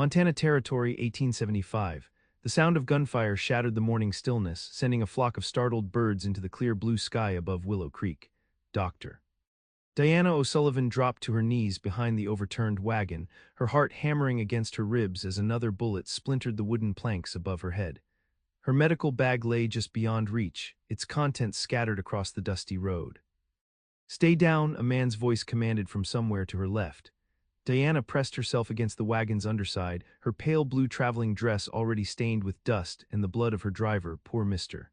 Montana Territory, 1875. The sound of gunfire shattered the morning stillness, sending a flock of startled birds into the clear blue sky above Willow Creek. Dr. Diana O'Sullivan dropped to her knees behind the overturned wagon, her heart hammering against her ribs as another bullet splintered the wooden planks above her head. Her medical bag lay just beyond reach, its contents scattered across the dusty road. "Stay down," a man's voice commanded from somewhere to her left. Diana pressed herself against the wagon's underside, her pale blue traveling dress already stained with dust and the blood of her driver, poor Mr.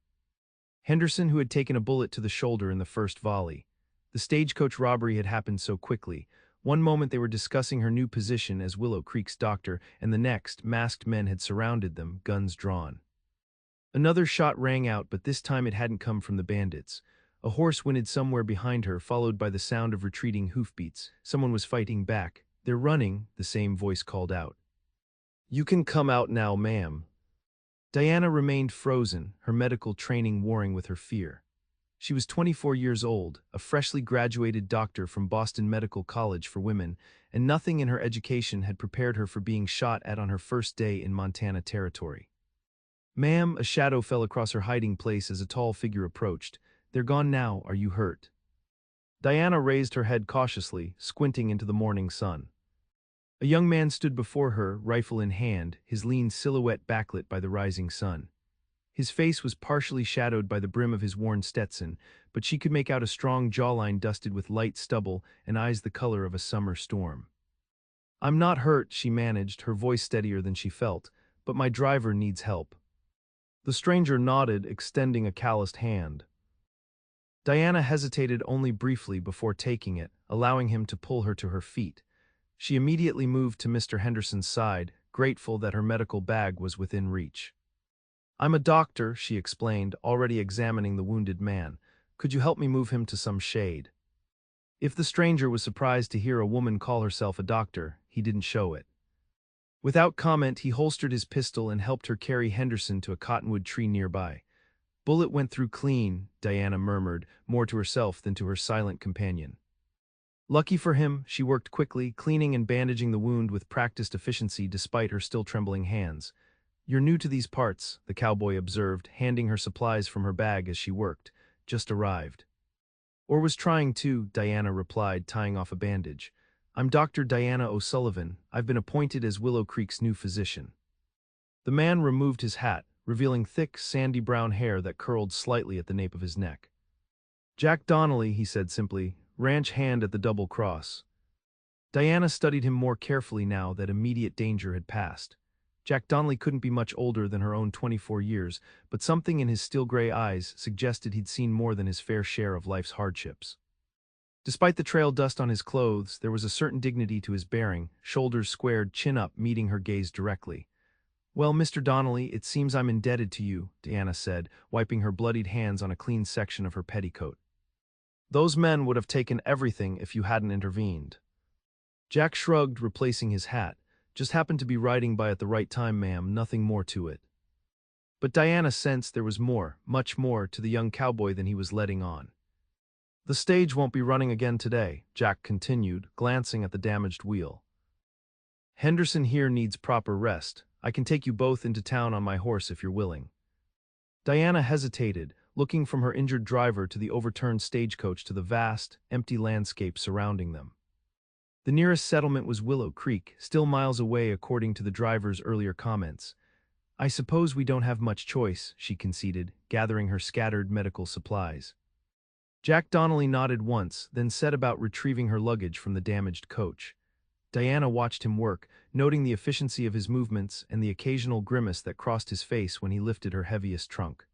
Henderson, who had taken a bullet to the shoulder in the first volley. The stagecoach robbery had happened so quickly. One moment they were discussing her new position as Willow Creek's doctor, and the next, masked men had surrounded them, guns drawn. Another shot rang out, but this time it hadn't come from the bandits. A horse whinnied somewhere behind her, followed by the sound of retreating hoofbeats. Someone was fighting back. "They're running," the same voice called out. "You can come out now, ma'am." Diana remained frozen, her medical training warring with her fear. She was 24 years old, a freshly graduated doctor from Boston Medical College for Women, and nothing in her education had prepared her for being shot at on her first day in Montana Territory. "Ma'am," a shadow fell across her hiding place as a tall figure approached. "They're gone now. Are you hurt?" Diana raised her head cautiously, squinting into the morning sun. A young man stood before her, rifle in hand, his lean silhouette backlit by the rising sun. His face was partially shadowed by the brim of his worn Stetson, but she could make out a strong jawline dusted with light stubble and eyes the color of a summer storm. "I'm not hurt," she managed, her voice steadier than she felt, "but my driver needs help." The stranger nodded, extending a calloused hand. Diana hesitated only briefly before taking it, allowing him to pull her to her feet. She immediately moved to Mr. Henderson's side, grateful that her medical bag was within reach. "I'm a doctor," she explained, already examining the wounded man. "Could you help me move him to some shade?" If the stranger was surprised to hear a woman call herself a doctor, he didn't show it. Without comment, he holstered his pistol and helped her carry Henderson to a cottonwood tree nearby. "Bullet went through clean," Diana murmured, more to herself than to her silent companion. Lucky for him, she worked quickly, cleaning and bandaging the wound with practiced efficiency despite her still trembling hands. "You're new to these parts," the cowboy observed, handing her supplies from her bag as she worked. "Just arrived." "Or was trying to," Diana replied, tying off a bandage. "I'm Dr. Diana O'Sullivan. I've been appointed as Willow Creek's new physician." The man removed his hat, revealing thick, sandy brown hair that curled slightly at the nape of his neck. "Jack Donnelly," he said simply, "ranch hand at the Double Cross." Diana studied him more carefully now that immediate danger had passed. Jack Donnelly couldn't be much older than her own 24 years, but something in his steel gray eyes suggested he'd seen more than his fair share of life's hardships. Despite the trail dust on his clothes, there was a certain dignity to his bearing, shoulders squared, chin up, meeting her gaze directly. "Well, Mr. Donnelly, it seems I'm indebted to you," Diana said, wiping her bloodied hands on a clean section of her petticoat. "Those men would have taken everything if you hadn't intervened." Jack shrugged, replacing his hat. "Just happened to be riding by at the right time, ma'am, nothing more to it." But Diana sensed there was more, much more, to the young cowboy than he was letting on. "The stage won't be running again today," Jack continued, glancing at the damaged wheel. "Henderson here needs proper rest. I can take you both into town on my horse if you're willing." Diana hesitated, looking from her injured driver to the overturned stagecoach to the vast, empty landscape surrounding them. The nearest settlement was Willow Creek, still miles away according to the driver's earlier comments. "I suppose we don't have much choice," she conceded, gathering her scattered medical supplies. Jack Donnelly nodded once, then set about retrieving her luggage from the damaged coach. Diana watched him work, noting the efficiency of his movements and the occasional grimace that crossed his face when he lifted her heaviest trunk.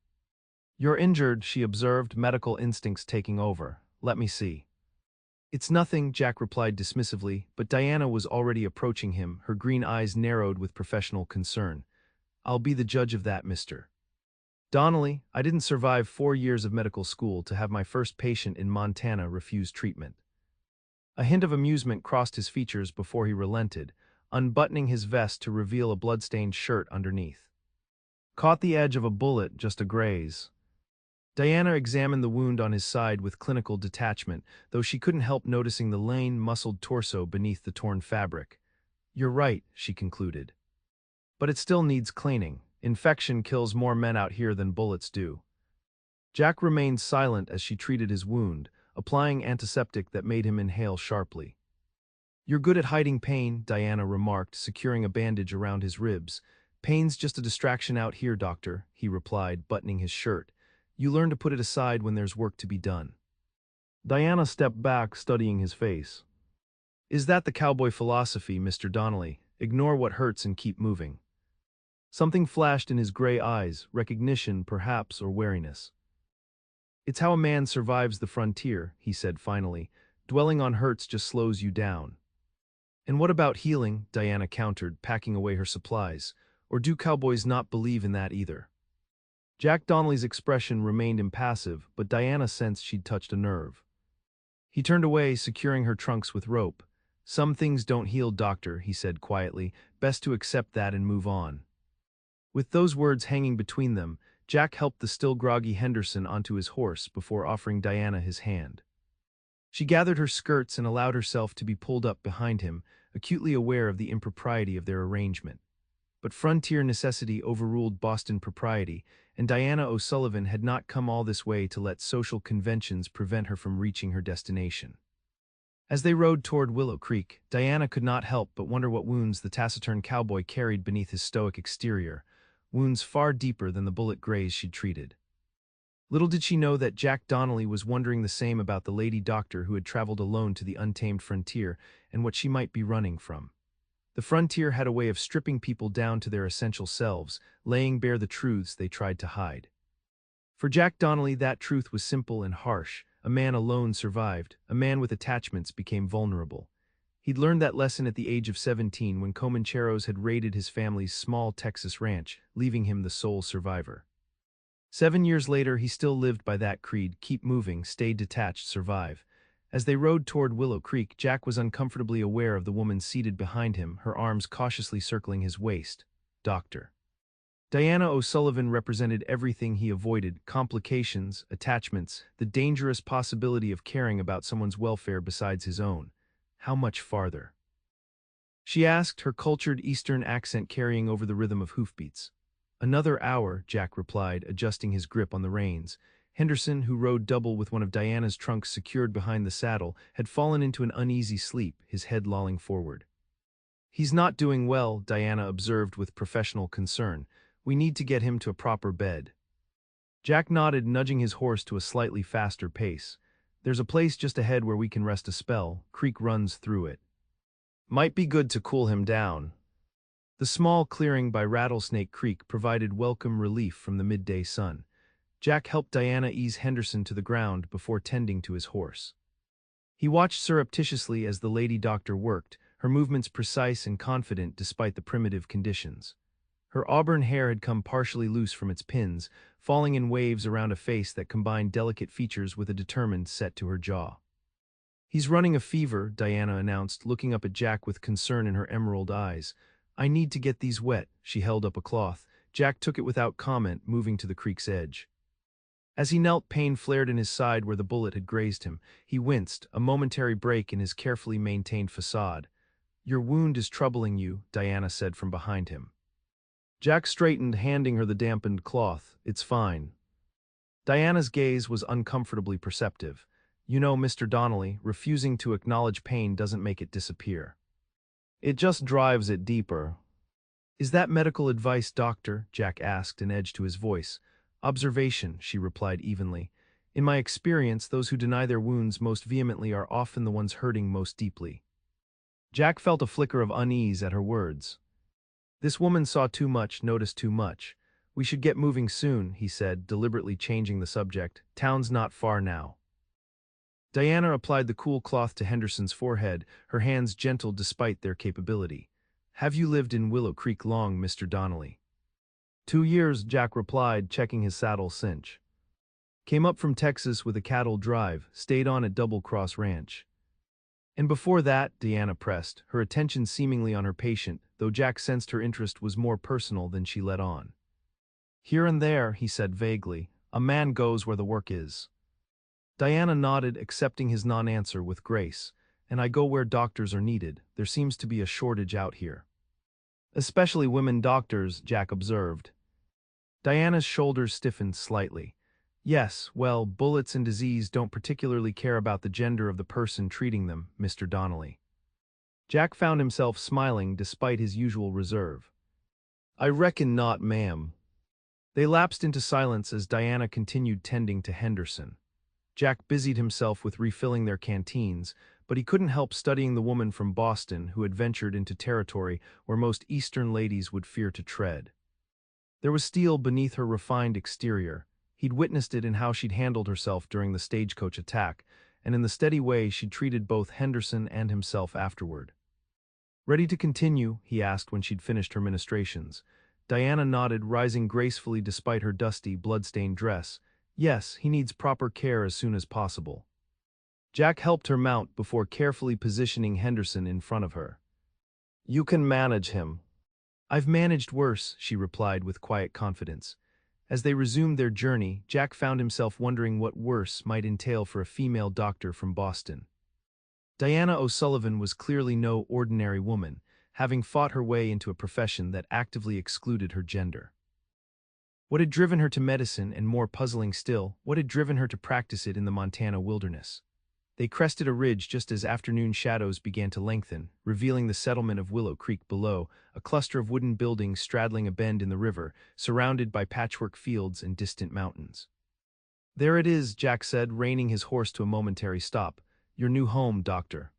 "You're injured," she observed, medical instincts taking over. "Let me see." "It's nothing," Jack replied dismissively, but Diana was already approaching him, her green eyes narrowed with professional concern. "I'll be the judge of that, Mr. Donnelly. I didn't survive 4 years of medical school to have my first patient in Montana refuse treatment." A hint of amusement crossed his features before he relented, unbuttoning his vest to reveal a blood-stained shirt underneath. "Caught the edge of a bullet, just a graze." Diana examined the wound on his side with clinical detachment, though she couldn't help noticing the lean, muscled torso beneath the torn fabric. "You're right," she concluded. But it still needs cleaning. Infection kills more men out here than bullets do. Jack remained silent as she treated his wound, applying antiseptic that made him inhale sharply. You're good at hiding pain, Diana remarked, securing a bandage around his ribs. Pain's just a distraction out here, doctor, he replied, buttoning his shirt. You learn to put it aside when there's work to be done. Diana stepped back, studying his face. Is that the cowboy philosophy, Mr. Donnelly? Ignore what hurts and keep moving. Something flashed in his gray eyes, recognition, perhaps, or wariness. It's how a man survives the frontier, he said finally. Dwelling on hurts just slows you down. And what about healing? Diana countered, packing away her supplies. Or do cowboys not believe in that either? Jack Donnelly's expression remained impassive, but Diana sensed she'd touched a nerve. He turned away, securing her trunks with rope. Some things don't heal, doctor, he said quietly. Best to accept that and move on. With those words hanging between them, Jack helped the still groggy Henderson onto his horse before offering Diana his hand. She gathered her skirts and allowed herself to be pulled up behind him, acutely aware of the impropriety of their arrangement. But frontier necessity overruled Boston propriety, and Diana O'Sullivan had not come all this way to let social conventions prevent her from reaching her destination. As they rode toward Willow Creek, Diana could not help but wonder what wounds the taciturn cowboy carried beneath his stoic exterior, wounds far deeper than the bullet graze she'd treated. Little did she know that Jack Donnelly was wondering the same about the lady doctor who had traveled alone to the untamed frontier and what she might be running from. The frontier had a way of stripping people down to their essential selves, laying bare the truths they tried to hide. For Jack Donnelly, that truth was simple and harsh. A man alone survived. A man with attachments became vulnerable. He'd learned that lesson at the age of 17 when Comancheros had raided his family's small Texas ranch, leaving him the sole survivor. 7 years later, he still lived by that creed: keep moving, stay detached, survive. As they rode toward Willow Creek, Jack was uncomfortably aware of the woman seated behind him, her arms cautiously circling his waist. Doctor. Diana O'Sullivan represented everything he avoided: complications, attachments, the dangerous possibility of caring about someone's welfare besides his own. How much farther? She asked, her cultured Eastern accent carrying over the rhythm of hoofbeats. Another hour, Jack replied, adjusting his grip on the reins. Henderson, who rode double with one of Diana's trunks secured behind the saddle, had fallen into an uneasy sleep, his head lolling forward. He's not doing well, Diana observed with professional concern. We need to get him to a proper bed. Jack nodded, nudging his horse to a slightly faster pace. There's a place just ahead where we can rest a spell. Creek runs through it. Might be good to cool him down. The small clearing by Rattlesnake Creek provided welcome relief from the midday sun. Jack helped Diana ease Henderson to the ground before tending to his horse. He watched surreptitiously as the lady doctor worked, her movements precise and confident despite the primitive conditions. Her auburn hair had come partially loose from its pins, falling in waves around a face that combined delicate features with a determined set to her jaw. He's running a fever, Diana announced, looking up at Jack with concern in her emerald eyes. I need to get these wet. She held up a cloth. Jack took it without comment, moving to the creek's edge. As he knelt, pain flared in his side where the bullet had grazed him. He winced, a momentary break in his carefully maintained facade. Your wound is troubling you, Diana said from behind him. Jack straightened, handing her the dampened cloth. It's fine. Diana's gaze was uncomfortably perceptive. You know, Mr. Donnelly, refusing to acknowledge pain doesn't make it disappear. It just drives it deeper. Is that medical advice, doctor? Jack asked, an edge to his voice. Observation, she replied evenly. In my experience, those who deny their wounds most vehemently are often the ones hurting most deeply. Jack felt a flicker of unease at her words. This woman saw too much, noticed too much. We should get moving soon, he said, deliberately changing the subject. Town's not far now. Diana applied the cool cloth to Henderson's forehead, her hands gentle despite their capability. Have you lived in Willow Creek long, Mr. Donnelly? 2 years, Jack replied, checking his saddle cinch. Came up from Texas with a cattle drive, stayed on at Double Cross Ranch. And before that, Diana pressed, her attention seemingly on her patient, though Jack sensed her interest was more personal than she let on. Here and there, he said vaguely, a man goes where the work is. Diana nodded, accepting his non-answer with grace. And I go where doctors are needed. There seems to be a shortage out here. Especially women doctors, Jack observed. Diana's shoulders stiffened slightly. Yes, well, bullets and disease don't particularly care about the gender of the person treating them, Mr. Donnelly. Jack found himself smiling despite his usual reserve. I reckon not, ma'am. They lapsed into silence as Diana continued tending to Henderson. Jack busied himself with refilling their canteens, but he couldn't help studying the woman from Boston who had ventured into territory where most Eastern ladies would fear to tread. There was steel beneath her refined exterior. He'd witnessed it in how she'd handled herself during the stagecoach attack, and in the steady way she'd treated both Henderson and himself afterward. Ready to continue? He asked when she'd finished her ministrations. Diana nodded, rising gracefully despite her dusty, blood-stained dress. Yes, he needs proper care as soon as possible. Jack helped her mount before carefully positioning Henderson in front of her. You can manage him. I've managed worse, she replied with quiet confidence. As they resumed their journey, Jack found himself wondering what worse might entail for a female doctor from Boston. Diana O'Sullivan was clearly no ordinary woman, having fought her way into a profession that actively excluded her gender. What had driven her to medicine, and more puzzling still, what had driven her to practice it in the Montana wilderness? They crested a ridge just as afternoon shadows began to lengthen, revealing the settlement of Willow Creek below, a cluster of wooden buildings straddling a bend in the river, surrounded by patchwork fields and distant mountains. There it is, Jack said, reining his horse to a momentary stop. Your new home, Doctor.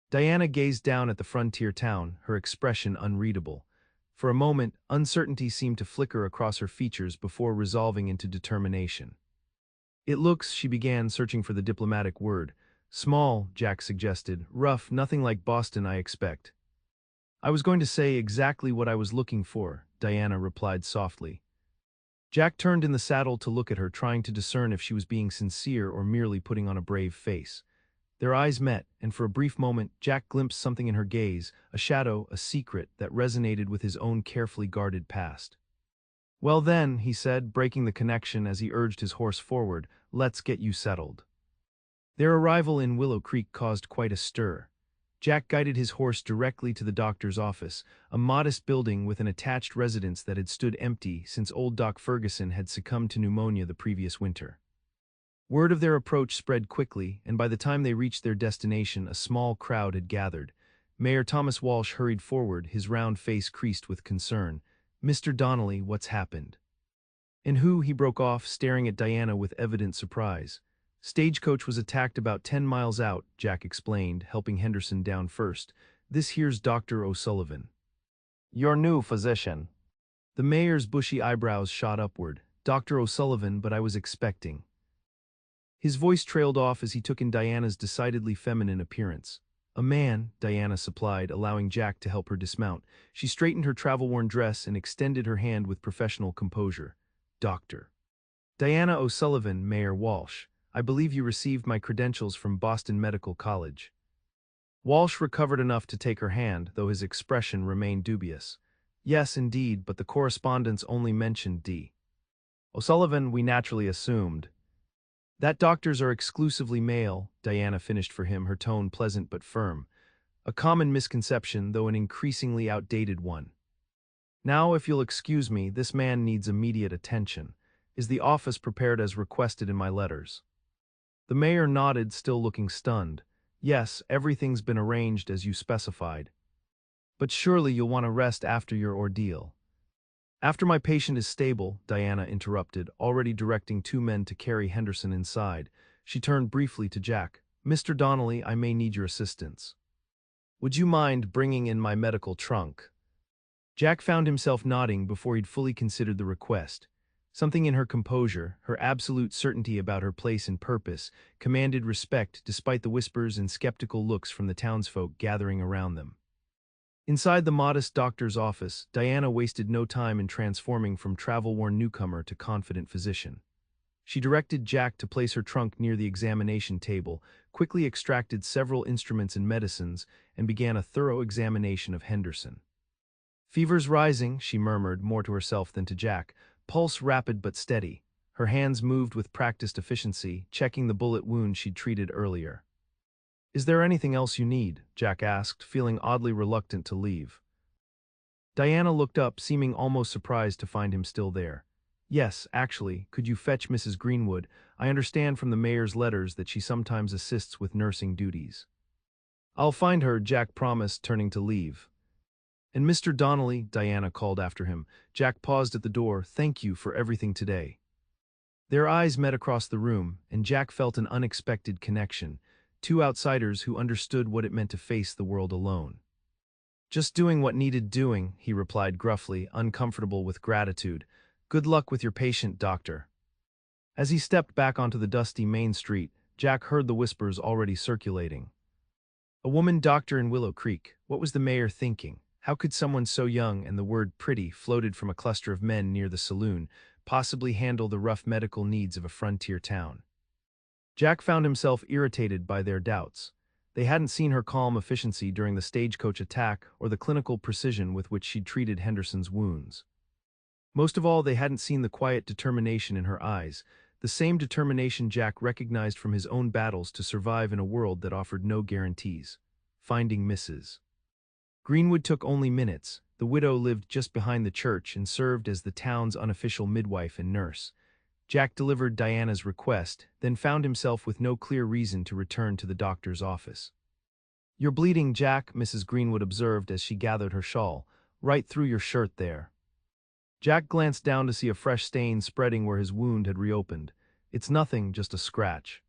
Diana gazed down at the frontier town, her expression unreadable. For a moment, uncertainty seemed to flicker across her features before resolving into determination. It looks, she began, searching for the diplomatic word. Small, Jack suggested. Rough, nothing like Boston, I expect. I was going to say exactly what I was looking for, Diana replied softly. Jack turned in the saddle to look at her, trying to discern if she was being sincere or merely putting on a brave face. Their eyes met, and for a brief moment, Jack glimpsed something in her gaze, a shadow, a secret that resonated with his own carefully guarded past. Well then, he said, breaking the connection as he urged his horse forward, let's get you settled. Their arrival in Willow Creek caused quite a stir. Jack guided his horse directly to the doctor's office, a modest building with an attached residence that had stood empty since old Doc Ferguson had succumbed to pneumonia the previous winter. Word of their approach spread quickly, and by the time they reached their destination, a small crowd had gathered. Mayor Thomas Walsh hurried forward, his round face creased with concern. Mr. Donnelly, what's happened? And who? He broke off, staring at Diana with evident surprise. Stagecoach was attacked about 10 miles out, Jack explained, helping Henderson down first. This here's Dr. O'Sullivan. Your new physician. The mayor's bushy eyebrows shot upward. Dr. O'Sullivan, but I was expecting. His voice trailed off as he took in Diana's decidedly feminine appearance. A man, Diana supplied, allowing Jack to help her dismount. She straightened her travel-worn dress and extended her hand with professional composure. Doctor. Diana O'Sullivan, Mayor Walsh. I believe you received my credentials from Boston Medical College. Walsh recovered enough to take her hand, though his expression remained dubious. Yes, indeed, but the correspondence only mentioned D. O'Sullivan, we naturally assumed. That doctors are exclusively male, Diana finished for him, her tone pleasant but firm. A common misconception, though an increasingly outdated one. Now, if you'll excuse me, this man needs immediate attention. Is the office prepared as requested in my letters? The mayor nodded, still looking stunned. Yes, everything's been arranged as you specified. But surely you'll want to rest after your ordeal. After my patient is stable, Diana interrupted, already directing two men to carry Henderson inside. She turned briefly to Jack. Mr. Donnelly, I may need your assistance. Would you mind bringing in my medical trunk? Jack found himself nodding before he'd fully considered the request. Something in her composure, her absolute certainty about her place and purpose, commanded respect despite the whispers and skeptical looks from the townsfolk gathering around them. Inside the modest doctor's office, Diana wasted no time in transforming from travel-worn newcomer to confident physician. She directed Jack to place her trunk near the examination table, quickly extracted several instruments and medicines, and began a thorough examination of Henderson. Fever's rising, she murmured, more to herself than to Jack, pulse rapid but steady. Her hands moved with practiced efficiency, checking the bullet wound she'd treated earlier. Is there anything else you need? Jack asked, feeling oddly reluctant to leave. Diana looked up, seeming almost surprised to find him still there. Yes, actually, could you fetch Mrs. Greenwood? I understand from the mayor's letters that she sometimes assists with nursing duties. I'll find her, Jack promised, turning to leave. And Mr. Donnelly, Diana called after him. Jack paused at the door. Thank you for everything today. Their eyes met across the room, and Jack felt an unexpected connection. Two outsiders who understood what it meant to face the world alone. Just doing what needed doing, he replied gruffly, uncomfortable with gratitude. Good luck with your patient, doctor. As he stepped back onto the dusty main street, Jack heard the whispers already circulating. A woman doctor in Willow Creek. What was the mayor thinking? How could someone so young, and the word pretty floated from a cluster of men near the saloon, possibly handle the rough medical needs of a frontier town? Jack found himself irritated by their doubts. They hadn't seen her calm efficiency during the stagecoach attack or the clinical precision with which she'd treated Henderson's wounds. Most of all, they hadn't seen the quiet determination in her eyes, the same determination Jack recognized from his own battles to survive in a world that offered no guarantees. Finding Mrs. Greenwood took only minutes. The widow lived just behind the church and served as the town's unofficial midwife and nurse. Jack delivered Diana's request, then found himself with no clear reason to return to the doctor's office. You're bleeding, Jack, Mrs. Greenwood observed as she gathered her shawl. Right through your shirt there. Jack glanced down to see a fresh stain spreading where his wound had reopened. It's nothing, just a scratch.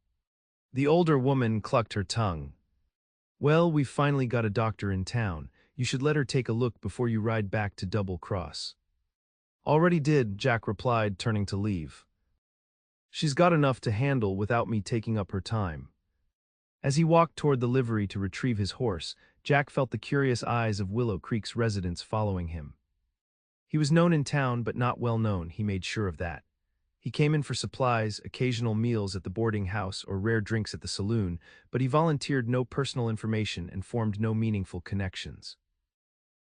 The older woman clucked her tongue. Well, we've finally got a doctor in town. You should let her take a look before you ride back to Double Cross. Already did, Jack replied, turning to leave. She's got enough to handle without me taking up her time. As he walked toward the livery to retrieve his horse, Jack felt the curious eyes of Willow Creek's residents following him. He was known in town but not well known, he made sure of that. He came in for supplies, occasional meals at the boarding house, or rare drinks at the saloon, but he volunteered no personal information and formed no meaningful connections.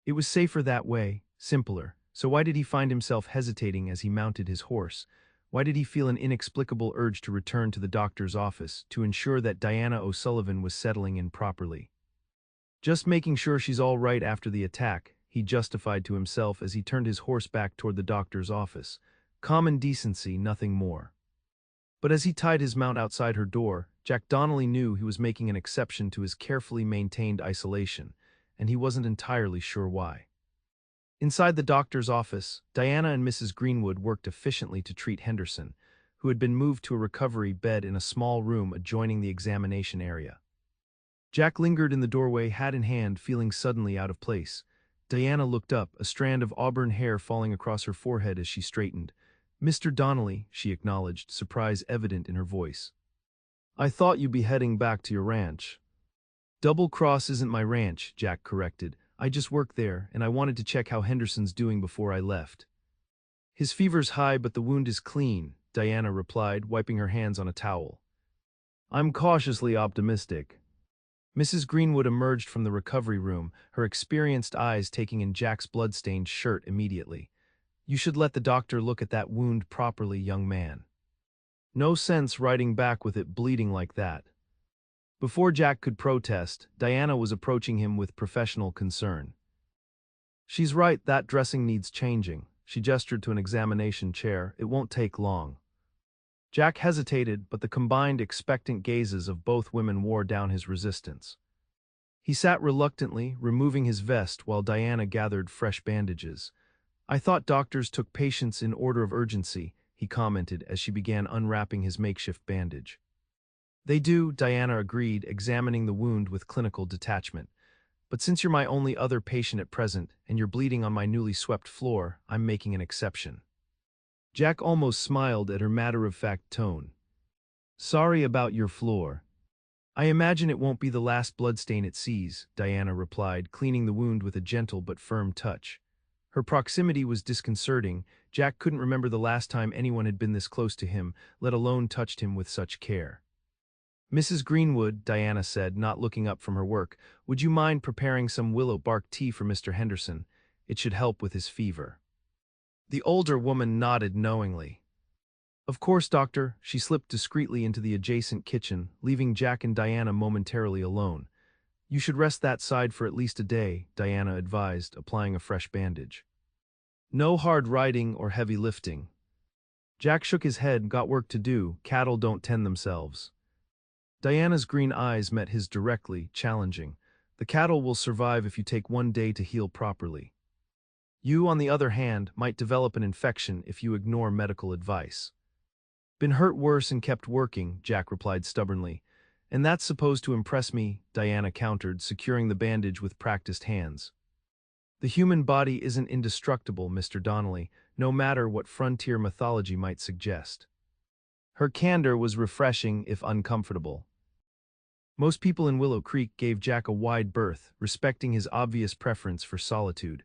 It was safer that way, simpler, so why did he find himself hesitating as he mounted his horse? Why did he feel an inexplicable urge to return to the doctor's office to ensure that Diana O'Sullivan was settling in properly? Just making sure she's all right after the attack, he justified to himself as he turned his horse back toward the doctor's office. Common decency, nothing more. But as he tied his mount outside her door, Jack Donnelly knew he was making an exception to his carefully maintained isolation, and he wasn't entirely sure why. Inside the doctor's office, Diana and Mrs. Greenwood worked efficiently to treat Henderson, who had been moved to a recovery bed in a small room adjoining the examination area. Jack lingered in the doorway, hat in hand, feeling suddenly out of place. Diana looked up, a strand of auburn hair falling across her forehead as she straightened. Mr. Donnelly, she acknowledged, surprise evident in her voice. I thought you'd be heading back to your ranch. Double Cross isn't my ranch, Jack corrected. I just work there, and I wanted to check how Henderson's doing before I left. His fever's high, but the wound is clean, Diana replied, wiping her hands on a towel. I'm cautiously optimistic. Mrs. Greenwood emerged from the recovery room, her experienced eyes taking in Jack's blood-stained shirt immediately. You should let the doctor look at that wound properly, young man. No sense riding back with it bleeding like that. Before Jack could protest, Diana was approaching him with professional concern. She's right, that dressing needs changing. She gestured to an examination chair. It won't take long. Jack hesitated, but the combined expectant gazes of both women wore down his resistance. He sat reluctantly, removing his vest while Diana gathered fresh bandages. I thought doctors took patients in order of urgency, he commented as she began unwrapping his makeshift bandage. They do, Diana agreed, examining the wound with clinical detachment. But since you're my only other patient at present, and you're bleeding on my newly swept floor, I'm making an exception. Jack almost smiled at her matter-of-fact tone. Sorry about your floor. I imagine it won't be the last bloodstain it sees, Diana replied, cleaning the wound with a gentle but firm touch. Her proximity was disconcerting. Jack couldn't remember the last time anyone had been this close to him, let alone touched him with such care. Mrs. Greenwood, Diana said, not looking up from her work, would you mind preparing some willow bark tea for Mr. Henderson? It should help with his fever. The older woman nodded knowingly. Of course, doctor. She slipped discreetly into the adjacent kitchen, leaving Jack and Diana momentarily alone. You should rest that side for at least a day, Diana advised, applying a fresh bandage. No hard riding or heavy lifting. Jack shook his head, got work to do, cattle don't tend themselves. Diana's green eyes met his directly, challenging. The cattle will survive if you take 1 day to heal properly. You, on the other hand, might develop an infection if you ignore medical advice. Been hurt worse and kept working, Jack replied stubbornly. And that's supposed to impress me, Diana countered, securing the bandage with practiced hands. The human body isn't indestructible, Mr. Donnelly, no matter what frontier mythology might suggest. Her candor was refreshing if uncomfortable. Most people in Willow Creek gave Jack a wide berth, respecting his obvious preference for solitude.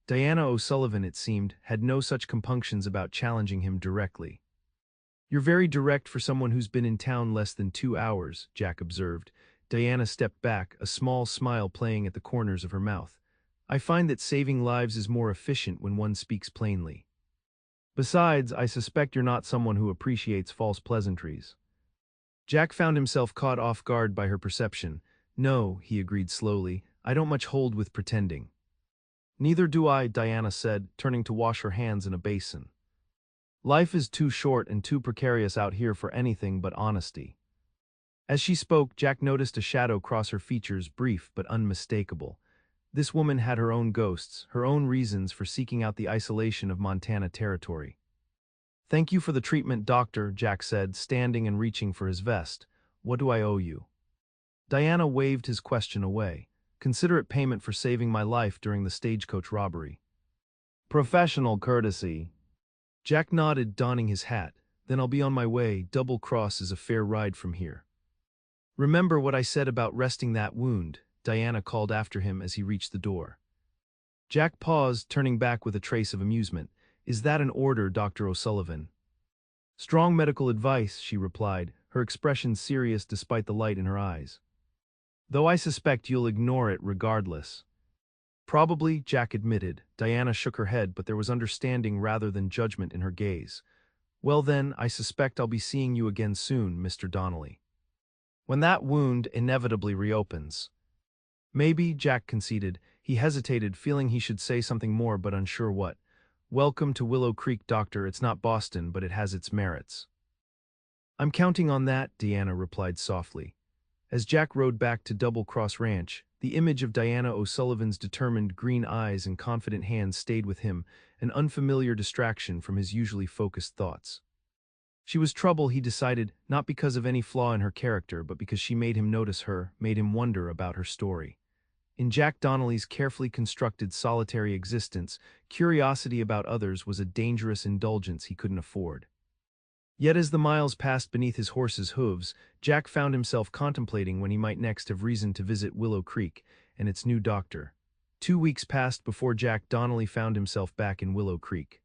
Diana O'Sullivan, it seemed, had no such compunctions about challenging him directly. You're very direct for someone who's been in town less than 2 hours, Jack observed. Diana stepped back, a small smile playing at the corners of her mouth. I find that saving lives is more efficient when one speaks plainly. Besides, I suspect you're not someone who appreciates false pleasantries. Jack found himself caught off guard by her perception. No, he agreed slowly, I don't much hold with pretending. Neither do I, Diana said, turning to wash her hands in a basin. Life is too short and too precarious out here for anything but honesty. As she spoke, Jack noticed a shadow cross her features, brief but unmistakable. This woman had her own ghosts, her own reasons for seeking out the isolation of Montana territory. Thank you for the treatment, Doctor, Jack said, standing and reaching for his vest. What do I owe you? Diana waved his question away. Consider it payment for saving my life during the stagecoach robbery. Professional courtesy. Jack nodded, donning his hat. Then I'll be on my way. Double Cross is a fair ride from here. Remember what I said about resting that wound, Diana called after him as he reached the door. Jack paused, turning back with a trace of amusement. Is that an order, Dr. O'Sullivan? Strong medical advice, she replied, her expression serious despite the light in her eyes. Though I suspect you'll ignore it regardless. Probably, Jack admitted. Diana shook her head, but there was understanding rather than judgment in her gaze. Well then, I suspect I'll be seeing you again soon, Mr. Donnelly. When that wound inevitably reopens. Maybe, Jack conceded. He hesitated, feeling he should say something more but unsure what. Welcome to Willow Creek, Doctor. It's not Boston, but it has its merits. I'm counting on that, Diana replied softly. As Jack rode back to Double Cross Ranch, the image of Diana O'Sullivan's determined green eyes and confident hands stayed with him, an unfamiliar distraction from his usually focused thoughts. She was trouble, he decided, not because of any flaw in her character, but because she made him notice her, made him wonder about her story. In Jack Donnelly's carefully constructed solitary existence, curiosity about others was a dangerous indulgence he couldn't afford. Yet as the miles passed beneath his horse's hooves, Jack found himself contemplating when he might next have reason to visit Willow Creek and its new doctor. 2 weeks passed before Jack Donnelly found himself back in Willow Creek.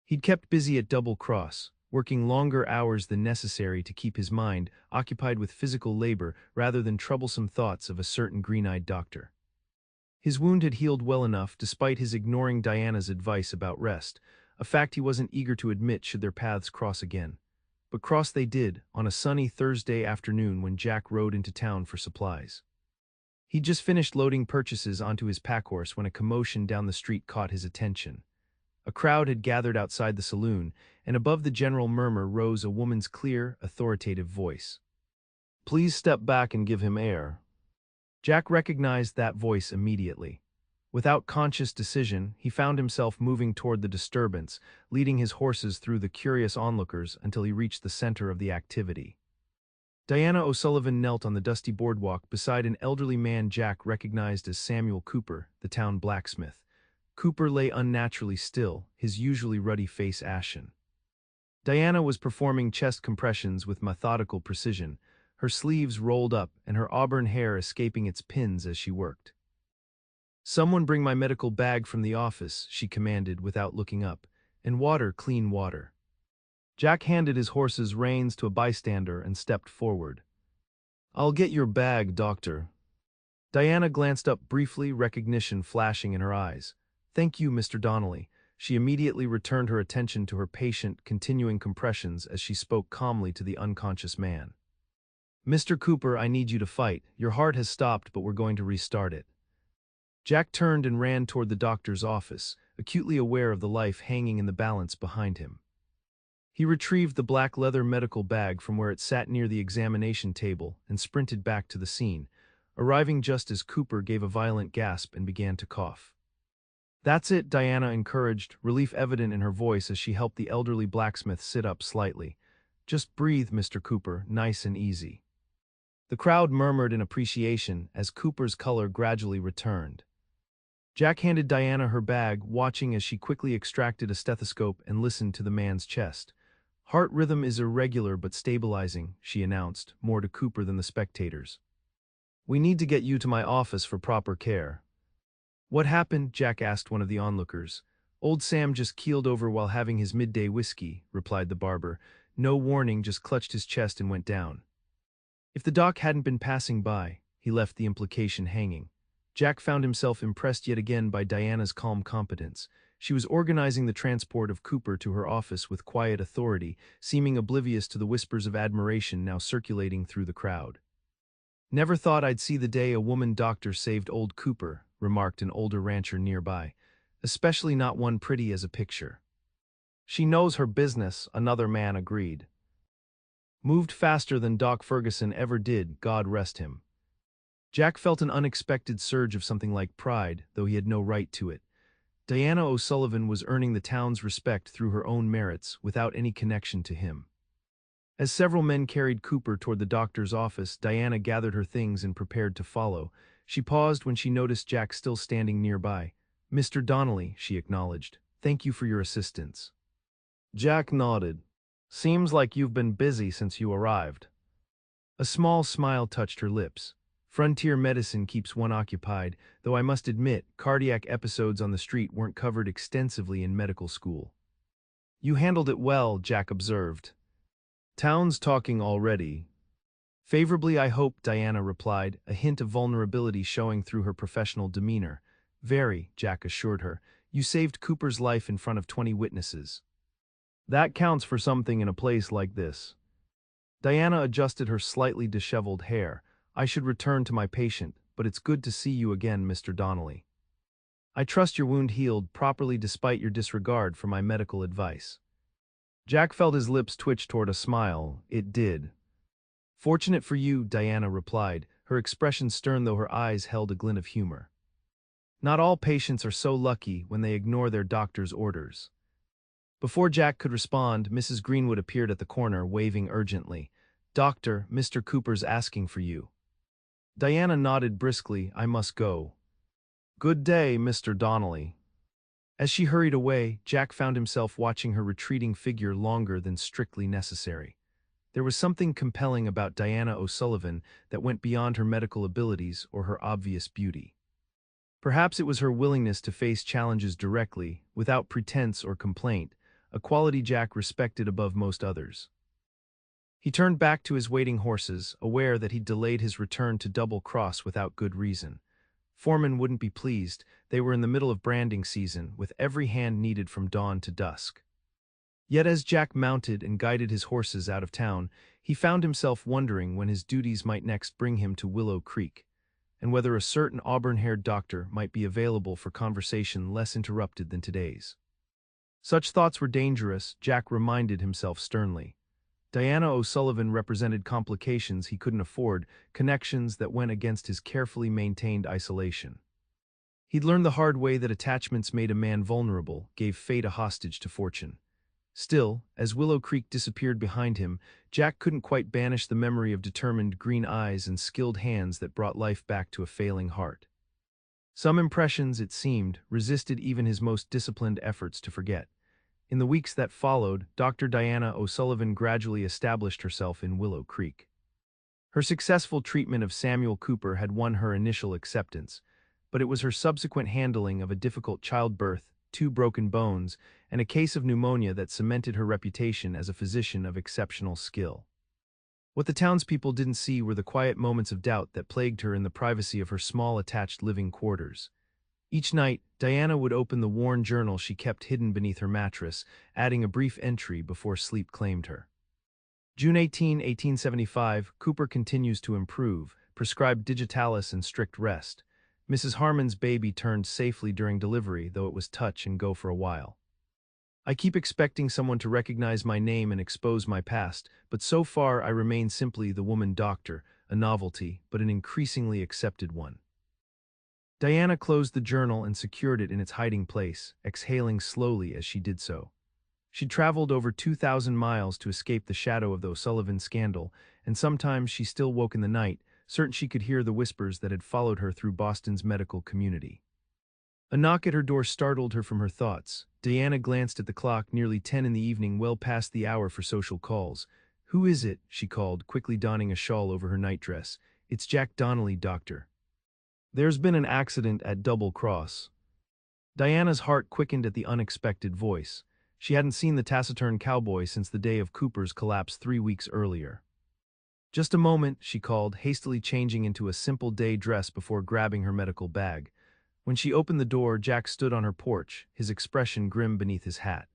He'd kept busy at Double Cross, working longer hours than necessary to keep his mind occupied with physical labor rather than troublesome thoughts of a certain green-eyed doctor. His wound had healed well enough despite his ignoring Diana's advice about rest, a fact he wasn't eager to admit should their paths cross again. But cross they did, on a sunny Thursday afternoon when Jack rode into town for supplies. He'd just finished loading purchases onto his packhorse when a commotion down the street caught his attention. A crowd had gathered outside the saloon, and above the general murmur rose a woman's clear, authoritative voice. Please step back and give him air. Jack recognized that voice immediately. Without conscious decision, he found himself moving toward the disturbance, leading his horses through the curious onlookers until he reached the center of the activity. Diana O'Sullivan knelt on the dusty boardwalk beside an elderly man Jack recognized as Samuel Cooper, the town blacksmith. Cooper lay unnaturally still, his usually ruddy face ashen. Diana was performing chest compressions with methodical precision, her sleeves rolled up and her auburn hair escaping its pins as she worked. Someone bring my medical bag from the office, she commanded without looking up, and water, clean water. Jack handed his horse's reins to a bystander and stepped forward. I'll get your bag, Doctor. Diana glanced up briefly, recognition flashing in her eyes. Thank you, Mr. Donnelly. She immediately returned her attention to her patient, continuing compressions as she spoke calmly to the unconscious man. Mr. Cooper, I need you to fight. Your heart has stopped, but we're going to restart it. Jack turned and ran toward the doctor's office, acutely aware of the life hanging in the balance behind him. He retrieved the black leather medical bag from where it sat near the examination table and sprinted back to the scene, arriving just as Cooper gave a violent gasp and began to cough. That's it, Diana encouraged, relief evident in her voice as she helped the elderly blacksmith sit up slightly. Just breathe, Mr. Cooper, nice and easy. The crowd murmured in appreciation as Cooper's color gradually returned. Jack handed Diana her bag, watching as she quickly extracted a stethoscope and listened to the man's chest. Heart rhythm is irregular but stabilizing, she announced, more to Cooper than the spectators. We need to get you to my office for proper care. What happened? Jack asked one of the onlookers. Old Sam just keeled over while having his midday whiskey, replied the barber. No warning, just clutched his chest and went down. If the doc hadn't been passing by, he left the implication hanging. Jack found himself impressed yet again by Diana's calm competence. She was organizing the transport of Cooper to her office with quiet authority, seeming oblivious to the whispers of admiration now circulating through the crowd. Never thought I'd see the day a woman doctor saved old Cooper, remarked an older rancher nearby, especially not one pretty as a picture. She knows her business, another man agreed. Moved faster than Doc Ferguson ever did, God rest him. Jack felt an unexpected surge of something like pride, though he had no right to it. Diana O'Sullivan was earning the town's respect through her own merits, without any connection to him. As several men carried Cooper toward the doctor's office, Diana gathered her things and prepared to follow. She paused when she noticed Jack still standing nearby. Mr. Donnelly, she acknowledged. Thank you for your assistance. Jack nodded. Seems like you've been busy since you arrived. A small smile touched her lips. Frontier medicine keeps one occupied, though I must admit, cardiac episodes on the street weren't covered extensively in medical school. You handled it well, Jack observed. Town's talking already. Favorably, I hope, Diana replied, a hint of vulnerability showing through her professional demeanor. Very, Jack assured her. You saved Cooper's life in front of 20 witnesses. That counts for something in a place like this. Diana adjusted her slightly disheveled hair. I should return to my patient, but it's good to see you again, Mr. Donnelly. I trust your wound healed properly despite your disregard for my medical advice. Jack felt his lips twitch toward a smile. It did. Fortunate for you, Diana replied, her expression stern though her eyes held a glint of humor. Not all patients are so lucky when they ignore their doctor's orders. Before Jack could respond, Mrs. Greenwood appeared at the corner, waving urgently. Doctor, Mr. Cooper's asking for you. Diana nodded briskly. I must go. Good day, Mr. Donnelly. As she hurried away, Jack found himself watching her retreating figure longer than strictly necessary. There was something compelling about Diana O'Sullivan that went beyond her medical abilities or her obvious beauty. Perhaps it was her willingness to face challenges directly, without pretense or complaint, a quality Jack respected above most others. He turned back to his waiting horses, aware that he'd delayed his return to Double Cross without good reason. Foreman wouldn't be pleased. They were in the middle of branding season, with every hand needed from dawn to dusk. Yet as Jack mounted and guided his horses out of town, he found himself wondering when his duties might next bring him to Willow Creek, and whether a certain auburn-haired doctor might be available for conversation less interrupted than today's. Such thoughts were dangerous, Jack reminded himself sternly. Diana O'Sullivan represented complications he couldn't afford, connections that went against his carefully maintained isolation. He'd learned the hard way that attachments made a man vulnerable, gave fate a hostage to fortune. Still, as Willow Creek disappeared behind him, Jack couldn't quite banish the memory of determined green eyes and skilled hands that brought life back to a failing heart. Some impressions, it seemed, resisted even his most disciplined efforts to forget. In the weeks that followed, Dr. Diana O'Sullivan gradually established herself in Willow Creek. Her successful treatment of Samuel Cooper had won her initial acceptance, but it was her subsequent handling of a difficult childbirth, 2 broken bones, and a case of pneumonia that cemented her reputation as a physician of exceptional skill. What the townspeople didn't see were the quiet moments of doubt that plagued her in the privacy of her small attached living quarters. Each night, Diana would open the worn journal she kept hidden beneath her mattress, adding a brief entry before sleep claimed her. June 18, 1875, Cooper continues to improve, prescribed digitalis and strict rest. Mrs. Harmon's baby turned safely during delivery, though it was touch and go for a while. I keep expecting someone to recognize my name and expose my past, but so far I remain simply the woman doctor, a novelty, but an increasingly accepted one. Diana closed the journal and secured it in its hiding place, exhaling slowly as she did so. She'd traveled over 2,000 miles to escape the shadow of the O'Sullivan scandal, and sometimes she still woke in the night, certain she could hear the whispers that had followed her through Boston's medical community. A knock at her door startled her from her thoughts. Diana glanced at the clock, nearly 10 in the evening, well past the hour for social calls. "Who is it?" she called, quickly donning a shawl over her nightdress. "It's Jack Donnelly, doctor. There's been an accident at Double Cross." Diana's heart quickened at the unexpected voice. She hadn't seen the taciturn cowboy since the day of Cooper's collapse 3 weeks earlier. "Just a moment," she called, hastily changing into a simple day dress before grabbing her medical bag. When she opened the door, Jack stood on her porch, his expression grim beneath his hat.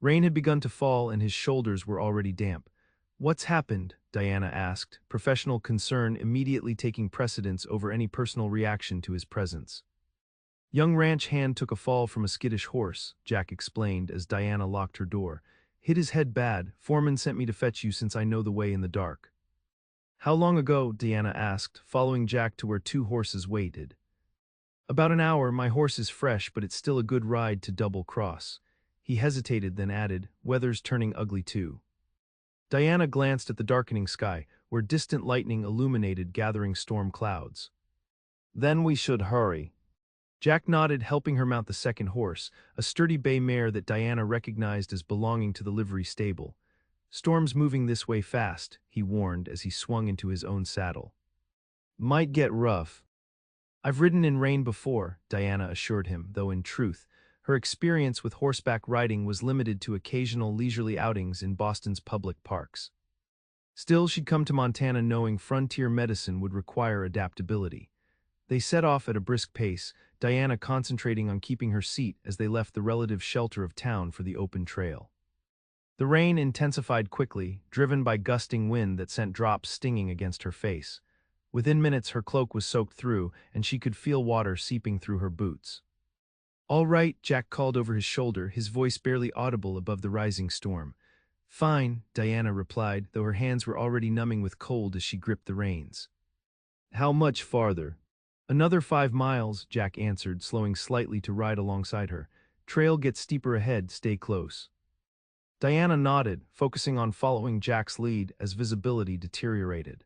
Rain had begun to fall and his shoulders were already damp. "What's happened?" Diana asked, professional concern immediately taking precedence over any personal reaction to his presence. "Young ranch hand took a fall from a skittish horse," Jack explained as Diana locked her door. "Hit his head bad. Foreman sent me to fetch you since I know the way in the dark." "How long ago?" Diana asked, following Jack to where two horses waited. "About an hour. My horse is fresh, but it's still a good ride to Double Cross." He hesitated, then added, "Weather's turning ugly too." Diana glanced at the darkening sky, where distant lightning illuminated gathering storm clouds. "Then we should hurry." Jack nodded, helping her mount the second horse, a sturdy bay mare that Diana recognized as belonging to the livery stable. "Storm's moving this way fast," he warned as he swung into his own saddle. "Might get rough." "I've ridden in rain before," Diana assured him, though in truth, her experience with horseback riding was limited to occasional leisurely outings in Boston's public parks. Still, she'd come to Montana knowing frontier medicine would require adaptability. They set off at a brisk pace, Diana concentrating on keeping her seat as they left the relative shelter of town for the open trail. The rain intensified quickly, driven by gusting wind that sent drops stinging against her face. Within minutes her cloak was soaked through, and she could feel water seeping through her boots. "All right," Jack called over his shoulder, his voice barely audible above the rising storm. "Fine," Diana replied, though her hands were already numbing with cold as she gripped the reins. "How much farther?" "Another 5 miles," Jack answered, slowing slightly to ride alongside her. "Trail gets steeper ahead, stay close." Diana nodded, focusing on following Jack's lead as visibility deteriorated.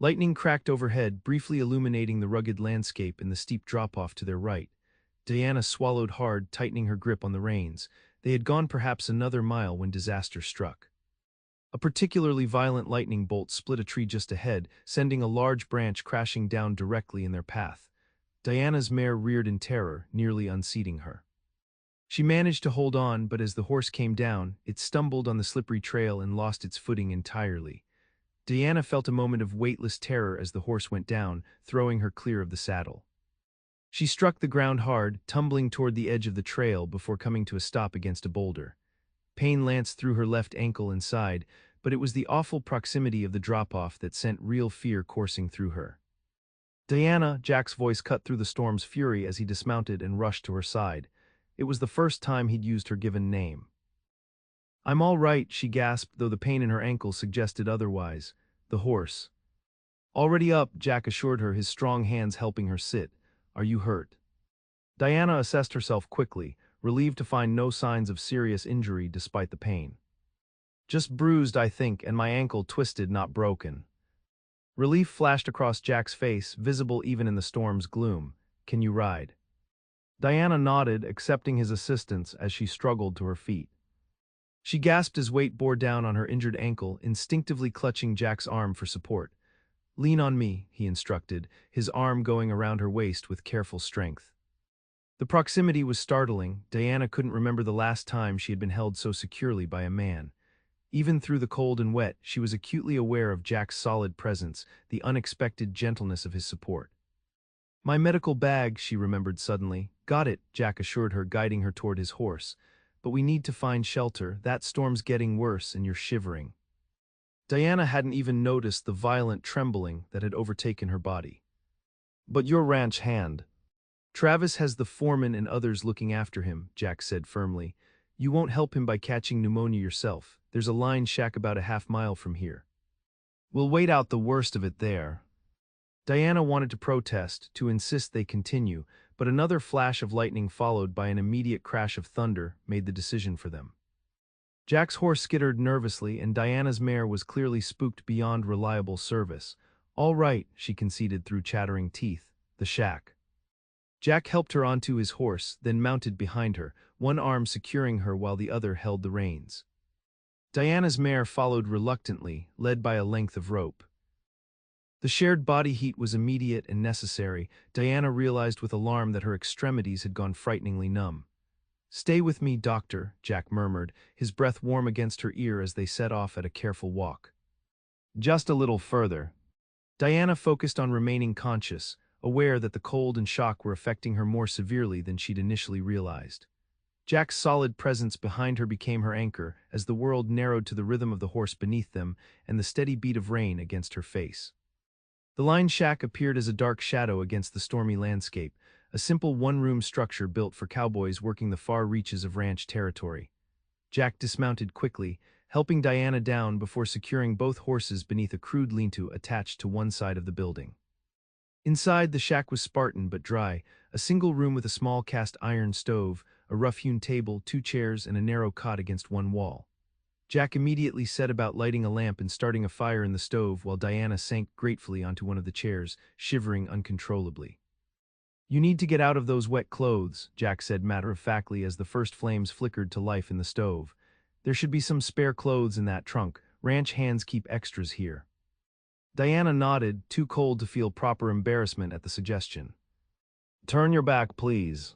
Lightning cracked overhead, briefly illuminating the rugged landscape and the steep drop-off to their right. Diana swallowed hard, tightening her grip on the reins. They had gone perhaps another mile when disaster struck. A particularly violent lightning bolt split a tree just ahead, sending a large branch crashing down directly in their path. Diana's mare reared in terror, nearly unseating her. She managed to hold on, but as the horse came down, it stumbled on the slippery trail and lost its footing entirely. Diana felt a moment of weightless terror as the horse went down, throwing her clear of the saddle. She struck the ground hard, tumbling toward the edge of the trail before coming to a stop against a boulder. Pain lanced through her left ankle and side, but it was the awful proximity of the drop-off that sent real fear coursing through her. "Diana," Jack's voice cut through the storm's fury as he dismounted and rushed to her side. It was the first time he'd used her given name. "I'm all right," she gasped, though the pain in her ankle suggested otherwise. "The horse." "Already up," Jack assured her, his strong hands helping her sit. "Are you hurt?" Diana assessed herself quickly, relieved to find no signs of serious injury despite the pain. "Just bruised, I think, and my ankle twisted, not broken." Relief flashed across Jack's face, visible even in the storm's gloom. "Can you ride?" Diana nodded, accepting his assistance as she struggled to her feet. She gasped as weight bore down on her injured ankle, instinctively clutching Jack's arm for support. "Lean on me," he instructed, his arm going around her waist with careful strength. The proximity was startling. Diana couldn't remember the last time she had been held so securely by a man. Even through the cold and wet, she was acutely aware of Jack's solid presence, the unexpected gentleness of his support. "My medical bag," she remembered suddenly. "Got it," Jack assured her, guiding her toward his horse. "But we need to find shelter. That storm's getting worse and you're shivering." Diana hadn't even noticed the violent trembling that had overtaken her body. But your ranch hand. Travis has the foreman and others looking after him, Jack said firmly. You won't help him by catching pneumonia yourself. There's a line shack about a half-mile from here. We'll wait out the worst of it there. Diana wanted to protest, to insist they continue, but another flash of lightning followed by an immediate crash of thunder made the decision for them. Jack's horse skittered nervously, and Diana's mare was clearly spooked beyond reliable service. All right, she conceded through chattering teeth. The shack. Jack helped her onto his horse, then mounted behind her, one arm securing her while the other held the reins. Diana's mare followed reluctantly, led by a length of rope. The shared body heat was immediate and necessary. Diana realized with alarm that her extremities had gone frighteningly numb. Stay with me, doctor, Jack murmured, his breath warm against her ear as they set off at a careful walk. Just a little further. Diana focused on remaining conscious, aware that the cold and shock were affecting her more severely than she'd initially realized. Jack's solid presence behind her became her anchor as the world narrowed to the rhythm of the horse beneath them and the steady beat of rain against her face. The line shack appeared as a dark shadow against the stormy landscape, a simple one-room structure built for cowboys working the far reaches of ranch territory. Jack dismounted quickly, helping Diana down before securing both horses beneath a crude lean-to attached to one side of the building. Inside, the shack was Spartan but dry, a single room with a small cast-iron stove, a rough-hewn table, 2 chairs, and a narrow cot against one wall. Jack immediately set about lighting a lamp and starting a fire in the stove while Diana sank gratefully onto one of the chairs, shivering uncontrollably. You need to get out of those wet clothes, Jack said matter-of-factly as the first flames flickered to life in the stove. There should be some spare clothes in that trunk. Ranch hands keep extras here. Diana nodded, too cold to feel proper embarrassment at the suggestion. Turn your back, please.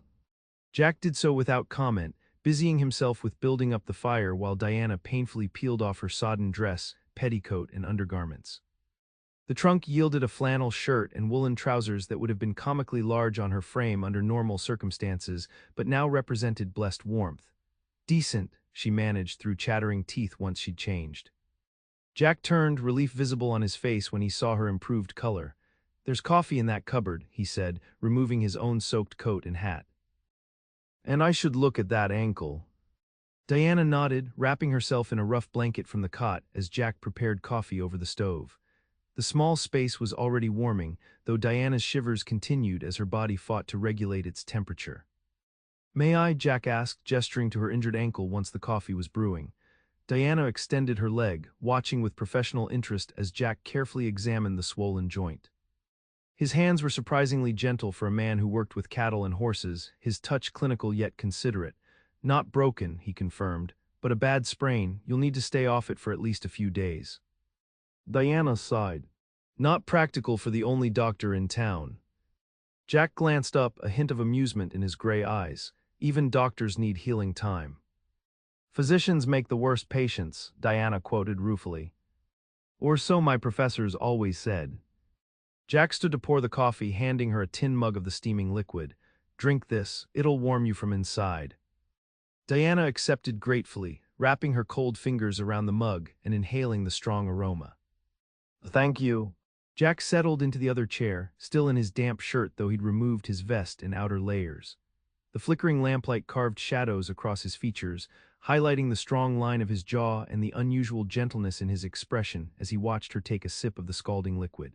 Jack did so without comment, busying himself with building up the fire while Diana painfully peeled off her sodden dress, petticoat, and undergarments. The trunk yielded a flannel shirt and woolen trousers that would have been comically large on her frame under normal circumstances, but now represented blessed warmth. Decent, she managed through chattering teeth once she'd changed. Jack turned, relief visible on his face when he saw her improved color. There's coffee in that cupboard, he said, removing his own soaked coat and hat. And I should look at that ankle. Diana nodded, wrapping herself in a rough blanket from the cot as Jack prepared coffee over the stove. The small space was already warming, though Diana's shivers continued as her body fought to regulate its temperature. May I? Jack asked, gesturing to her injured ankle once the coffee was brewing. Diana extended her leg, watching with professional interest as Jack carefully examined the swollen joint. His hands were surprisingly gentle for a man who worked with cattle and horses, his touch clinical yet considerate. Not broken, he confirmed, but a bad sprain. You'll need to stay off it for at least a few days. Diana sighed. Not practical for the only doctor in town. Jack glanced up, a hint of amusement in his gray eyes. Even doctors need healing time. Physicians make the worst patients, Diana quoted ruefully. Or so my professors always said. Jack stood to pour the coffee, handing her a tin mug of the steaming liquid. Drink this, it'll warm you from inside. Diana accepted gratefully, wrapping her cold fingers around the mug and inhaling the strong aroma. Thank you. Jack settled into the other chair, still in his damp shirt though he'd removed his vest and outer layers. The flickering lamplight carved shadows across his features, highlighting the strong line of his jaw and the unusual gentleness in his expression as he watched her take a sip of the scalding liquid.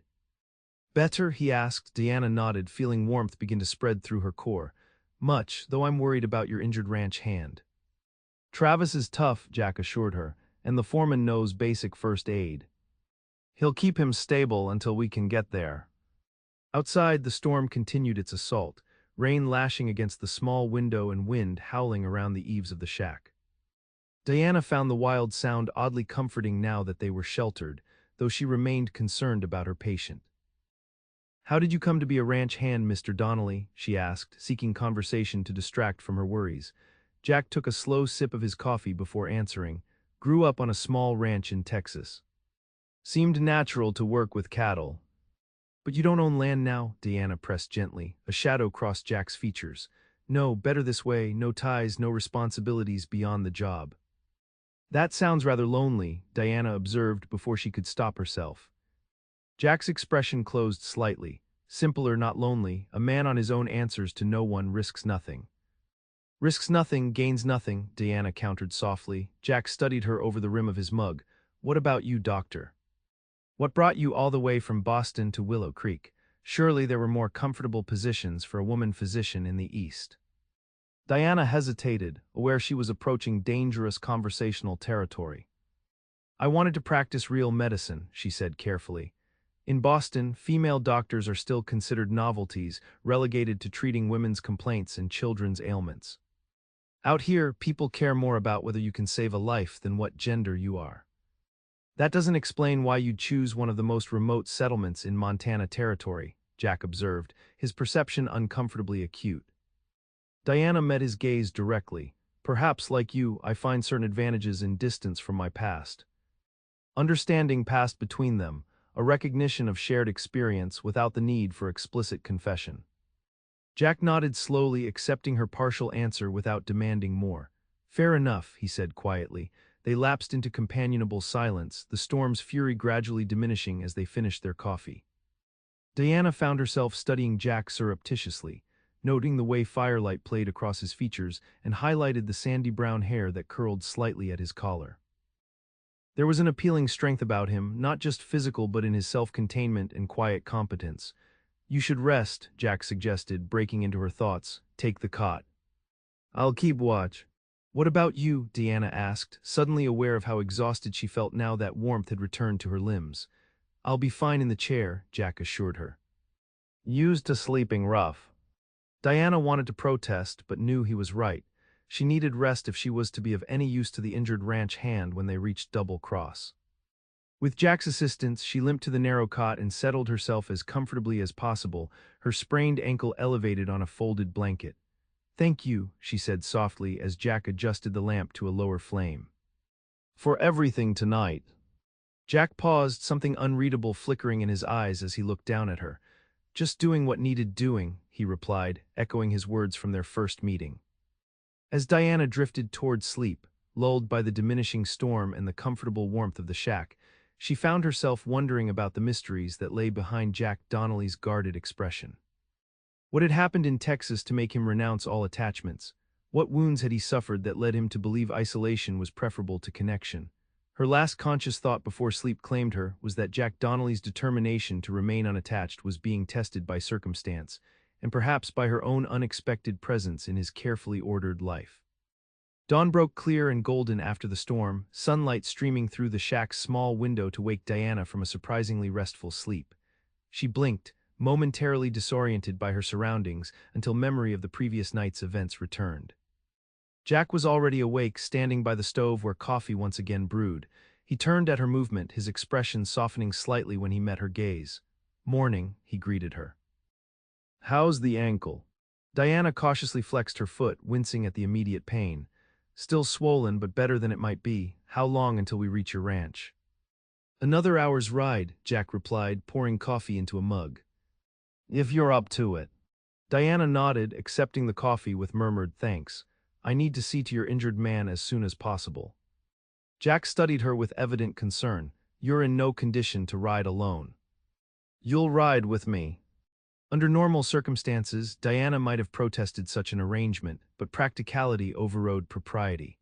Better? He asked. Diana nodded, feeling warmth begin to spread through her core. Much, though I'm worried about your injured ranch hand. Travis is tough, Jack assured her, and the foreman knows basic first aid. He'll keep him stable until we can get there. Outside, the storm continued its assault, rain lashing against the small window and wind howling around the eaves of the shack. Diana found the wild sound oddly comforting now that they were sheltered, though she remained concerned about her patient. How did you come to be a ranch hand, Mr. Donnelly? She asked, seeking conversation to distract from her worries. Jack took a slow sip of his coffee before answering. Grew up on a small ranch in Texas. Seemed natural to work with cattle. But you don't own land now? Diana pressed gently. A shadow crossed Jack's features. No, better this way, no ties, no responsibilities beyond the job. That sounds rather lonely, Diana observed before she could stop herself. Jack's expression closed slightly. Simpler, not lonely, a man on his own answers to no one risks nothing. Risks nothing, gains nothing, Diana countered softly. Jack studied her over the rim of his mug. What about you, doctor? What brought you all the way from Boston to Willow Creek? Surely there were more comfortable positions for a woman physician in the East. Diana hesitated, aware she was approaching dangerous conversational territory. I wanted to practice real medicine, she said carefully. In Boston, female doctors are still considered novelties, relegated to treating women's complaints and children's ailments. Out here, people care more about whether you can save a life than what gender you are. That doesn't explain why you'd choose one of the most remote settlements in Montana Territory, Jack observed, his perception uncomfortably acute. Diana met his gaze directly. Perhaps, like you, I find certain advantages in distance from my past. Understanding passed between them, a recognition of shared experience without the need for explicit confession. Jack nodded slowly, accepting her partial answer without demanding more. Fair enough, he said quietly. They lapsed into companionable silence, the storm's fury gradually diminishing as they finished their coffee. Diana found herself studying Jack surreptitiously, noting the way firelight played across his features and highlighted the sandy brown hair that curled slightly at his collar. There was an appealing strength about him, not just physical but in his self-containment and quiet competence. You should rest, Jack suggested, breaking into her thoughts. Take the cot. I'll keep watch. What about you? Diana asked, suddenly aware of how exhausted she felt now that warmth had returned to her limbs. I'll be fine in the chair, Jack assured her. Used to sleeping rough. Diana wanted to protest, but knew he was right. She needed rest if she was to be of any use to the injured ranch hand when they reached Double Cross. With Jack's assistance, she limped to the narrow cot and settled herself as comfortably as possible, her sprained ankle elevated on a folded blanket. Thank you, she said softly as Jack adjusted the lamp to a lower flame. For everything tonight. Jack paused, something unreadable flickering in his eyes as he looked down at her. Just doing what needed doing, he replied, echoing his words from their first meeting. As Diana drifted toward sleep, lulled by the diminishing storm and the comfortable warmth of the shack, she found herself wondering about the mysteries that lay behind Jack Donnelly's guarded expression. What had happened in Texas to make him renounce all attachments? What wounds had he suffered that led him to believe isolation was preferable to connection? Her last conscious thought before sleep claimed her was that Jack Donnelly's determination to remain unattached was being tested by circumstance, and perhaps by her own unexpected presence in his carefully ordered life. Dawn broke clear and golden after the storm, sunlight streaming through the shack's small window to wake Diana from a surprisingly restful sleep. She blinked, momentarily disoriented by her surroundings, until memory of the previous night's events returned. Jack was already awake, standing by the stove where coffee once again brewed. He turned at her movement, his expression softening slightly when he met her gaze. Morning, he greeted her. How's the ankle? Diana cautiously flexed her foot, wincing at the immediate pain. Still swollen, but better than it might be. How long until we reach your ranch? Another hour's ride, Jack replied, pouring coffee into a mug. If you're up to it. Diana nodded, accepting the coffee with murmured thanks. I need to see to your injured man as soon as possible. Jack studied her with evident concern. You're in no condition to ride alone. You'll ride with me. Under normal circumstances, Diana might have protested such an arrangement, but practicality overrode propriety.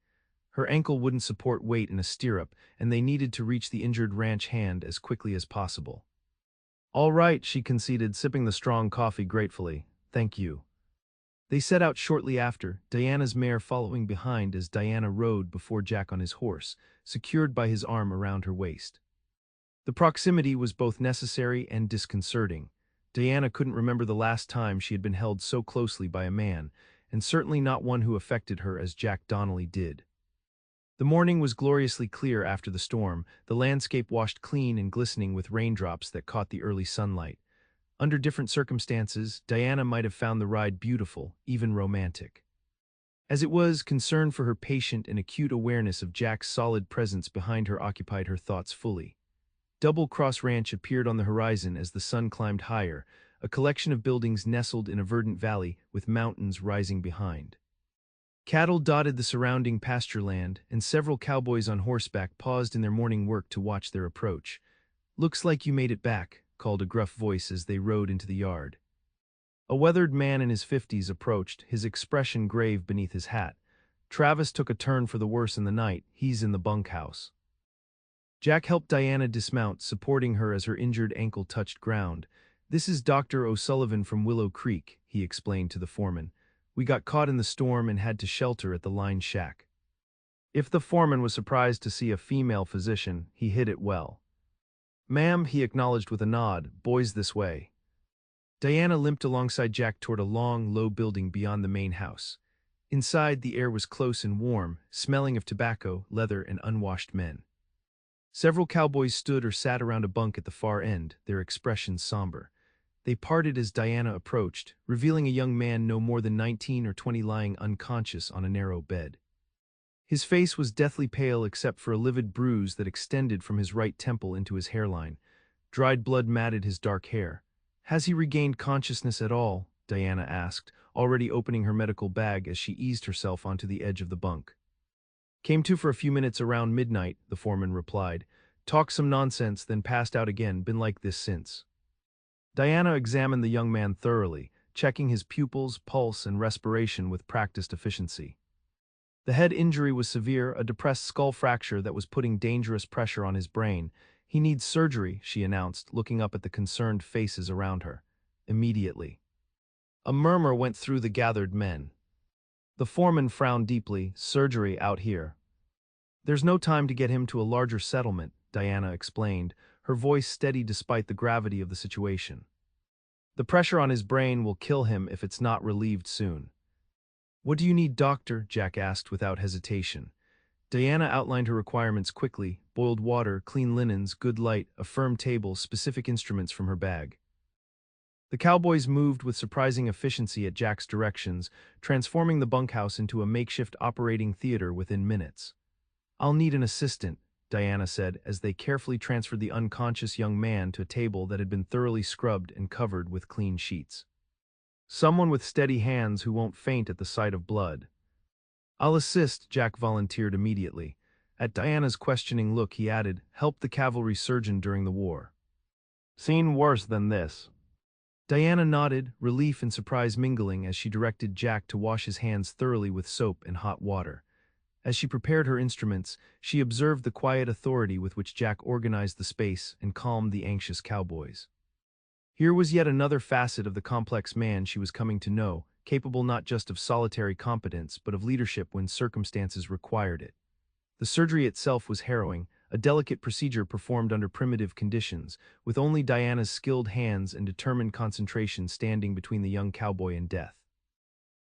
Her ankle wouldn't support weight in a stirrup, and they needed to reach the injured ranch hand as quickly as possible. All right, she conceded, sipping the strong coffee gratefully. Thank you. They set out shortly after, Diana's mare following behind as Diana rode before Jack on his horse, secured by his arm around her waist. The proximity was both necessary and disconcerting. Diana couldn't remember the last time she had been held so closely by a man, and certainly not one who affected her as Jack Donnelly did. The morning was gloriously clear after the storm, the landscape washed clean and glistening with raindrops that caught the early sunlight. Under different circumstances, Diana might have found the ride beautiful, even romantic. As it was, concern for her patient and acute awareness of Jack's solid presence behind her occupied her thoughts fully. Double Cross Ranch appeared on the horizon as the sun climbed higher, a collection of buildings nestled in a verdant valley with mountains rising behind. Cattle dotted the surrounding pasture land, and several cowboys on horseback paused in their morning work to watch their approach. "Looks like you made it back," called a gruff voice as they rode into the yard. A weathered man in his 50s approached, his expression grave beneath his hat. "Travis took a turn for the worse in the night. He's in the bunkhouse." Jack helped Diana dismount, supporting her as her injured ankle touched ground. "This is Dr. O'Sullivan from Willow Creek," he explained to the foreman. "We got caught in the storm and had to shelter at the line shack." If the foreman was surprised to see a female physician, he hid it well. "Ma'am," he acknowledged with a nod, "boys this way." Diana limped alongside Jack toward a long, low building beyond the main house. Inside, the air was close and warm, smelling of tobacco, leather, and unwashed men. Several cowboys stood or sat around a bunk at the far end, their expressions somber. They parted as Diana approached, revealing a young man no more than 19 or 20 lying unconscious on a narrow bed. His face was deathly pale except for a livid bruise that extended from his right temple into his hairline. Dried blood matted his dark hair. "Has he regained consciousness at all?" Diana asked, already opening her medical bag as she eased herself onto the edge of the bunk. "Came to for a few minutes around midnight," the foreman replied. "Talked some nonsense, then passed out again, been like this since." Diana examined the young man thoroughly, checking his pupils, pulse, and respiration with practiced efficiency. The head injury was severe, a depressed skull fracture that was putting dangerous pressure on his brain. "He needs surgery," she announced, looking up at the concerned faces around her. "Immediately." A murmur went through the gathered men. The foreman frowned deeply. "Surgery out here." "There's no time to get him to a larger settlement," Diana explained, her voice steady despite the gravity of the situation. "The pressure on his brain will kill him if it's not relieved soon." "What do you need, doctor?" Jack asked without hesitation. Diana outlined her requirements quickly: boiled water, clean linens, good light, a firm table, specific instruments from her bag. The cowboys moved with surprising efficiency at Jack's directions, transforming the bunkhouse into a makeshift operating theater within minutes. "I'll need an assistant," Diana said as they carefully transferred the unconscious young man to a table that had been thoroughly scrubbed and covered with clean sheets. "Someone with steady hands who won't faint at the sight of blood." "I'll assist," Jack volunteered immediately. At Diana's questioning look, he added, "Helped the cavalry surgeon during the war." "Seen worse than this." Diana nodded, relief and surprise mingling as she directed Jack to wash his hands thoroughly with soap and hot water. As she prepared her instruments, she observed the quiet authority with which Jack organized the space and calmed the anxious cowboys. Here was yet another facet of the complex man she was coming to know, capable not just of solitary competence but of leadership when circumstances required it. The surgery itself was harrowing, a delicate procedure performed under primitive conditions, with only Diana's skilled hands and determined concentration standing between the young cowboy and death.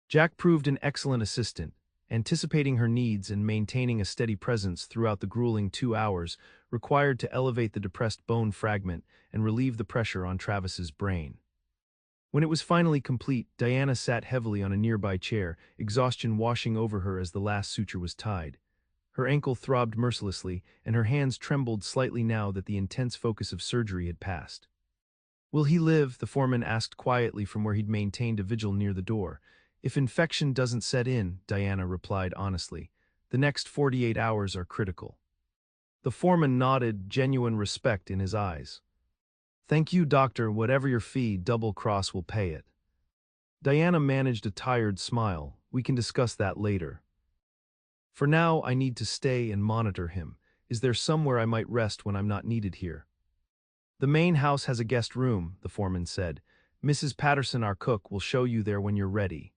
Jack proved an excellent assistant, anticipating her needs and maintaining a steady presence throughout the grueling 2 hours required to elevate the depressed bone fragment and relieve the pressure on Travis's brain. When it was finally complete, Diana sat heavily on a nearby chair, exhaustion washing over her as the last suture was tied. Her ankle throbbed mercilessly, and her hands trembled slightly now that the intense focus of surgery had passed. "Will he live?" the foreman asked quietly from where he'd maintained a vigil near the door. "If infection doesn't set in," Diana replied honestly, "the next 48 hours are critical." The foreman nodded, genuine respect in his eyes. "Thank you, doctor. Whatever your fee, Double Cross will pay it." Diana managed a tired smile. "We can discuss that later. For now, I need to stay and monitor him. Is there somewhere I might rest when I'm not needed here?" "The main house has a guest room," the foreman said. "Mrs. Patterson, our cook, will show you there when you're ready."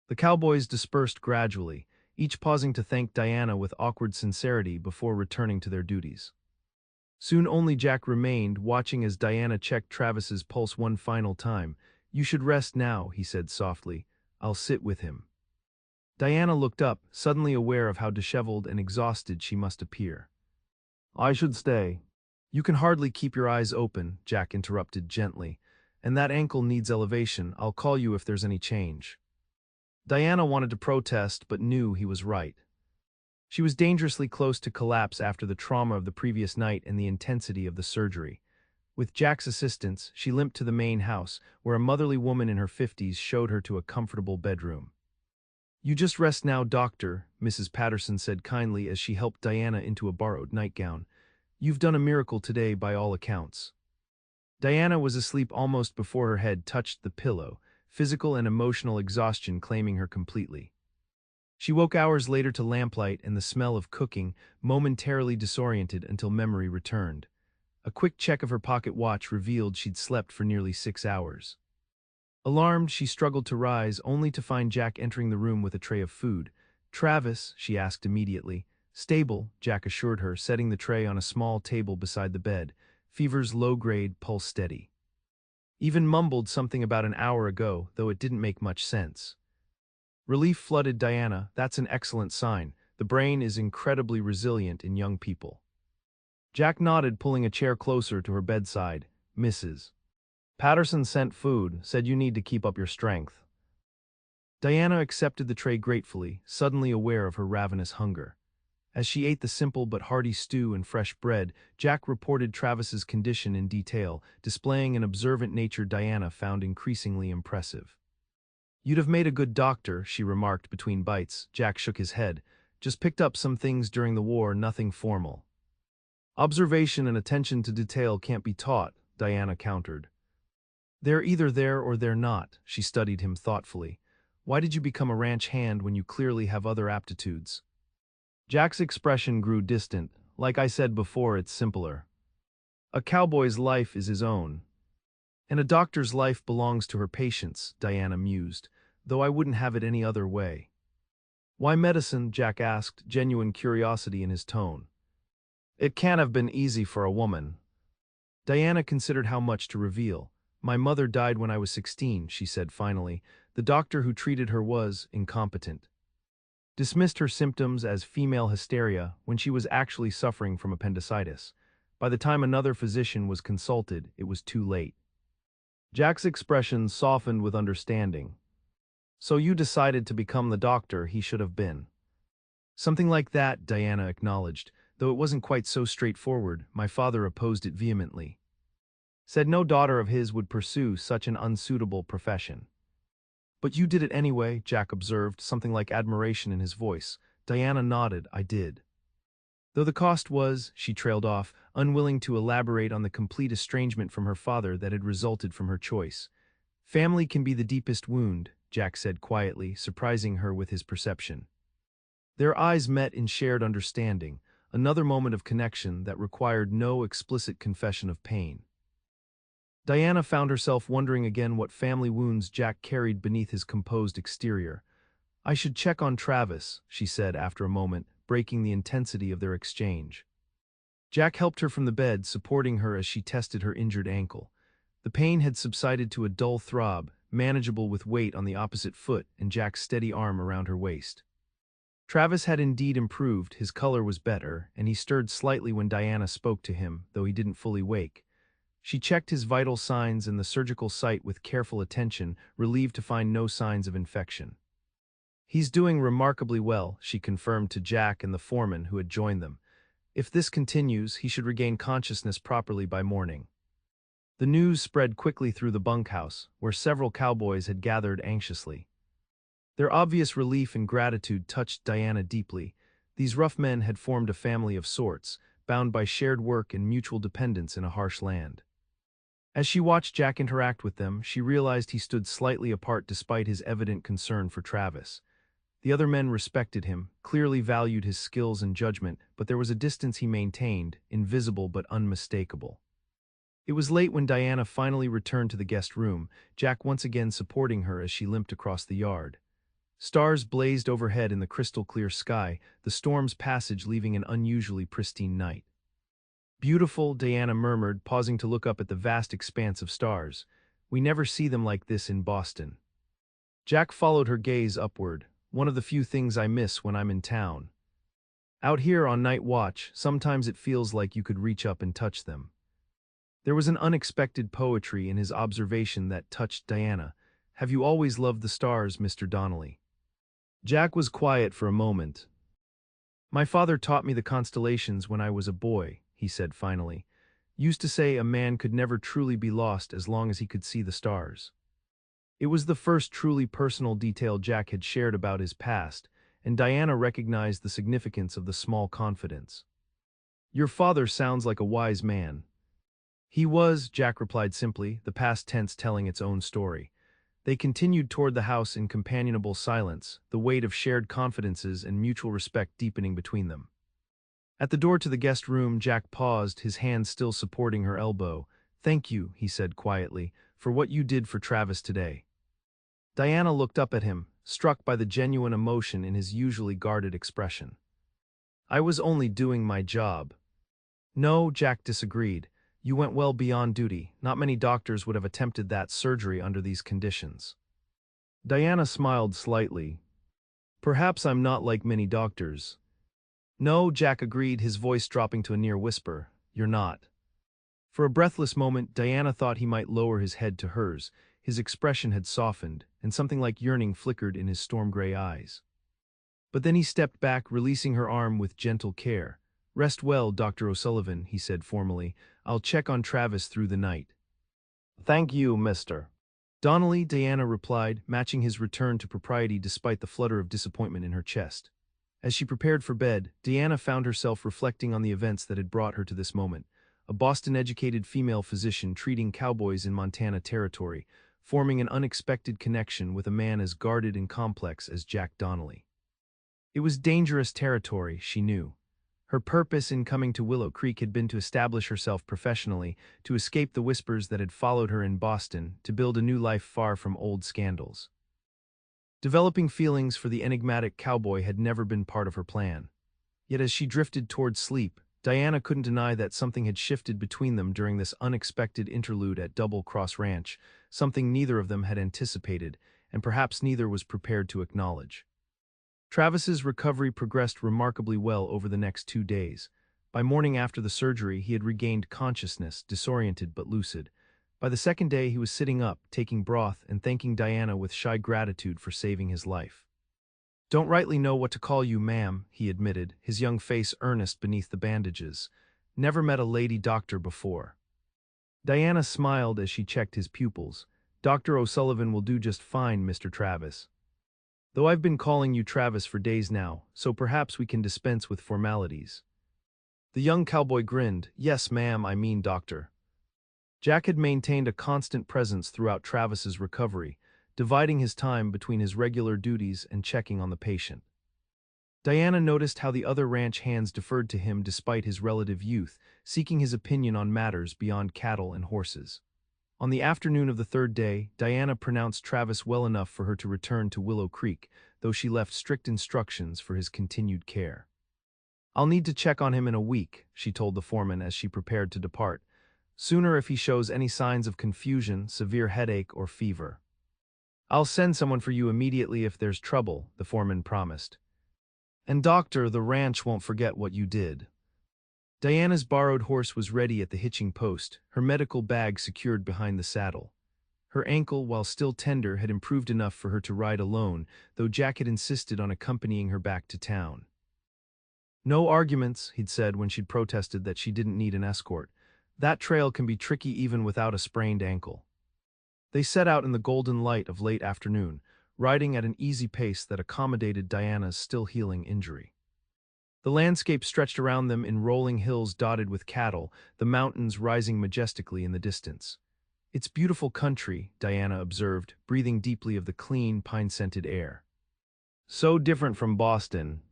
The cowboys dispersed gradually, each pausing to thank Diana with awkward sincerity before returning to their duties. Soon only Jack remained, watching as Diana checked Travis's pulse one final time. "You should rest now," he said softly. "I'll sit with him." Diana looked up, suddenly aware of how disheveled and exhausted she must appear. "I should stay." "You can hardly keep your eyes open," Jack interrupted gently. "And that ankle needs elevation. I'll call you if there's any change." Diana wanted to protest, but knew he was right. She was dangerously close to collapse after the trauma of the previous night and the intensity of the surgery. With Jack's assistance, she limped to the main house, where a motherly woman in her 50s showed her to a comfortable bedroom. You just rest now, doctor, Mrs. Patterson said kindly as she helped Diana into a borrowed nightgown. You've done a miracle today by all accounts. Diana was asleep almost before her head touched the pillow, physical and emotional exhaustion claiming her completely. She woke hours later to lamplight and the smell of cooking, momentarily disoriented until memory returned. A quick check of her pocket watch revealed she'd slept for nearly 6 hours. Alarmed, she struggled to rise, only to find Jack entering the room with a tray of food. "Travis?" she asked immediately. "Stable," Jack assured her, setting the tray on a small table beside the bed. "Fever's low-grade, pulse steady." Even mumbled something about an hour ago, though it didn't make much sense. Relief flooded Diana. "That's an excellent sign. The brain is incredibly resilient in young people." Jack nodded, pulling a chair closer to her bedside. "Mrs. Patterson sent food, said you need to keep up your strength." Diana accepted the tray gratefully, suddenly aware of her ravenous hunger. As she ate the simple but hearty stew and fresh bread, Jack reported Travis's condition in detail, displaying an observant nature Diana found increasingly impressive. "You'd have made a good doctor," she remarked between bites. Jack shook his head. "Just picked up some things during the war, nothing formal." "Observation and attention to detail can't be taught," Diana countered. "They're either there or they're not," she studied him thoughtfully. "Why did you become a ranch hand when you clearly have other aptitudes?" Jack's expression grew distant. "Like I said before, it's simpler. A cowboy's life is his own. And a doctor's life belongs to her patients," Diana mused, "though I wouldn't have it any other way." "Why medicine?" Jack asked, genuine curiosity in his tone. "It can't have been easy for a woman." Diana considered how much to reveal. "My mother died when I was 16, she said finally. "The doctor who treated her was incompetent. Dismissed her symptoms as female hysteria when she was actually suffering from appendicitis. By the time another physician was consulted, it was too late." Jack's expression softened with understanding. "So you decided to become the doctor he should have been." "Something like that," Diana acknowledged, "though it wasn't quite so straightforward. My father opposed it vehemently. Said no daughter of his would pursue such an unsuitable profession." "But you did it anyway," Jack observed, something like admiration in his voice. Diana nodded. "I did. Though the cost was," she trailed off, unwilling to elaborate on the complete estrangement from her father that had resulted from her choice. "Family can be the deepest wound," Jack said quietly, surprising her with his perception. Their eyes met in shared understanding, another moment of connection that required no explicit confession of pain. Diana found herself wondering again what family wounds Jack carried beneath his composed exterior. "I should check on Travis," she said after a moment, breaking the intensity of their exchange. Jack helped her from the bed, supporting her as she tested her injured ankle. The pain had subsided to a dull throb, manageable with weight on the opposite foot and Jack's steady arm around her waist. Travis had indeed improved, his color was better, and he stirred slightly when Diana spoke to him, though he didn't fully wake. She checked his vital signs and the surgical site with careful attention, relieved to find no signs of infection. "He's doing remarkably well," she confirmed to Jack and the foreman who had joined them. "If this continues, he should regain consciousness properly by morning." The news spread quickly through the bunkhouse, where several cowboys had gathered anxiously. Their obvious relief and gratitude touched Diana deeply. These rough men had formed a family of sorts, bound by shared work and mutual dependence in a harsh land. As she watched Jack interact with them, she realized he stood slightly apart despite his evident concern for Travis. The other men respected him, clearly valued his skills and judgment, but there was a distance he maintained, invisible but unmistakable. It was late when Diana finally returned to the guest room, Jack once again supporting her as she limped across the yard. Stars blazed overhead in the crystal-clear sky, the storm's passage leaving an unusually pristine night. "Beautiful," Diana murmured, pausing to look up at the vast expanse of stars. "We never see them like this in Boston." Jack followed her gaze upward. "One of the few things I miss when I'm in town. Out here on night watch, sometimes it feels like you could reach up and touch them." There was an unexpected poetry in his observation that touched Diana. "Have you always loved the stars, Mr. Donnelly?" Jack was quiet for a moment. "My father taught me the constellations when I was a boy," he said finally. "Used to say a man could never truly be lost as long as he could see the stars." It was the first truly personal detail Jack had shared about his past, and Diana recognized the significance of the small confidence. Your father sounds like a wise man. He was, Jack replied simply, the past tense telling its own story. They continued toward the house in companionable silence, the weight of shared confidences and mutual respect deepening between them. At the door to the guest room, Jack paused, his hand still supporting her elbow. Thank you, he said quietly, for what you did for Travis today. Diana looked up at him, struck by the genuine emotion in his usually guarded expression. I was only doing my job. No, Jack disagreed. You went well beyond duty. Not many doctors would have attempted that surgery under these conditions. Diana smiled slightly. Perhaps I'm not like many doctors. No, Jack agreed, his voice dropping to a near whisper. You're not. For a breathless moment, Diana thought he might lower his head to hers. His expression had softened, and something like yearning flickered in his storm-gray eyes. But then he stepped back, releasing her arm with gentle care. Rest well, Dr. O'Sullivan, he said formally. I'll check on Travis through the night. Thank you, mister. Donnelly, Diana replied, matching his return to propriety despite the flutter of disappointment in her chest. As she prepared for bed, Diana found herself reflecting on the events that had brought her to this moment. A Boston-educated female physician treating cowboys in Montana territory, forming an unexpected connection with a man as guarded and complex as Jack Donnelly. It was dangerous territory, she knew. Her purpose in coming to Willow Creek had been to establish herself professionally, to escape the whispers that had followed her in Boston, to build a new life far from old scandals. Developing feelings for the enigmatic cowboy had never been part of her plan. Yet as she drifted toward sleep, Diana couldn't deny that something had shifted between them during this unexpected interlude at Double Cross Ranch, something neither of them had anticipated, and perhaps neither was prepared to acknowledge. Travis's recovery progressed remarkably well over the next 2 days. By morning after the surgery, he had regained consciousness, disoriented but lucid. By the second day, he was sitting up, taking broth, and thanking Diana with shy gratitude for saving his life. Don't rightly know what to call you, ma'am, he admitted, his young face earnest beneath the bandages. Never met a lady doctor before. Diana smiled as she checked his pupils. Dr. O'Sullivan will do just fine, Mr. Travis. Though I've been calling you Travis for days now, so perhaps we can dispense with formalities. The young cowboy grinned. Yes, ma'am, I mean doctor. Jack had maintained a constant presence throughout Travis's recovery, dividing his time between his regular duties and checking on the patient. Diana noticed how the other ranch hands deferred to him despite his relative youth, seeking his opinion on matters beyond cattle and horses. On the afternoon of the third day, Diana pronounced Travis well enough for her to return to Willow Creek, though she left strict instructions for his continued care. I'll need to check on him in a week, she told the foreman as she prepared to depart. Sooner if he shows any signs of confusion, severe headache, or fever. I'll send someone for you immediately if there's trouble, the foreman promised. And doctor, the ranch won't forget what you did. Diana's borrowed horse was ready at the hitching post, her medical bag secured behind the saddle. Her ankle, while still tender, had improved enough for her to ride alone, though Jack had insisted on accompanying her back to town. No arguments, he'd said when she'd protested that she didn't need an escort. That trail can be tricky even without a sprained ankle. They set out in the golden light of late afternoon, riding at an easy pace that accommodated Diana's still healing injury. The landscape stretched around them in rolling hills dotted with cattle, the mountains rising majestically in the distance. It's beautiful country, Diana observed, breathing deeply of the clean, pine-scented air. So different from Boston.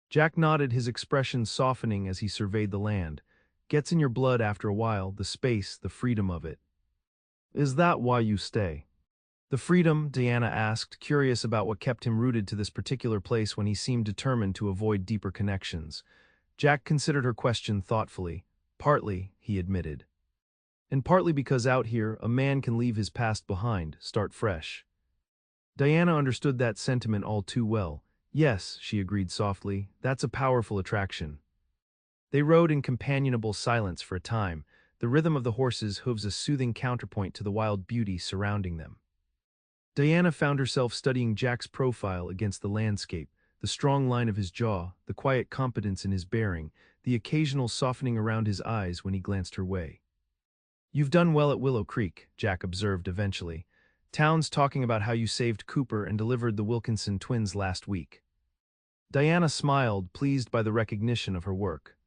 Jack nodded, his expression softening as he surveyed the land. Gets in your blood after a while, the space, the freedom of it. Is that why you stay? The freedom, Diana asked, curious about what kept him rooted to this particular place when he seemed determined to avoid deeper connections. Jack considered her question thoughtfully. Partly, he admitted. And partly because out here, a man can leave his past behind, start fresh. Diana understood that sentiment all too well. Yes, she agreed softly, that's a powerful attraction. They rode in companionable silence for a time, the rhythm of the horses' hooves a soothing counterpoint to the wild beauty surrounding them. Diana found herself studying Jack's profile against the landscape, the strong line of his jaw, the quiet competence in his bearing, the occasional softening around his eyes when he glanced her way. You've done well at Willow Creek, Jack observed eventually. Town's talking about how you saved Cooper and delivered the Wilkinson twins last week. Diana smiled, pleased by the recognition of her work.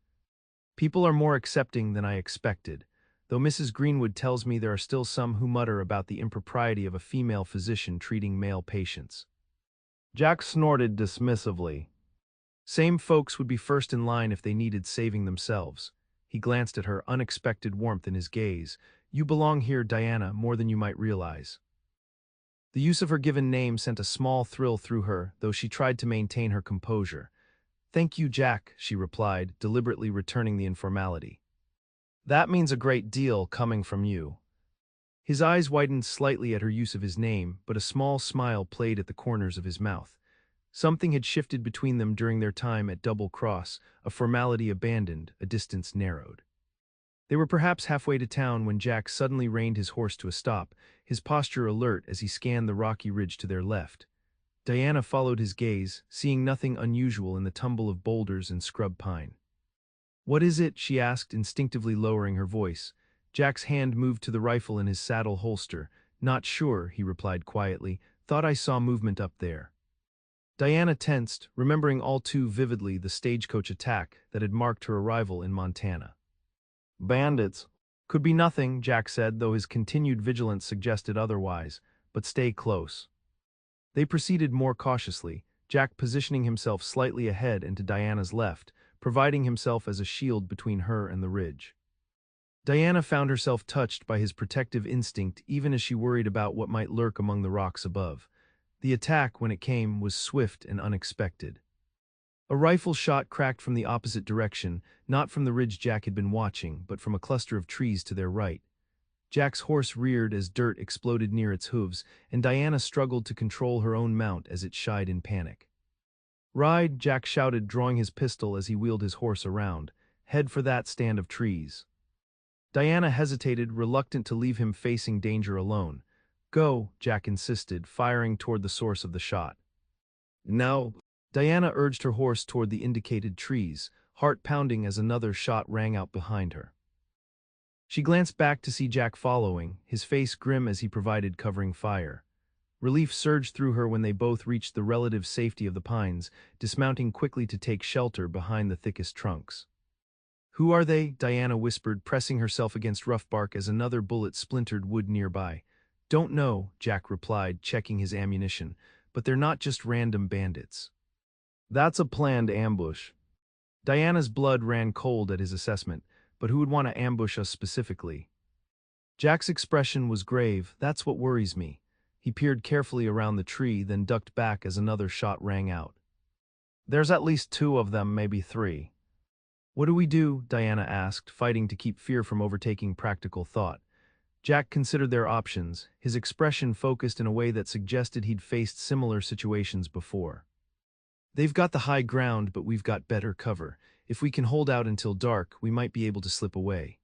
People are more accepting than I expected, though Mrs. Greenwood tells me there are still some who mutter about the impropriety of a female physician treating male patients. Jack snorted dismissively. Same folks would be first in line if they needed saving themselves. He glanced at her, unexpected warmth in his gaze. You belong here, Diana, more than you might realize. The use of her given name sent a small thrill through her, though she tried to maintain her composure. Thank you, Jack, she replied, deliberately returning the informality. That means a great deal coming from you. His eyes widened slightly at her use of his name, but a small smile played at the corners of his mouth. Something had shifted between them during their time at Double Cross, a formality abandoned, a distance narrowed. They were perhaps halfway to town when Jack suddenly reined his horse to a stop, his posture alert as he scanned the rocky ridge to their left. Diana followed his gaze, seeing nothing unusual in the tumble of boulders and scrub pine. What is it? She asked, instinctively lowering her voice. Jack's hand moved to the rifle in his saddle holster. Not sure, he replied quietly. Thought I saw movement up there. Diana tensed, remembering all too vividly the stagecoach attack that had marked her arrival in Montana. Bandits. Could be nothing, Jack said, though his continued vigilance suggested otherwise, but stay close. They proceeded more cautiously, Jack positioning himself slightly ahead and to Diana's left, providing himself as a shield between her and the ridge. Diana found herself touched by his protective instinct even as she worried about what might lurk among the rocks above. The attack, when it came, was swift and unexpected. A rifle shot cracked from the opposite direction, not from the ridge Jack had been watching, but from a cluster of trees to their right. Jack's horse reared as dirt exploded near its hooves, and Diana struggled to control her own mount as it shied in panic. Ride, Jack shouted, drawing his pistol as he wheeled his horse around. Head for that stand of trees. Diana hesitated, reluctant to leave him facing danger alone. Go, Jack insisted, firing toward the source of the shot. No. Diana urged her horse toward the indicated trees, heart pounding as another shot rang out behind her. She glanced back to see Jack following, his face grim as he provided covering fire. Relief surged through her when they both reached the relative safety of the pines, dismounting quickly to take shelter behind the thickest trunks. Who are they? Diana whispered, pressing herself against rough bark as another bullet splintered wood nearby. Don't know, Jack replied, checking his ammunition, but they're not just random bandits. That's a planned ambush. Diana's blood ran cold at his assessment, but who would want to ambush us specifically? Jack's expression was grave. That's what worries me. He peered carefully around the tree, then ducked back as another shot rang out. There's at least 2 of them, maybe 3. What do we do? Diana asked, fighting to keep fear from overtaking practical thought. Jack considered their options, his expression focused in a way that suggested he'd faced similar situations before. They've got the high ground, but we've got better cover. If we can hold out until dark, we might be able to slip away.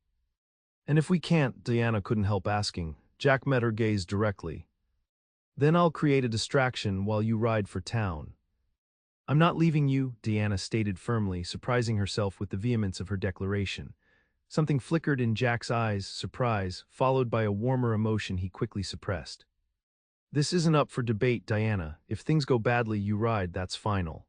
And if we can't, Diana couldn't help asking. Jack met her gaze directly. Then I'll create a distraction while you ride for town. I'm not leaving you, Diana stated firmly, surprising herself with the vehemence of her declaration. Something flickered in Jack's eyes, surprise, followed by a warmer emotion he quickly suppressed. This isn't up for debate, Diana. If things go badly, you ride, that's final.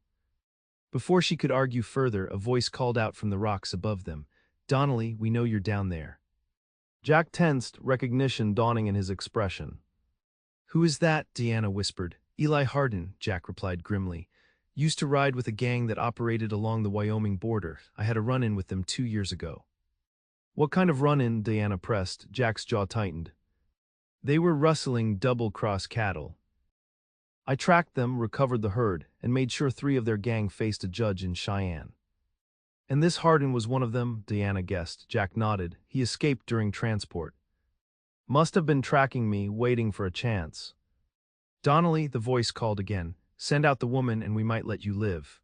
Before she could argue further, a voice called out from the rocks above them. Donnelly, we know you're down there. Jack tensed, recognition dawning in his expression. Who is that? Diana whispered. Eli Hardin, Jack replied grimly. Used to ride with a gang that operated along the Wyoming border. I had a run-in with them 2 years ago. What kind of run-in? Diana pressed. Jack's jaw tightened. They were rustling double-cross cattle. I tracked them, recovered the herd, and made sure 3 of their gang faced a judge in Cheyenne. And this Hardin was one of them, Diana guessed. Jack nodded. He escaped during transport. Must have been tracking me, waiting for a chance. Donnelly, the voice called again. Send out the woman and we might let you live.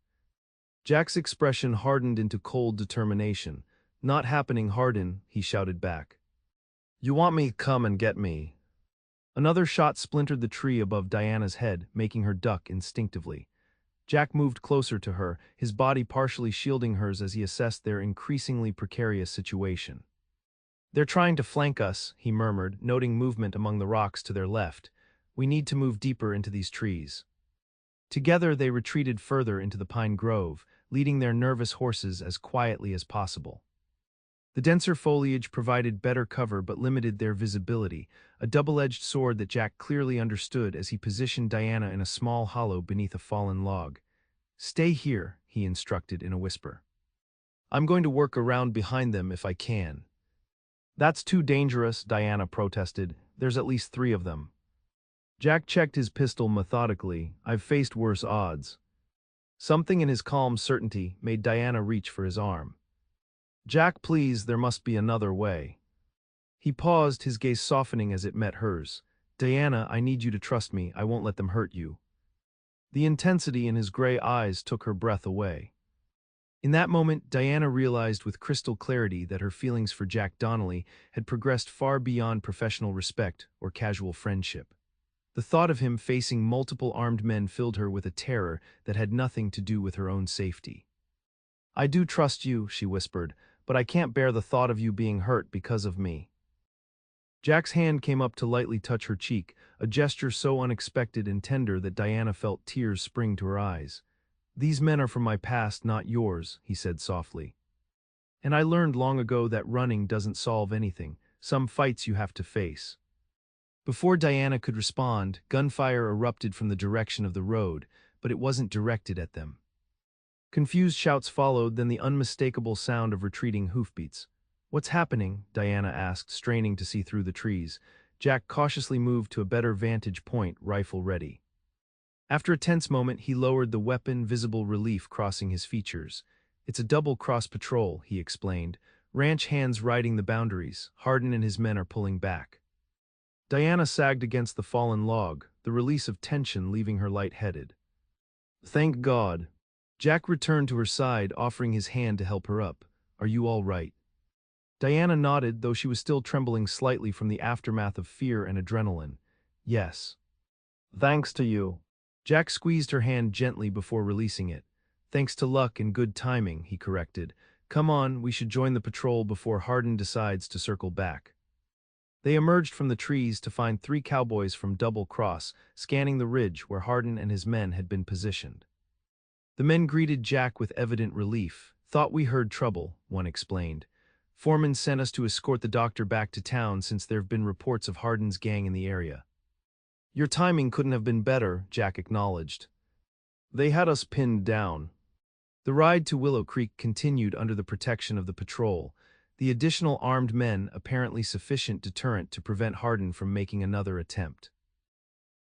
Jack's expression hardened into cold determination. Not happening, Hardin, he shouted back. You want me? Come and get me. Another shot splintered the tree above Diana's head, making her duck instinctively. Jack moved closer to her, his body partially shielding hers as he assessed their increasingly precarious situation. They're trying to flank us, he murmured, noting movement among the rocks to their left. We need to move deeper into these trees. Together they retreated further into the pine grove, leading their nervous horses as quietly as possible. The denser foliage provided better cover but limited their visibility, a double-edged sword that Jack clearly understood as he positioned Diana in a small hollow beneath a fallen log. "Stay here," he instructed in a whisper. "I'm going to work around behind them if I can." "That's too dangerous," Diana protested. "There's at least 3 of them." Jack checked his pistol methodically. "I've faced worse odds." Something in his calm certainty made Diana reach for his arm. "Jack, please, there must be another way." He paused, his gaze softening as it met hers. "Diana, I need you to trust me. I won't let them hurt you." The intensity in his gray eyes took her breath away. In that moment, Diana realized with crystal clarity that her feelings for Jack Donnelly had progressed far beyond professional respect or casual friendship. The thought of him facing multiple armed men filled her with a terror that had nothing to do with her own safety. "I do trust you," she whispered, "but I can't bear the thought of you being hurt because of me." Jack's hand came up to lightly touch her cheek, a gesture so unexpected and tender that Diana felt tears spring to her eyes. "These men are from my past, not yours," he said softly. "And I learned long ago that running doesn't solve anything. Some fights you have to face." Before Diana could respond, gunfire erupted from the direction of the road, but it wasn't directed at them. Confused shouts followed, then the unmistakable sound of retreating hoofbeats. "What's happening?" Diana asked, straining to see through the trees. Jack cautiously moved to a better vantage point, rifle ready. After a tense moment, he lowered the weapon, visible relief crossing his features. "It's a double-cross patrol," he explained. "Ranch hands riding the boundaries. Hardin and his men are pulling back." Diana sagged against the fallen log, the release of tension leaving her light-headed. "Thank God." Jack returned to her side, offering his hand to help her up. "Are you all right?" Diana nodded, though she was still trembling slightly from the aftermath of fear and adrenaline. "Yes." "Thanks to you." Jack squeezed her hand gently before releasing it. "Thanks to luck and good timing," he corrected. "Come on, we should join the patrol before Hardin decides to circle back." They emerged from the trees to find 3 cowboys from Double Cross, scanning the ridge where Hardin and his men had been positioned. The men greeted Jack with evident relief. "Thought we heard trouble," one explained. "Foreman sent us to escort the doctor back to town since there have been reports of Hardin's gang in the area." "Your timing couldn't have been better," Jack acknowledged. "They had us pinned down." The ride to Willow Creek continued under the protection of the patrol, the additional armed men apparently sufficient deterrent to prevent Hardin from making another attempt.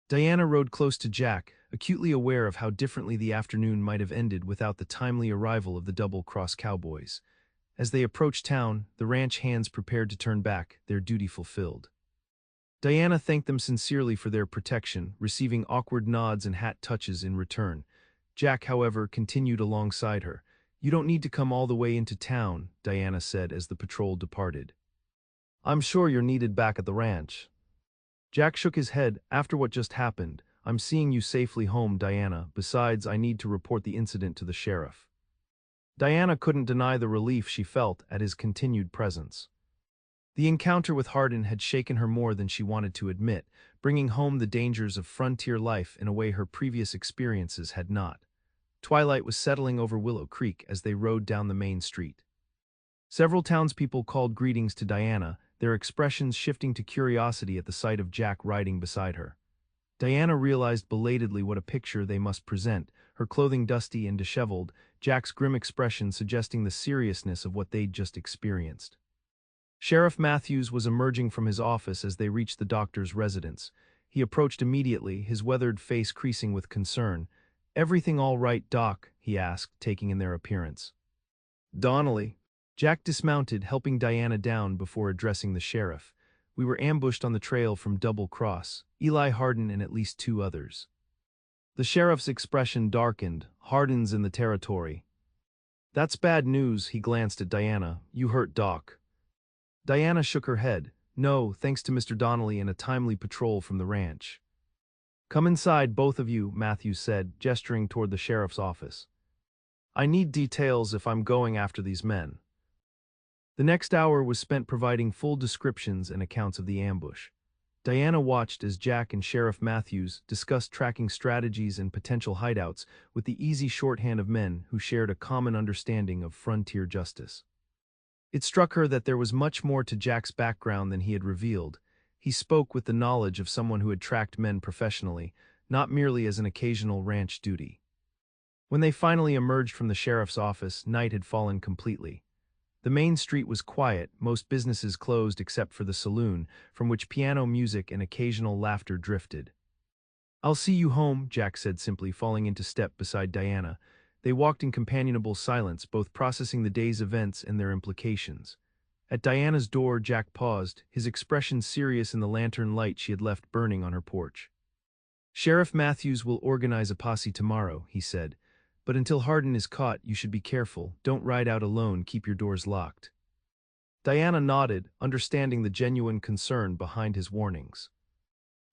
Diana rode close to Jack, acutely aware of how differently the afternoon might have ended without the timely arrival of the double-cross cowboys. As they approached town, the ranch hands prepared to turn back, their duty fulfilled. Diana thanked them sincerely for their protection, receiving awkward nods and hat touches in return. Jack, however, continued alongside her. "You don't need to come all the way into town," Diana said as the patrol departed. "I'm sure you're needed back at the ranch." Jack shook his head. "After what just happened, I'm seeing you safely home, Diana. Besides, I need to report the incident to the sheriff." Diana couldn't deny the relief she felt at his continued presence. The encounter with Hardin had shaken her more than she wanted to admit, bringing home the dangers of frontier life in a way her previous experiences had not. Twilight was settling over Willow Creek as they rode down the main street. Several townspeople called greetings to Diana, their expressions shifting to curiosity at the sight of Jack riding beside her. Diana realized belatedly what a picture they must present, her clothing dusty and disheveled, Jack's grim expression suggesting the seriousness of what they'd just experienced. Sheriff Matthews was emerging from his office as they reached the doctor's residence. He approached immediately, his weathered face creasing with concern. "Everything all right, Doc?" he asked, taking in their appearance. "Donnelly." Jack dismounted, helping Diana down before addressing the sheriff. "We were ambushed on the trail from Double Cross, Eli Hardin and at least 2 others." The sheriff's expression darkened. "Hardin's in the territory." "That's bad news," he glanced at Diana. "You hurt Doc?" Diana shook her head. "No, thanks to Mr. Donnelly and a timely patrol from the ranch." "Come inside, both of you," Matthews said, gesturing toward the sheriff's office. "I need details if I'm going after these men." The next hour was spent providing full descriptions and accounts of the ambush. Diana watched as Jack and Sheriff Matthews discussed tracking strategies and potential hideouts with the easy shorthand of men who shared a common understanding of frontier justice. It struck her that there was much more to Jack's background than he had revealed. He spoke with the knowledge of someone who had tracked men professionally, not merely as an occasional ranch duty. When they finally emerged from the sheriff's office, night had fallen completely. The main street was quiet, most businesses closed except for the saloon, from which piano music and occasional laughter drifted. "I'll see you home," Jack said simply, falling into step beside Diana. They walked in companionable silence, both processing the day's events and their implications. At Diana's door, Jack paused, his expression serious in the lantern light she had left burning on her porch. "Sheriff Matthews will organize a posse tomorrow," he said. "But until Hardin is caught, you should be careful. Don't ride out alone, keep your doors locked." Diana nodded, understanding the genuine concern behind his warnings.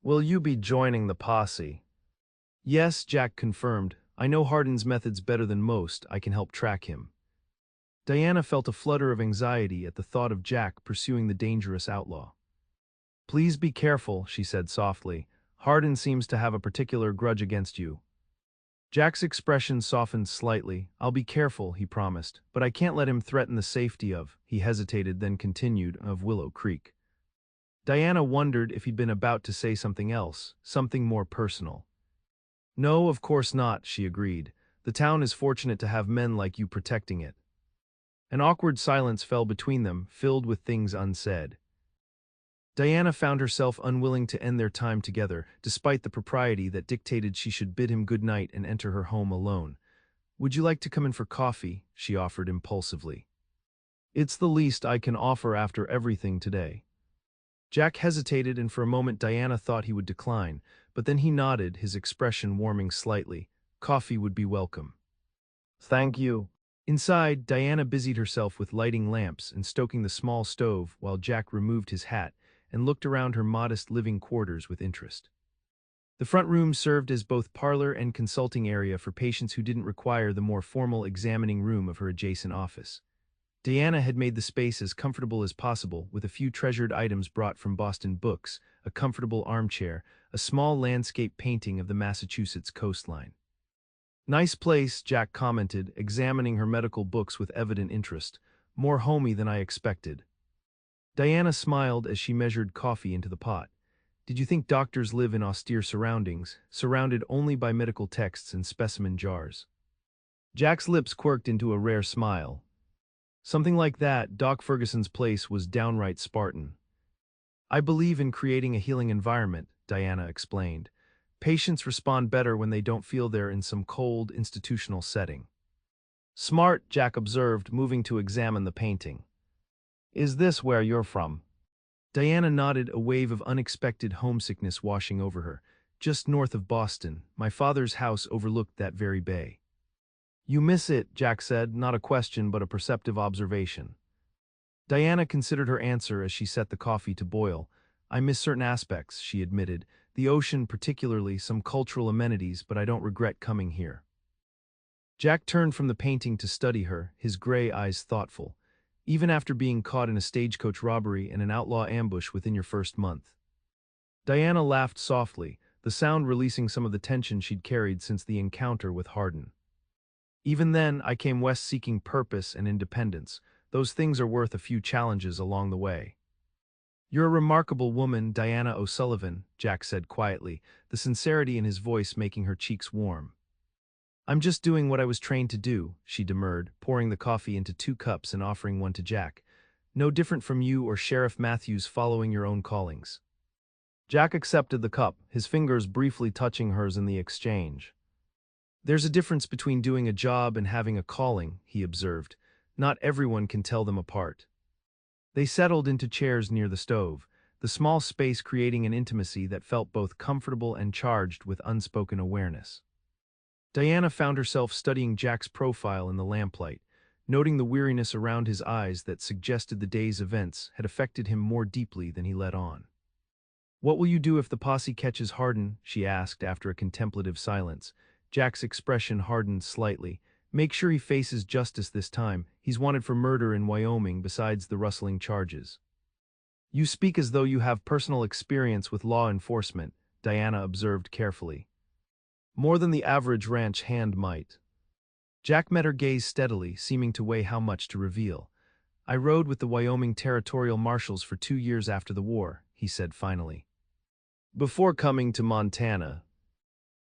"Will you be joining the posse?" "Yes," Jack confirmed. "I know Hardin's methods better than most. I can help track him." Diana felt a flutter of anxiety at the thought of Jack pursuing the dangerous outlaw. "Please be careful," she said softly. "Hardin seems to have a particular grudge against you." Jack's expression softened slightly. "I'll be careful," he promised, "but I can't let him threaten the safety of," he hesitated, then continued, "of Willow Creek." Diana wondered if he'd been about to say something else, something more personal. "No, of course not," she agreed. "The town is fortunate to have men like you protecting it." An awkward silence fell between them, filled with things unsaid. Diana found herself unwilling to end their time together, despite the propriety that dictated she should bid him good night and enter her home alone. "Would you like to come in for coffee?" she offered impulsively. "It's the least I can offer after everything today." Jack hesitated, and for a moment Diana thought he would decline, but then he nodded, his expression warming slightly. Coffee would be welcome. "Thank you." Inside, Diana busied herself with lighting lamps and stoking the small stove while Jack removed his hat and looked around her modest living quarters with interest. The front room served as both parlor and consulting area for patients who didn't require the more formal examining room of her adjacent office. Diana had made the space as comfortable as possible, with a few treasured items brought from Boston books, a comfortable armchair, a small landscape painting of the Massachusetts coastline. "Nice place," Jack commented, examining her medical books with evident interest. "More homey than I expected." Diana smiled as she measured coffee into the pot. "Did you think doctors live in austere surroundings, surrounded only by medical texts and specimen jars?" Jack's lips quirked into a rare smile. "Something like that. Doc Ferguson's place was downright Spartan." "I believe in creating a healing environment," Diana explained. "Patients respond better when they don't feel they're in some cold, institutional setting." "Smart," Jack observed, moving to examine the painting. "Is this where you're from?" Diana nodded, a wave of unexpected homesickness washing over her. "Just north of Boston. My father's house overlooked that very bay." "You miss it," Jack said, not a question but a perceptive observation. Diana considered her answer as she set the coffee to boil. "I miss certain aspects," she admitted. "The ocean particularly, some cultural amenities, but I don't regret coming here." Jack turned from the painting to study her, his gray eyes thoughtful. "Even after being caught in a stagecoach robbery and an outlaw ambush within your first month." Diana laughed softly, the sound releasing some of the tension she'd carried since the encounter with Hardin. "Even then, I came west seeking purpose and independence. Those things are worth a few challenges along the way." "You're a remarkable woman, Diana O'Sullivan," Jack said quietly, the sincerity in his voice making her cheeks warm. "I'm just doing what I was trained to do," she demurred, pouring the coffee into 2 cups and offering one to Jack. "No different from you or Sheriff Matthews following your own callings." Jack accepted the cup, his fingers briefly touching hers in the exchange. "There's a difference between doing a job and having a calling," he observed. "Not everyone can tell them apart." They settled into chairs near the stove, the small space creating an intimacy that felt both comfortable and charged with unspoken awareness. Diana found herself studying Jack's profile in the lamplight, noting the weariness around his eyes that suggested the day's events had affected him more deeply than he let on. "What will you do if the posse catches Hardin?" she asked after a contemplative silence. Jack's expression hardened slightly. "Make sure he faces justice this time. He's wanted for murder in Wyoming besides the rustling charges." You speak as though you have personal experience with law enforcement, Diana observed carefully. More than the average ranch hand might. Jack met her gaze steadily, seeming to weigh how much to reveal. I rode with the Wyoming Territorial Marshals for 2 years after the war, he said finally. Before coming to Montana.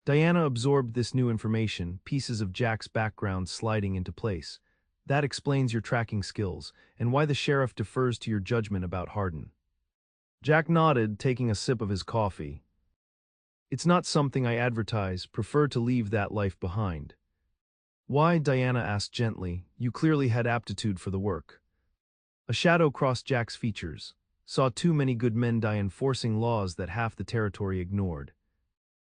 Diana absorbed this new information, pieces of Jack's background sliding into place. That explains your tracking skills, and why the sheriff defers to your judgment about Hardin. Jack nodded, taking a sip of his coffee. It's not something I advertise, prefer to leave that life behind. Why? Diana asked gently. You clearly had aptitude for the work. A shadow crossed Jack's features. Saw too many good men die enforcing laws that half the territory ignored.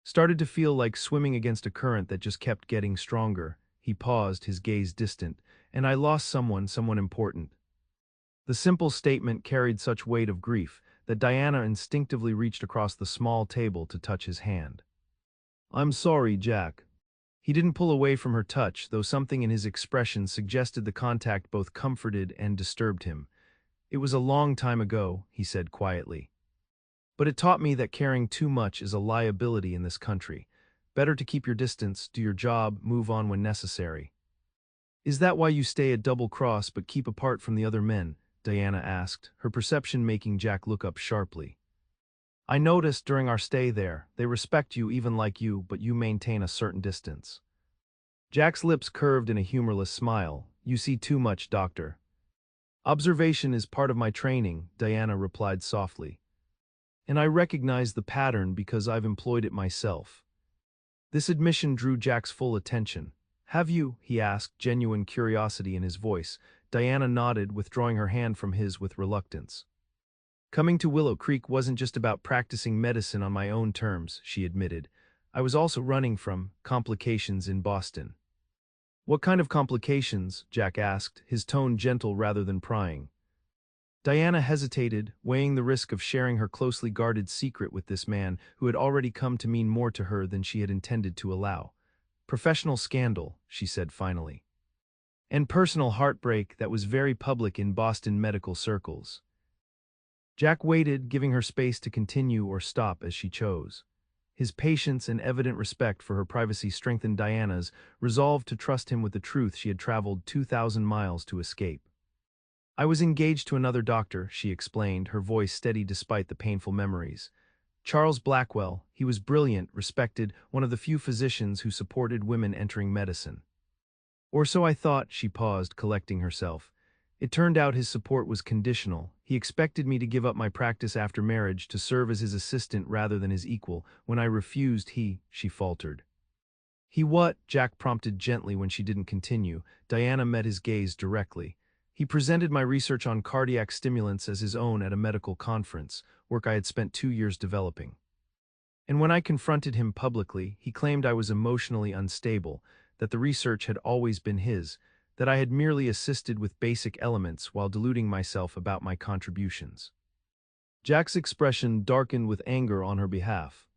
Started to feel like swimming against a current that just kept getting stronger. He paused, his gaze distant. And I lost someone important. The simple statement carried such weight of grief that Diana instinctively reached across the small table to touch his hand. I'm sorry, Jack. He didn't pull away from her touch, though something in his expression suggested the contact both comforted and disturbed him. It was a long time ago, he said quietly. But it taught me that caring too much is a liability in this country. Better to keep your distance, do your job, move on when necessary. Is that why you stay at Double Cross but keep apart from the other men? Diana asked, her perception making Jack look up sharply. I noticed during our stay there, they respect you even like you, but you maintain a certain distance. Jack's lips curved in a humorless smile. You see too much, Doctor. Observation is part of my training, Diana replied softly. And I recognize the pattern because I've employed it myself. This admission drew Jack's full attention. Have you? He asked, genuine curiosity in his voice. Diana nodded, withdrawing her hand from his with reluctance. Coming to Willow Creek wasn't just about practicing medicine on my own terms, she admitted. I was also running from complications in Boston. What kind of complications? Jack asked, his tone gentle rather than prying. Diana hesitated, weighing the risk of sharing her closely guarded secret with this man who had already come to mean more to her than she had intended to allow. Professional scandal, she said finally. And personal heartbreak that was very public in Boston medical circles. Jack waited, giving her space to continue or stop as she chose. His patience and evident respect for her privacy strengthened Diana's resolve to trust him with the truth she had traveled 2,000 miles to escape. I was engaged to another doctor, she explained, her voice steady despite the painful memories. Charles Blackwell, he was brilliant, respected, one of the few physicians who supported women entering medicine. Or so I thought, she paused, collecting herself. It turned out his support was conditional. He expected me to give up my practice after marriage to serve as his assistant rather than his equal. When I refused, she faltered. He what? Jack prompted gently when she didn't continue. Diana met his gaze directly. He presented my research on cardiac stimulants as his own at a medical conference, work I had spent 2 years developing. And when I confronted him publicly, he claimed I was emotionally unstable, that the research had always been his, that I had merely assisted with basic elements while deluding myself about my contributions. Jack's expression darkened with anger on her behalf.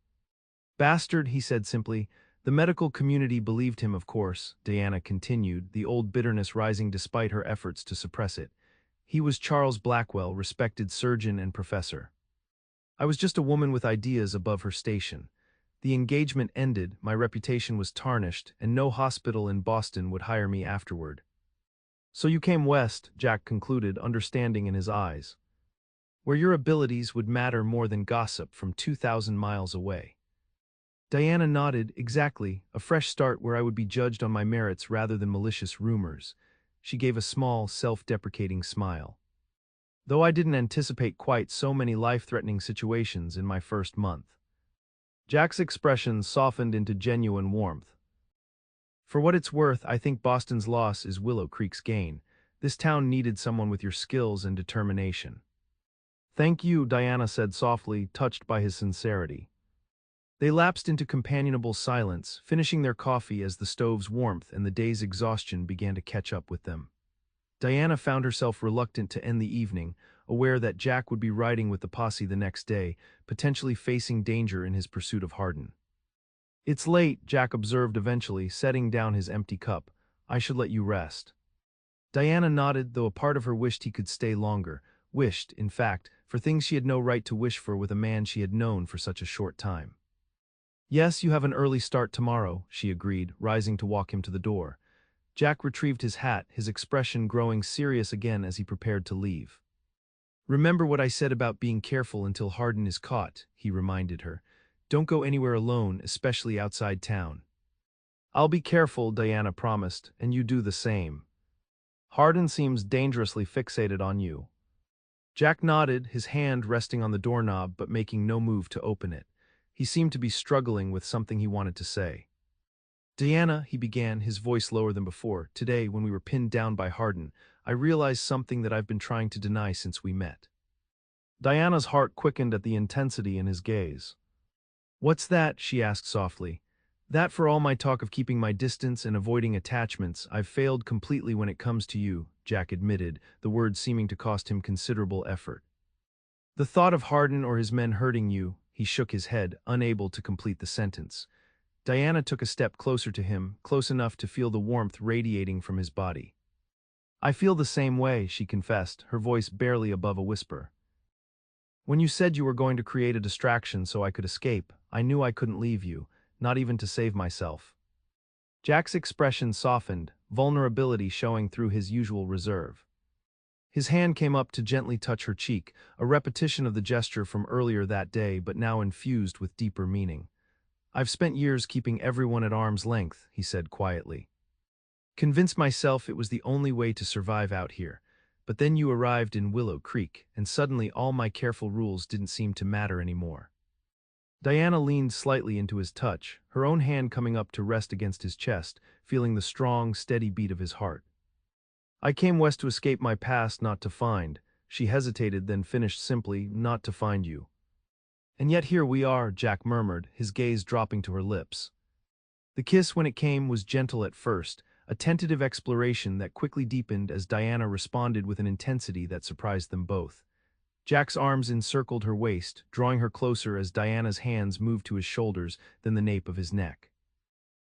Bastard, he said simply. The medical community believed him, of course, Diana continued, the old bitterness rising despite her efforts to suppress it. He was Charles Blackwell, respected surgeon and professor. I was just a woman with ideas above her station. The engagement ended, my reputation was tarnished, and no hospital in Boston would hire me afterward. So you came west, Jack concluded, understanding in his eyes. Where your abilities would matter more than gossip from 2,000 miles away. Diana nodded. Exactly, a fresh start where I would be judged on my merits rather than malicious rumors. She gave a small, self-deprecating smile. Though I didn't anticipate quite so many life-threatening situations in my first month. Jack's expression softened into genuine warmth. For what it's worth, I think Boston's loss is Willow Creek's gain. This town needed someone with your skills and determination. Thank you, Diana said softly, touched by his sincerity. They lapsed into companionable silence, finishing their coffee as the stove's warmth and the day's exhaustion began to catch up with them. Diana found herself reluctant to end the evening, aware that Jack would be riding with the posse the next day, potentially facing danger in his pursuit of Hardin. It's late, Jack observed eventually, setting down his empty cup. I should let you rest. Diana nodded, though a part of her wished he could stay longer. wished, in fact, for things she had no right to wish for with a man she had known for such a short time. Yes, you have an early start tomorrow, she agreed, rising to walk him to the door. Jack retrieved his hat, his expression growing serious again as he prepared to leave. Remember what I said about being careful until Hardin is caught, he reminded her. Don't go anywhere alone, especially outside town. I'll be careful, Diana promised, and you do the same. Hardin seems dangerously fixated on you. Jack nodded, his hand resting on the doorknob but making no move to open it. He seemed to be struggling with something he wanted to say. Diana, he began, his voice lower than before, today, when we were pinned down by Hardin, I realized something that I've been trying to deny since we met. Diana's heart quickened at the intensity in his gaze. What's that? She asked softly. That for all my talk of keeping my distance and avoiding attachments, I've failed completely when it comes to you, Jack admitted, the words seeming to cost him considerable effort. The thought of Hardin or his men hurting you, he shook his head, unable to complete the sentence. Diana took a step closer to him, close enough to feel the warmth radiating from his body. I feel the same way, she confessed, her voice barely above a whisper. When you said you were going to create a distraction so I could escape, I knew I couldn't leave you, not even to save myself. Jack's expression softened, vulnerability showing through his usual reserve. His hand came up to gently touch her cheek, a repetition of the gesture from earlier that day but now infused with deeper meaning. I've spent years keeping everyone at arm's length, he said quietly. Convinced myself it was the only way to survive out here. But then you arrived in Willow Creek, and suddenly all my careful rules didn't seem to matter anymore. Diana leaned slightly into his touch, her own hand coming up to rest against his chest, feeling the strong, steady beat of his heart. I came west to escape my past, not to find. She hesitated, then finished simply, not to find you. And yet here we are, Jack murmured, his gaze dropping to her lips. The kiss, when it came, was gentle at first, a tentative exploration that quickly deepened as Diana responded with an intensity that surprised them both. Jack's arms encircled her waist, drawing her closer as Diana's hands moved to his shoulders, then the nape of his neck.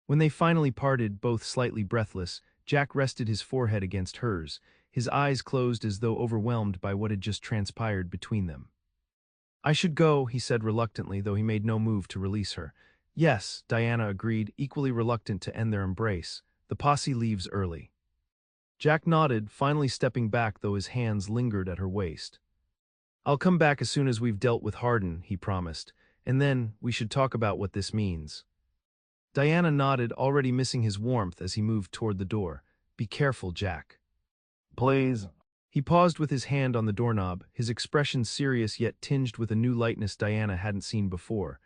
When they finally parted, both slightly breathless, Jack rested his forehead against hers, his eyes closed as though overwhelmed by what had just transpired between them. I should go, he said reluctantly, though he made no move to release her. Yes, Diana agreed, equally reluctant to end their embrace. The posse leaves early. Jack nodded, finally stepping back though his hands lingered at her waist. I'll come back as soon as we've dealt with Hardin, he promised, and then we should talk about what this means. Diana nodded, already missing his warmth as he moved toward the door. Be careful, Jack. Please. He paused with his hand on the doorknob, his expression serious yet tinged with a new lightness Diana hadn't seen before.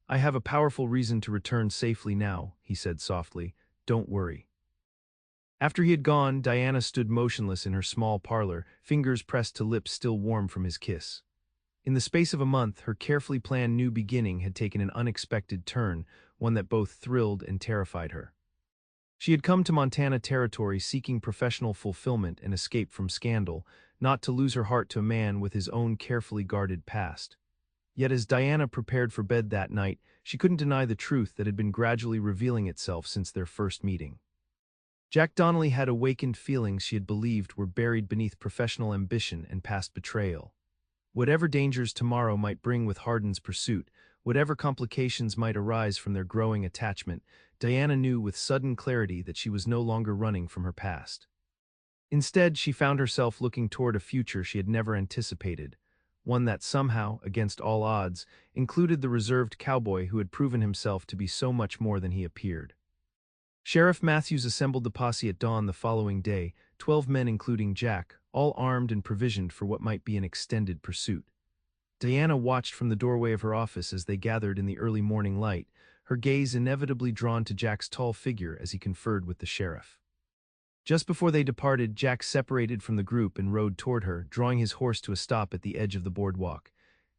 I have a powerful reason to return safely now, he said softly. Don't worry. After he had gone, Diana stood motionless in her small parlor, fingers pressed to lips still warm from his kiss. In the space of a month, her carefully planned new beginning had taken an unexpected turn, one that both thrilled and terrified her. She had come to Montana territory seeking professional fulfillment and escape from scandal, not to lose her heart to a man with his own carefully guarded past. Yet as Diana prepared for bed that night, she couldn't deny the truth that had been gradually revealing itself since their first meeting. Jack Donnelly had awakened feelings she had believed were buried beneath professional ambition and past betrayal. Whatever dangers tomorrow might bring with Hardin's pursuit, whatever complications might arise from their growing attachment, Diana knew with sudden clarity that she was no longer running from her past. Instead, she found herself looking toward a future she had never anticipated, one that somehow, against all odds, included the reserved cowboy who had proven himself to be so much more than he appeared. Sheriff Matthews assembled the posse at dawn the following day, 12 men including Jack, all armed and provisioned for what might be an extended pursuit. Diana watched from the doorway of her office as they gathered in the early morning light, her gaze inevitably drawn to Jack's tall figure as he conferred with the sheriff. Just before they departed, Jack separated from the group and rode toward her, drawing his horse to a stop at the edge of the boardwalk.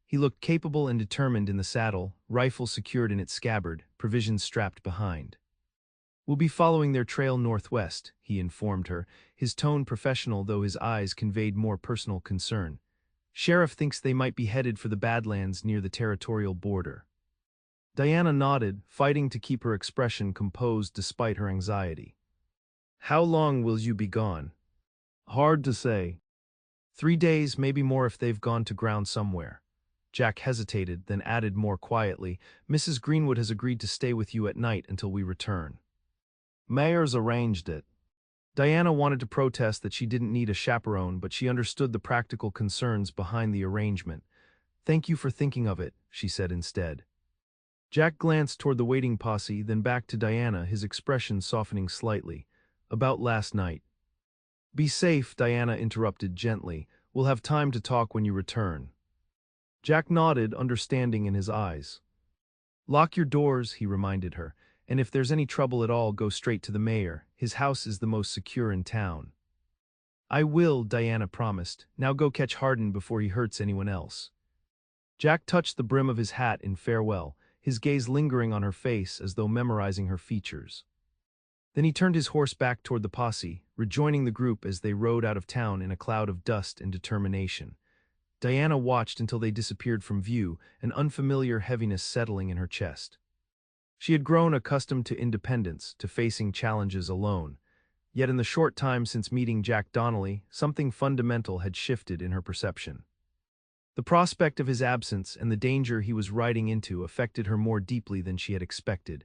He looked capable and determined in the saddle, rifle secured in its scabbard, provisions strapped behind. We'll be following their trail northwest, he informed her, his tone professional though his eyes conveyed more personal concern. Sheriff thinks they might be headed for the Badlands near the territorial border. Diana nodded, fighting to keep her expression composed despite her anxiety. How long will you be gone? Hard to say. 3 days, maybe more if they've gone to ground somewhere. Jack hesitated, then added more quietly, Mrs. Greenwood has agreed to stay with you at night until we return. Mayor's arranged it. Diana wanted to protest that she didn't need a chaperone, but she understood the practical concerns behind the arrangement. Thank you for thinking of it, she said instead. Jack glanced toward the waiting posse, then back to Diana, his expression softening slightly. About last night. Be safe, Diana interrupted gently. We'll have time to talk when you return. Jack nodded, understanding in his eyes. Lock your doors, he reminded her, and if there's any trouble at all, go straight to the mayor. His house is the most secure in town. I will, Diana promised. Now go catch Hardin before he hurts anyone else. Jack touched the brim of his hat in farewell, his gaze lingering on her face as though memorizing her features. Then he turned his horse back toward the posse, rejoining the group as they rode out of town in a cloud of dust and determination. Diana watched until they disappeared from view, an unfamiliar heaviness settling in her chest. She had grown accustomed to independence, to facing challenges alone. Yet in the short time since meeting Jack Donnelly, something fundamental had shifted in her perception. The prospect of his absence and the danger he was riding into affected her more deeply than she had expected.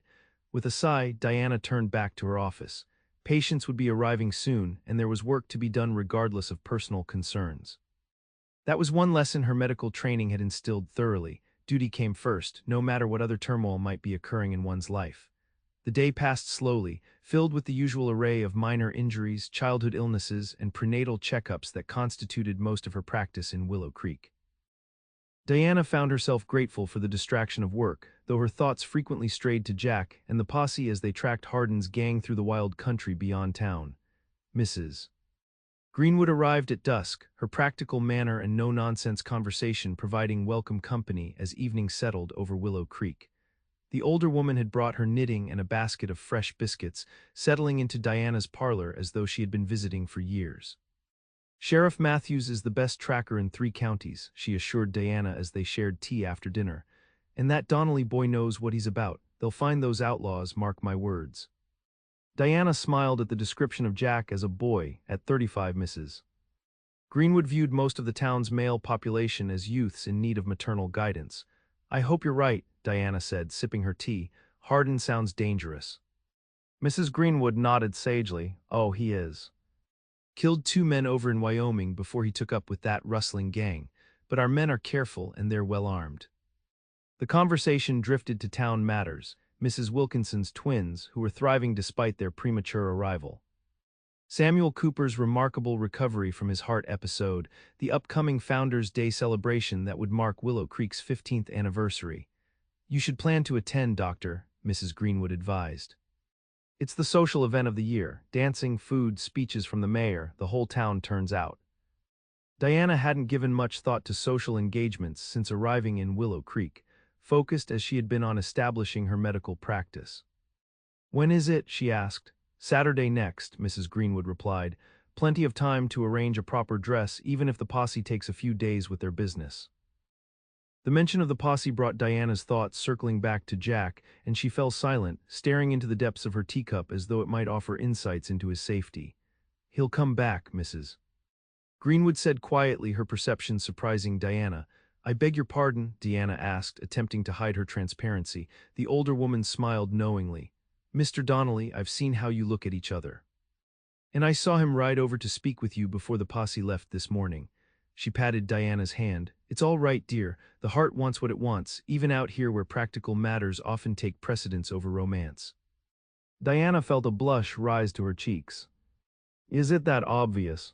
With a sigh, Diana turned back to her office. Patients would be arriving soon, and there was work to be done regardless of personal concerns. That was one lesson her medical training had instilled thoroughly. Duty came first, no matter what other turmoil might be occurring in one's life. The day passed slowly, filled with the usual array of minor injuries, childhood illnesses, and prenatal checkups that constituted most of her practice in Willow Creek. Diana found herself grateful for the distraction of work, though her thoughts frequently strayed to Jack and the posse as they tracked Hardin's gang through the wild country beyond town. Mrs. Greenwood arrived at dusk, her practical manner and no-nonsense conversation providing welcome company as evening settled over Willow Creek. The older woman had brought her knitting and a basket of fresh biscuits, settling into Diana's parlor as though she had been visiting for years. Sheriff Matthews is the best tracker in 3 counties, she assured Diana as they shared tea after dinner. And that Donnelly boy knows what he's about. They'll find those outlaws, mark my words. Diana smiled at the description of Jack as a boy at 35. Mrs. Greenwood viewed most of the town's male population as youths in need of maternal guidance. I hope you're right, Diana said, sipping her tea. Hardin sounds dangerous. Mrs. Greenwood nodded sagely. Oh, he is. Killed 2 men over in Wyoming before he took up with that rustling gang, but our men are careful and they're well armed. The conversation drifted to town matters, Mrs. Wilkinson's twins, who were thriving despite their premature arrival. Samuel Cooper's remarkable recovery from his heart episode, the upcoming Founders' Day celebration that would mark Willow Creek's 15th anniversary. You should plan to attend, Doctor, Mrs. Greenwood advised. It's the social event of the year. Dancing, food, speeches from the mayor, the whole town turns out. Diana hadn't given much thought to social engagements since arriving in Willow Creek, focused as she had been on establishing her medical practice. When is it? She asked. Saturday next, Mrs. Greenwood replied. Plenty of time to arrange a proper dress, even if the posse takes a few days with their business. The mention of the posse brought Diana's thoughts circling back to Jack, and she fell silent, staring into the depths of her teacup as though it might offer insights into his safety. He'll come back, Mrs. Greenwood said quietly, her perception surprising Diana. I beg your pardon, Diana asked, attempting to hide her transparency. The older woman smiled knowingly. Mr. Donnelly, I've seen how you look at each other. And I saw him ride over to speak with you before the posse left this morning. She patted Diana's hand. It's all right, dear. The heart wants what it wants, even out here where practical matters often take precedence over romance. Diana felt a blush rise to her cheeks. Is it that obvious?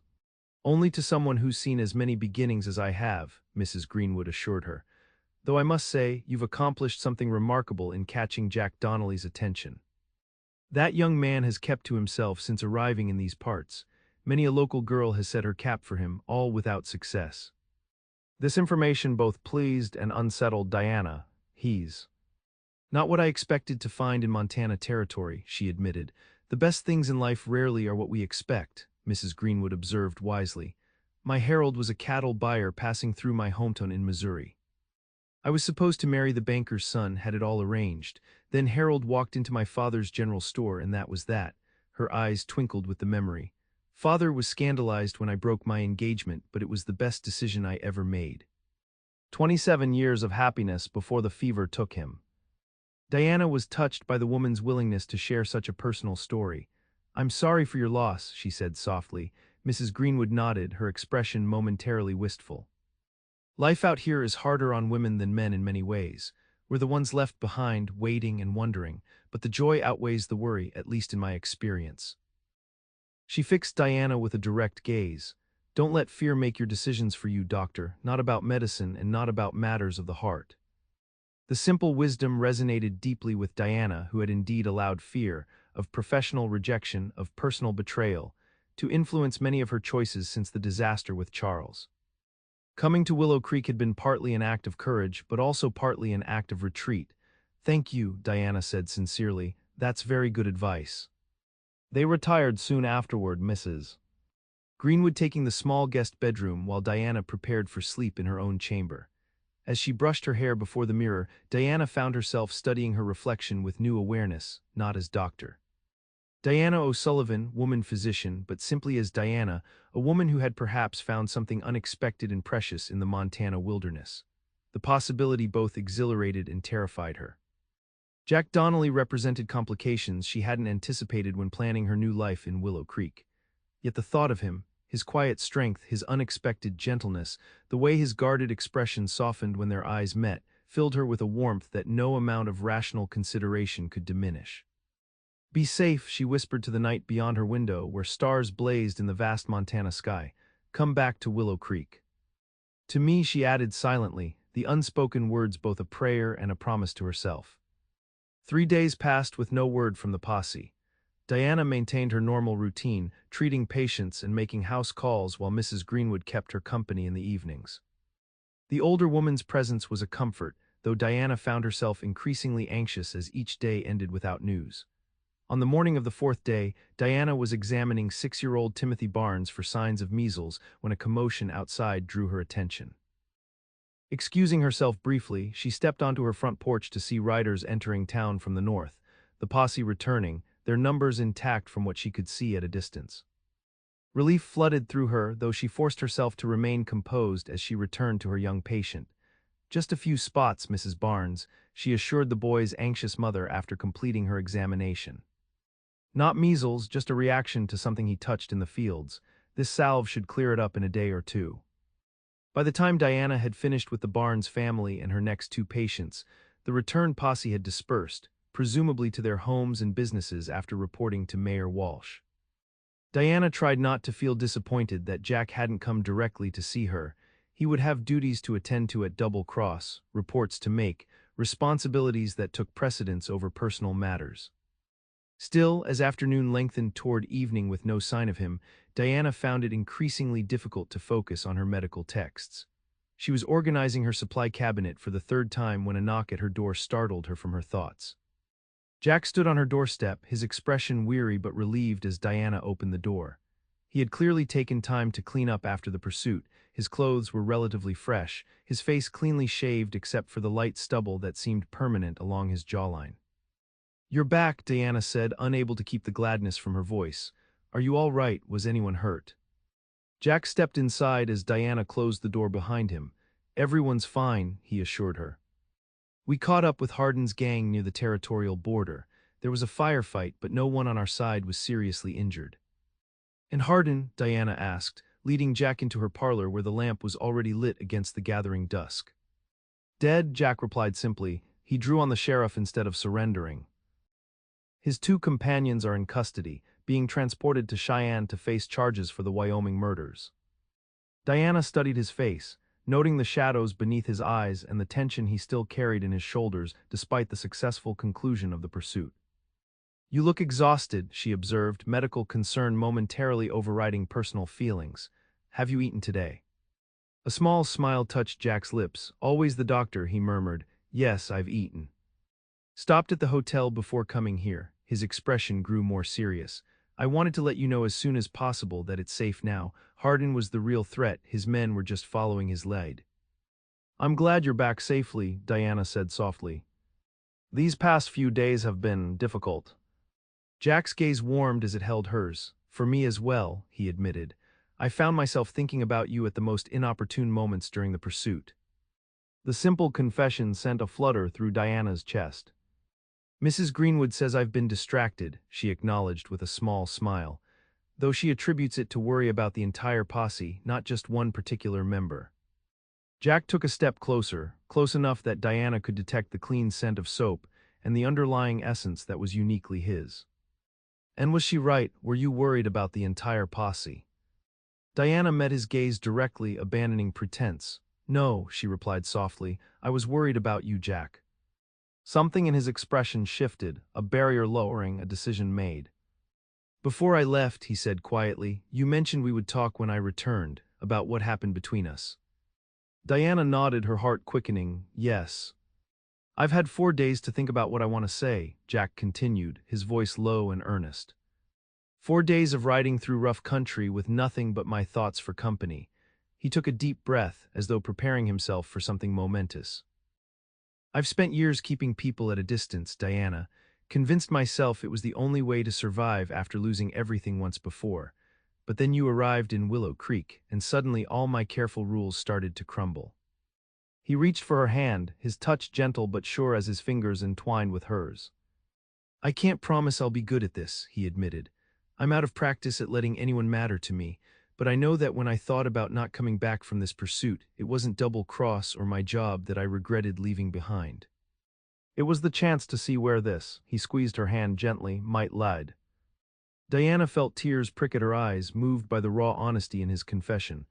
Only to someone who's seen as many beginnings as I have, Mrs. Greenwood assured her. Though I must say, you've accomplished something remarkable in catching Jack Donnelly's attention. That young man has kept to himself since arriving in these parts. Many a local girl has set her cap for him, all without success. This information both pleased and unsettled Diana. He's not what I expected to find in Montana territory, she admitted. The best things in life rarely are what we expect, Mrs. Greenwood observed wisely. My Harold was a cattle buyer passing through my hometown in Missouri. I was supposed to marry the banker's son, had it all arranged. Then Harold walked into my father's general store, and that was that. Her eyes twinkled with the memory. Father was scandalized when I broke my engagement, but it was the best decision I ever made. 27 years of happiness before the fever took him. Diana was touched by the woman's willingness to share such a personal story. "I'm sorry for your loss," she said softly. Mrs. Greenwood nodded, her expression momentarily wistful. "Life out here is harder on women than men in many ways. We're the ones left behind, waiting and wondering, but the joy outweighs the worry, at least in my experience." She fixed Diana with a direct gaze. "Don't let fear make your decisions for you, doctor, not about medicine and not about matters of the heart." The simple wisdom resonated deeply with Diana, who had indeed allowed fear, of professional rejection, of personal betrayal, to influence many of her choices since the disaster with Charles. Coming to Willow Creek had been partly an act of courage, but also partly an act of retreat. "Thank you," Diana said sincerely. "That's very good advice." They retired soon afterward, Mrs. Greenwood taking the small guest bedroom while Diana prepared for sleep in her own chamber. As she brushed her hair before the mirror, Diana found herself studying her reflection with new awareness, not as doctor. Diana O'Sullivan, woman physician, but simply as Diana, a woman who had perhaps found something unexpected and precious in the Montana wilderness. The possibility both exhilarated and terrified her. Jack Donnelly represented complications she hadn't anticipated when planning her new life in Willow Creek. Yet the thought of him, his quiet strength, his unexpected gentleness, the way his guarded expression softened when their eyes met, filled her with a warmth that no amount of rational consideration could diminish. "Be safe," she whispered to the night beyond her window, where stars blazed in the vast Montana sky. "Come back to Willow Creek." To me, she added silently, the unspoken words both a prayer and a promise to herself. 3 days passed with no word from the posse. Diana maintained her normal routine, treating patients and making house calls while Mrs. Greenwood kept her company in the evenings. The older woman's presence was a comfort, though Diana found herself increasingly anxious as each day ended without news. On the morning of the 4th day, Diana was examining 6-year-old Timothy Barnes for signs of measles when a commotion outside drew her attention. Excusing herself briefly, she stepped onto her front porch to see riders entering town from the north, the posse returning, their numbers intact from what she could see at a distance. Relief flooded through her, though she forced herself to remain composed as she returned to her young patient. "Just a few spots, Mrs. Barnes," she assured the boy's anxious mother after completing her examination. "Not measles, just a reaction to something he touched in the fields. This salve should clear it up in a day or two." By the time Diana had finished with the Barnes family and her next 2 patients, the return posse had dispersed, presumably to their homes and businesses after reporting to Mayor Walsh. Diana tried not to feel disappointed that Jack hadn't come directly to see her. He would have duties to attend to at Double Cross, reports to make, responsibilities that took precedence over personal matters. Still, as afternoon lengthened toward evening with no sign of him, Diana found it increasingly difficult to focus on her medical texts. She was organizing her supply cabinet for the 3rd time when a knock at her door startled her from her thoughts. Jack stood on her doorstep, his expression weary but relieved as Diana opened the door. He had clearly taken time to clean up after the pursuit. His clothes were relatively fresh, his face cleanly shaved except for the light stubble that seemed permanent along his jawline. "You're back," Diana said, unable to keep the gladness from her voice. "Are you all right? Was anyone hurt?" Jack stepped inside as Diana closed the door behind him. "Everyone's fine," he assured her. "We caught up with Hardin's gang near the territorial border. There was a firefight, but no one on our side was seriously injured." "And Hardin?" Diana asked, leading Jack into her parlor where the lamp was already lit against the gathering dusk. "Dead," Jack replied simply. "He drew on the sheriff instead of surrendering. His 2 companions are in custody, being transported to Cheyenne to face charges for the Wyoming murders." Diana studied his face, noting the shadows beneath his eyes and the tension he still carried in his shoulders despite the successful conclusion of the pursuit. "You look exhausted," she observed, medical concern momentarily overriding personal feelings. "Have you eaten today?" A small smile touched Jack's lips. "Always the doctor," he murmured. "Yes, I've eaten." "Stopped at the hotel before coming here." His expression grew more serious. "I wanted to let you know as soon as possible that it's safe now. Hardin was the real threat, his men were just following his lead." "I'm glad you're back safely," Diana said softly. "These past few days have been difficult." Jack's gaze warmed as it held hers. For me as well, he admitted. I found myself thinking about you at the most inopportune moments during the pursuit. The simple confession sent a flutter through Diana's chest. Mrs. Greenwood says I've been distracted, she acknowledged with a small smile, though she attributes it to worry about the entire posse, not just one particular member. Jack took a step closer, close enough that Diana could detect the clean scent of soap and the underlying essence that was uniquely his. And was she right? Were you worried about the entire posse? Diana met his gaze directly, abandoning pretense. No, she replied softly, I was worried about you, Jack. Something in his expression shifted, a barrier lowering, a decision made. Before I left, he said quietly, you mentioned we would talk when I returned, about what happened between us. Diana nodded, her heart quickening. Yes. I've had 4 days to think about what I want to say, Jack continued, his voice low and earnest. 4 days of riding through rough country with nothing but my thoughts for company. He took a deep breath, as though preparing himself for something momentous. I've spent years keeping people at a distance, Diana, convinced myself it was the only way to survive after losing everything once before. But then you arrived in Willow Creek, and suddenly all my careful rules started to crumble. He reached for her hand, his touch gentle but sure as his fingers entwined with hers. I can't promise I'll be good at this, he admitted. I'm out of practice at letting anyone matter to me, but I know that when I thought about not coming back from this pursuit, it wasn't double-cross or my job that I regretted leaving behind. It was the chance to see where this, he squeezed her hand gently, might lead. Diana felt tears prick at her eyes, moved by the raw honesty in his confession.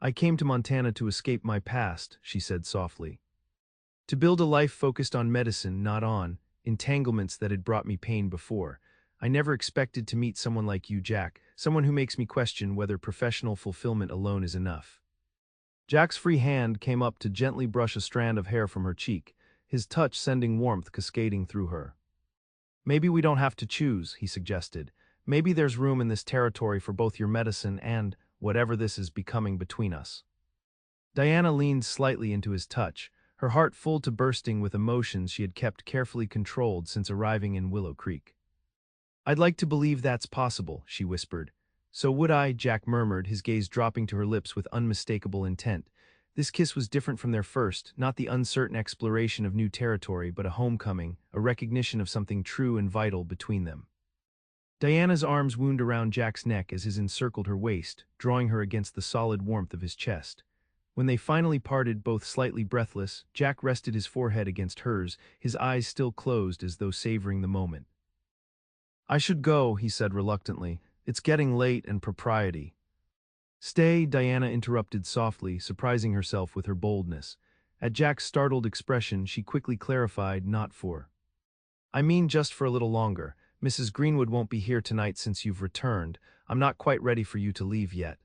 I came to Montana to escape my past, she said softly. To build a life focused on medicine, not on entanglements that had brought me pain before. I never expected to meet someone like you, Jack, someone who makes me question whether professional fulfillment alone is enough. Jack's free hand came up to gently brush a strand of hair from her cheek, his touch sending warmth cascading through her. Maybe we don't have to choose, he suggested. Maybe there's room in this territory for both your medicine and whatever this is becoming between us. Diana leaned slightly into his touch, her heart full to bursting with emotions she had kept carefully controlled since arriving in Willow Creek. I'd like to believe that's possible, she whispered. So would I, Jack murmured, his gaze dropping to her lips with unmistakable intent. This kiss was different from their first, not the uncertain exploration of new territory, but a homecoming, a recognition of something true and vital between them. Diana's arms wound around Jack's neck as his encircled her waist, drawing her against the solid warmth of his chest. When they finally parted, both slightly breathless, Jack rested his forehead against hers, his eyes still closed as though savoring the moment. I should go, he said reluctantly. It's getting late and propriety. Stay, Diana interrupted softly, surprising herself with her boldness. At Jack's startled expression, she quickly clarified, not for. I mean just for a little longer. Mrs. Greenwood won't be here tonight since you've returned. I'm not quite ready for you to leave yet.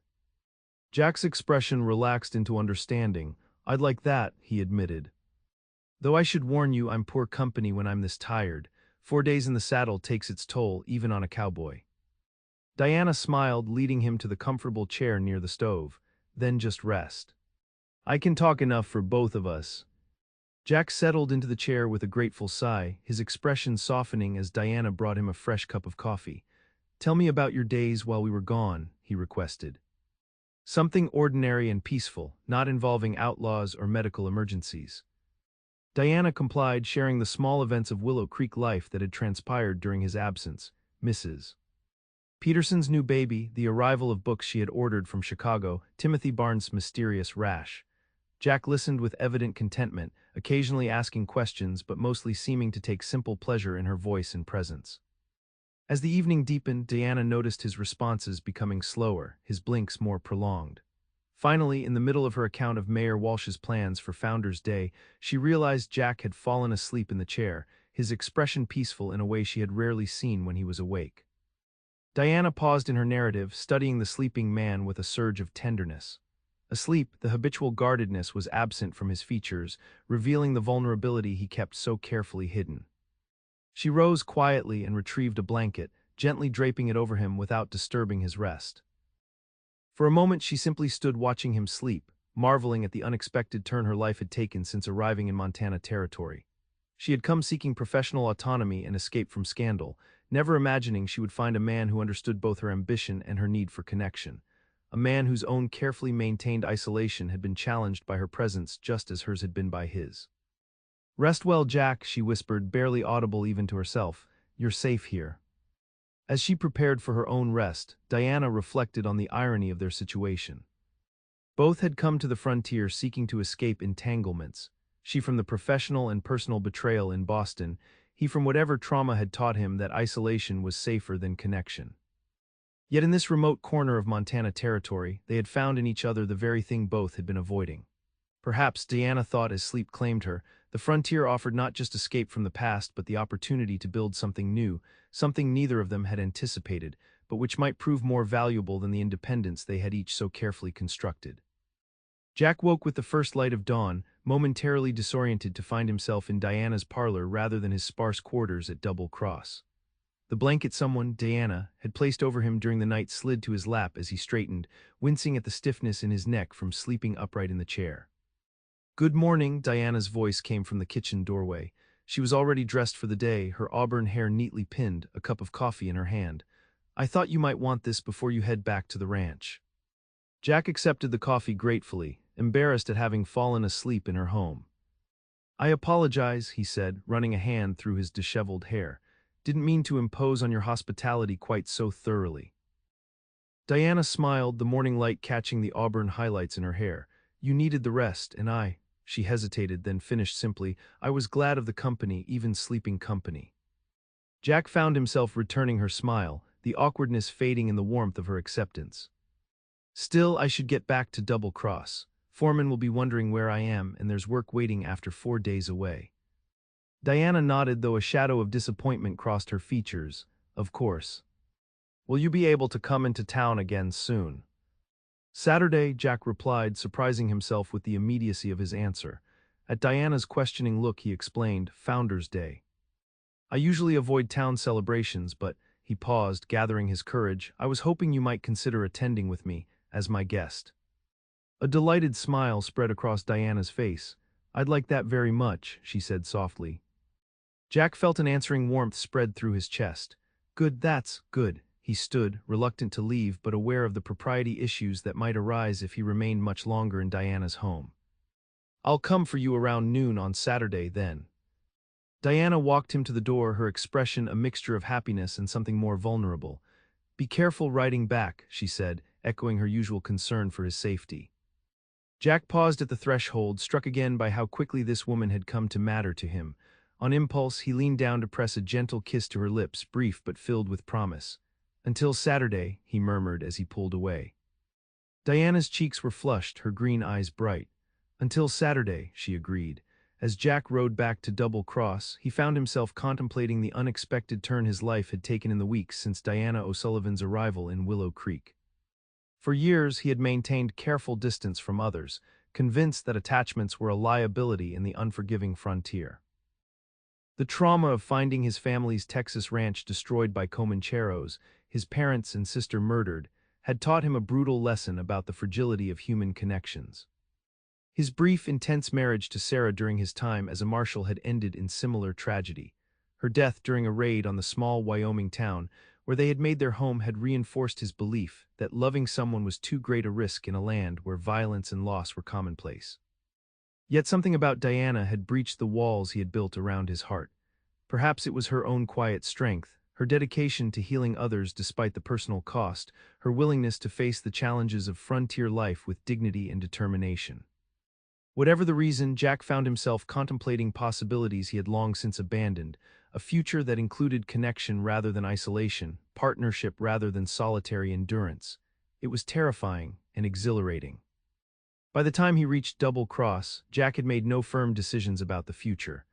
Jack's expression relaxed into understanding. I'd like that, he admitted. Though I should warn you, I'm poor company when I'm this tired. 4 days in the saddle takes its toll, even on a cowboy. Diana smiled, leading him to the comfortable chair near the stove. Then just rest. I can talk enough for both of us. Jack settled into the chair with a grateful sigh, his expression softening as Diana brought him a fresh cup of coffee. Tell me about your days while we were gone, he requested. Something ordinary and peaceful, not involving outlaws or medical emergencies. Diana complied, sharing the small events of Willow Creek life that had transpired during his absence. Mrs. Peterson's new baby, the arrival of books she had ordered from Chicago, Timothy Barnes' mysterious rash. Jack listened with evident contentment, occasionally asking questions but mostly seeming to take simple pleasure in her voice and presence. As the evening deepened, Diana noticed his responses becoming slower, his blinks more prolonged. Finally, in the middle of her account of Mayor Walsh's plans for Founders' Day, she realized Jack had fallen asleep in the chair, his expression peaceful in a way she had rarely seen when he was awake. Diana paused in her narrative, studying the sleeping man with a surge of tenderness. Asleep, the habitual guardedness was absent from his features, revealing the vulnerability he kept so carefully hidden. She rose quietly and retrieved a blanket, gently draping it over him without disturbing his rest. For a moment she simply stood watching him sleep, marveling at the unexpected turn her life had taken since arriving in Montana territory. She had come seeking professional autonomy and escape from scandal, never imagining she would find a man who understood both her ambition and her need for connection. A man whose own carefully maintained isolation had been challenged by her presence just as hers had been by his. "Rest well, Jack," she whispered, barely audible even to herself. "You're safe here." As she prepared for her own rest, Diana reflected on the irony of their situation. Both had come to the frontier seeking to escape entanglements, she from the professional and personal betrayal in Boston, he from whatever trauma had taught him that isolation was safer than connection. Yet in this remote corner of Montana territory, they had found in each other the very thing both had been avoiding. Perhaps, Diana thought as sleep claimed her, the frontier offered not just escape from the past but the opportunity to build something new, something neither of them had anticipated, but which might prove more valuable than the independence they had each so carefully constructed. Jack woke with the first light of dawn, momentarily disoriented to find himself in Diana's parlor rather than his sparse quarters at Double Cross. The blanket someone, Diana, had placed over him during the night slid to his lap as he straightened, wincing at the stiffness in his neck from sleeping upright in the chair. "Good morning," Diana's voice came from the kitchen doorway. She was already dressed for the day, her auburn hair neatly pinned, a cup of coffee in her hand. "I thought you might want this before you head back to the ranch." Jack accepted the coffee gratefully, embarrassed at having fallen asleep in her home. "I apologize," he said, running a hand through his disheveled hair. "Didn't mean to impose on your hospitality quite so thoroughly." Diana smiled, the morning light catching the auburn highlights in her hair. "You needed the rest, and she hesitated, then finished simply, "I was glad of the company, even sleeping company." Jack found himself returning her smile, the awkwardness fading in the warmth of her acceptance. "Still, I should get back to Double Cross. Foreman will be wondering where I am, and there's work waiting after 4 days away." Diana nodded, though a shadow of disappointment crossed her features. "Of course. Will you be able to come into town again soon?" "Saturday," Jack replied, surprising himself with the immediacy of his answer. At Diana's questioning look, he explained, "Founder's Day. I usually avoid town celebrations, but," he paused, gathering his courage, "I was hoping you might consider attending with me, as my guest." A delighted smile spread across Diana's face. "I'd like that very much," she said softly. Jack felt an answering warmth spread through his chest. "Good, that's good." He stood, reluctant to leave but aware of the propriety issues that might arise if he remained much longer in Diana's home. "I'll come for you around noon on Saturday, then." Diana walked him to the door, her expression a mixture of happiness and something more vulnerable. "Be careful riding back," she said, echoing her usual concern for his safety. Jack paused at the threshold, struck again by how quickly this woman had come to matter to him. On impulse, he leaned down to press a gentle kiss to her lips, brief but filled with promise. "Until Saturday," he murmured as he pulled away. Diana's cheeks were flushed, her green eyes bright. "Until Saturday," she agreed. As Jack rode back to Double Cross, he found himself contemplating the unexpected turn his life had taken in the weeks since Diana O'Sullivan's arrival in Willow Creek. For years, he had maintained careful distance from others, convinced that attachments were a liability in the unforgiving frontier. The trauma of finding his family's Texas ranch destroyed by Comancheros, his parents and sister murdered, had taught him a brutal lesson about the fragility of human connections. His brief, intense marriage to Sarah during his time as a marshal had ended in similar tragedy. Her death during a raid on the small Wyoming town where they had made their home had reinforced his belief that loving someone was too great a risk in a land where violence and loss were commonplace. Yet something about Diana had breached the walls he had built around his heart. Perhaps it was her own quiet strength, her dedication to healing others despite the personal cost, her willingness to face the challenges of frontier life with dignity and determination. Whatever the reason, Jack found himself contemplating possibilities he had long since abandoned, a future that included connection rather than isolation, partnership rather than solitary endurance. It was terrifying and exhilarating. By the time he reached Double Cross, Jack had made no firm decisions about the future,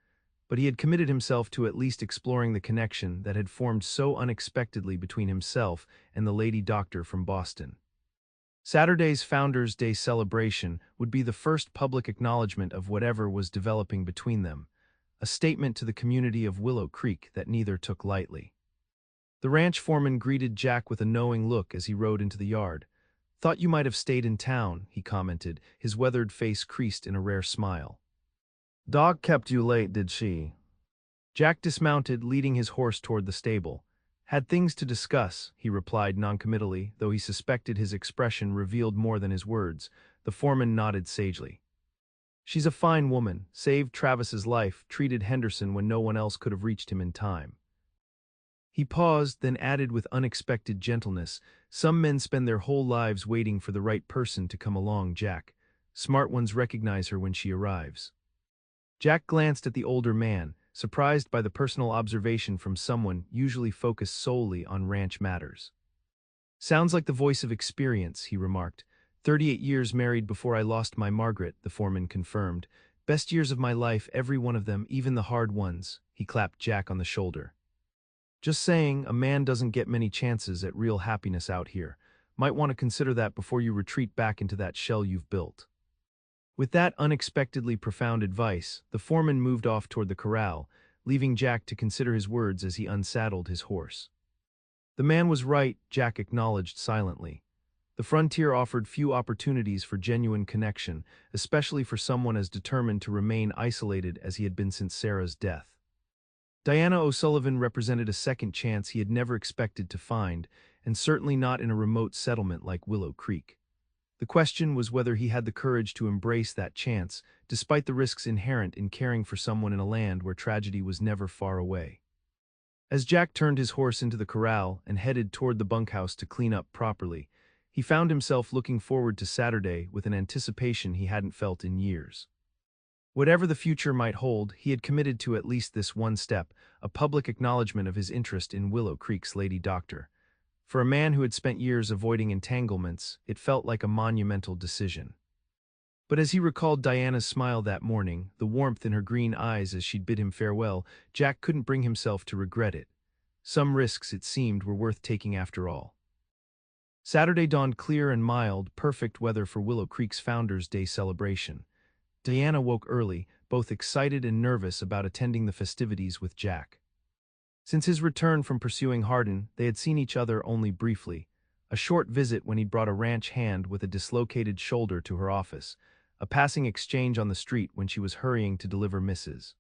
but he had committed himself to at least exploring the connection that had formed so unexpectedly between himself and the lady doctor from Boston. Saturday's Founder's Day celebration would be the first public acknowledgement of whatever was developing between them, a statement to the community of Willow Creek that neither took lightly. The ranch foreman greeted Jack with a knowing look as he rode into the yard. "Thought you might have stayed in town," he commented, his weathered face creased in a rare smile. "Dog kept you late, did she?" Jack dismounted, leading his horse toward the stable. Had things to discuss, he replied noncommittally, though he suspected his expression revealed more than his words. The foreman nodded sagely. She's a fine woman, saved Travis's life, treated Henderson when no one else could have reached him in time. He paused, then added with unexpected gentleness, some men spend their whole lives waiting for the right person to come along, Jack. Smart ones recognize her when she arrives. Jack glanced at the older man, surprised by the personal observation from someone usually focused solely on ranch matters. Sounds like the voice of experience, he remarked. 38 years married before I lost my Margaret, the foreman confirmed. Best years of my life, every one of them, even the hard ones, he clapped Jack on the shoulder. Just saying, a man doesn't get many chances at real happiness out here. Might want to consider that before you retreat back into that shell you've built. With that unexpectedly profound advice, the foreman moved off toward the corral, leaving Jack to consider his words as he unsaddled his horse. The man was right, Jack acknowledged silently. The frontier offered few opportunities for genuine connection, especially for someone as determined to remain isolated as he had been since Sarah's death. Diana O'Sullivan represented a second chance he had never expected to find, and certainly not in a remote settlement like Willow Creek. The question was whether he had the courage to embrace that chance, despite the risks inherent in caring for someone in a land where tragedy was never far away. As Jack turned his horse into the corral and headed toward the bunkhouse to clean up properly, he found himself looking forward to Saturday with an anticipation he hadn't felt in years. Whatever the future might hold, he had committed to at least this one step, a public acknowledgement of his interest in Willow Creek's lady doctor. For a man who had spent years avoiding entanglements, it felt like a monumental decision. But as he recalled Diana's smile that morning, the warmth in her green eyes as she'd bid him farewell, Jack couldn't bring himself to regret it. Some risks, it seemed, were worth taking after all. Saturday dawned clear and mild, perfect weather for Willow Creek's Founders' Day celebration. Diana woke early, both excited and nervous about attending the festivities with Jack. Since his return from pursuing Hardin, they had seen each other only briefly. A short visit when he'd brought a ranch hand with a dislocated shoulder to her office, a passing exchange on the street when she was hurrying to deliver Mrs.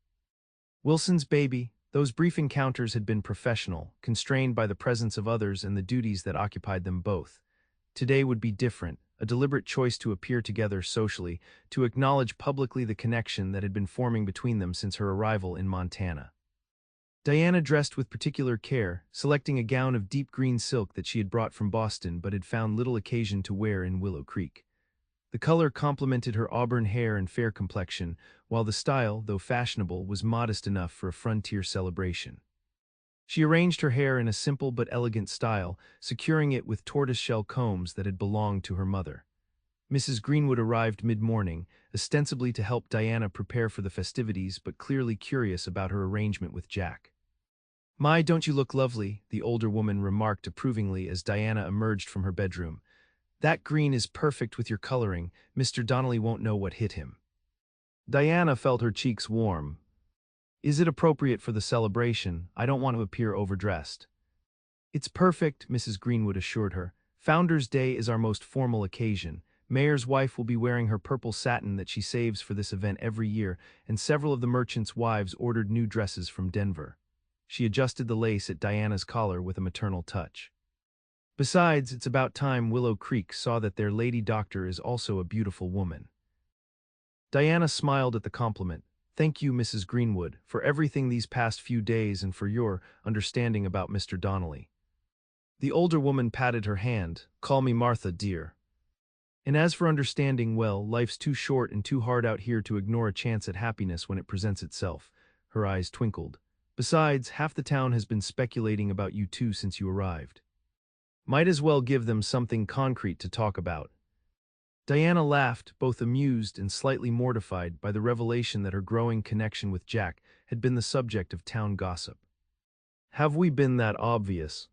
Wilson's baby. Those brief encounters had been professional, constrained by the presence of others and the duties that occupied them both. Today would be different, a deliberate choice to appear together socially, to acknowledge publicly the connection that had been forming between them since her arrival in Montana. Diana dressed with particular care, selecting a gown of deep green silk that she had brought from Boston but had found little occasion to wear in Willow Creek. The color complemented her auburn hair and fair complexion, while the style, though fashionable, was modest enough for a frontier celebration. She arranged her hair in a simple but elegant style, securing it with tortoiseshell combs that had belonged to her mother. Mrs. Greenwood arrived mid-morning, ostensibly to help Diana prepare for the festivities but clearly curious about her arrangement with Jack. "My, don't you look lovely," the older woman remarked approvingly as Diana emerged from her bedroom. "That green is perfect with your coloring. Mr. Donnelly won't know what hit him." Diana felt her cheeks warm. "Is it appropriate for the celebration? I don't want to appear overdressed." "It's perfect," Mrs. Greenwood assured her. "Founders' Day is our most formal occasion. Mayor's wife will be wearing her purple satin that she saves for this event every year, and several of the merchants' wives ordered new dresses from Denver." She adjusted the lace at Diana's collar with a maternal touch. "Besides, it's about time Willow Creek saw that their lady doctor is also a beautiful woman." Diana smiled at the compliment. "Thank you, Mrs. Greenwood, for everything these past few days and for your understanding about Mr. Donnelly." The older woman patted her hand. "Call me Martha, dear. And as for understanding, well, life's too short and too hard out here to ignore a chance at happiness when it presents itself." Her eyes twinkled. "Besides, half the town has been speculating about you two since you arrived. Might as well give them something concrete to talk about." Diana laughed, both amused and slightly mortified by the revelation that her growing connection with Jack had been the subject of town gossip. "Have we been that obvious?"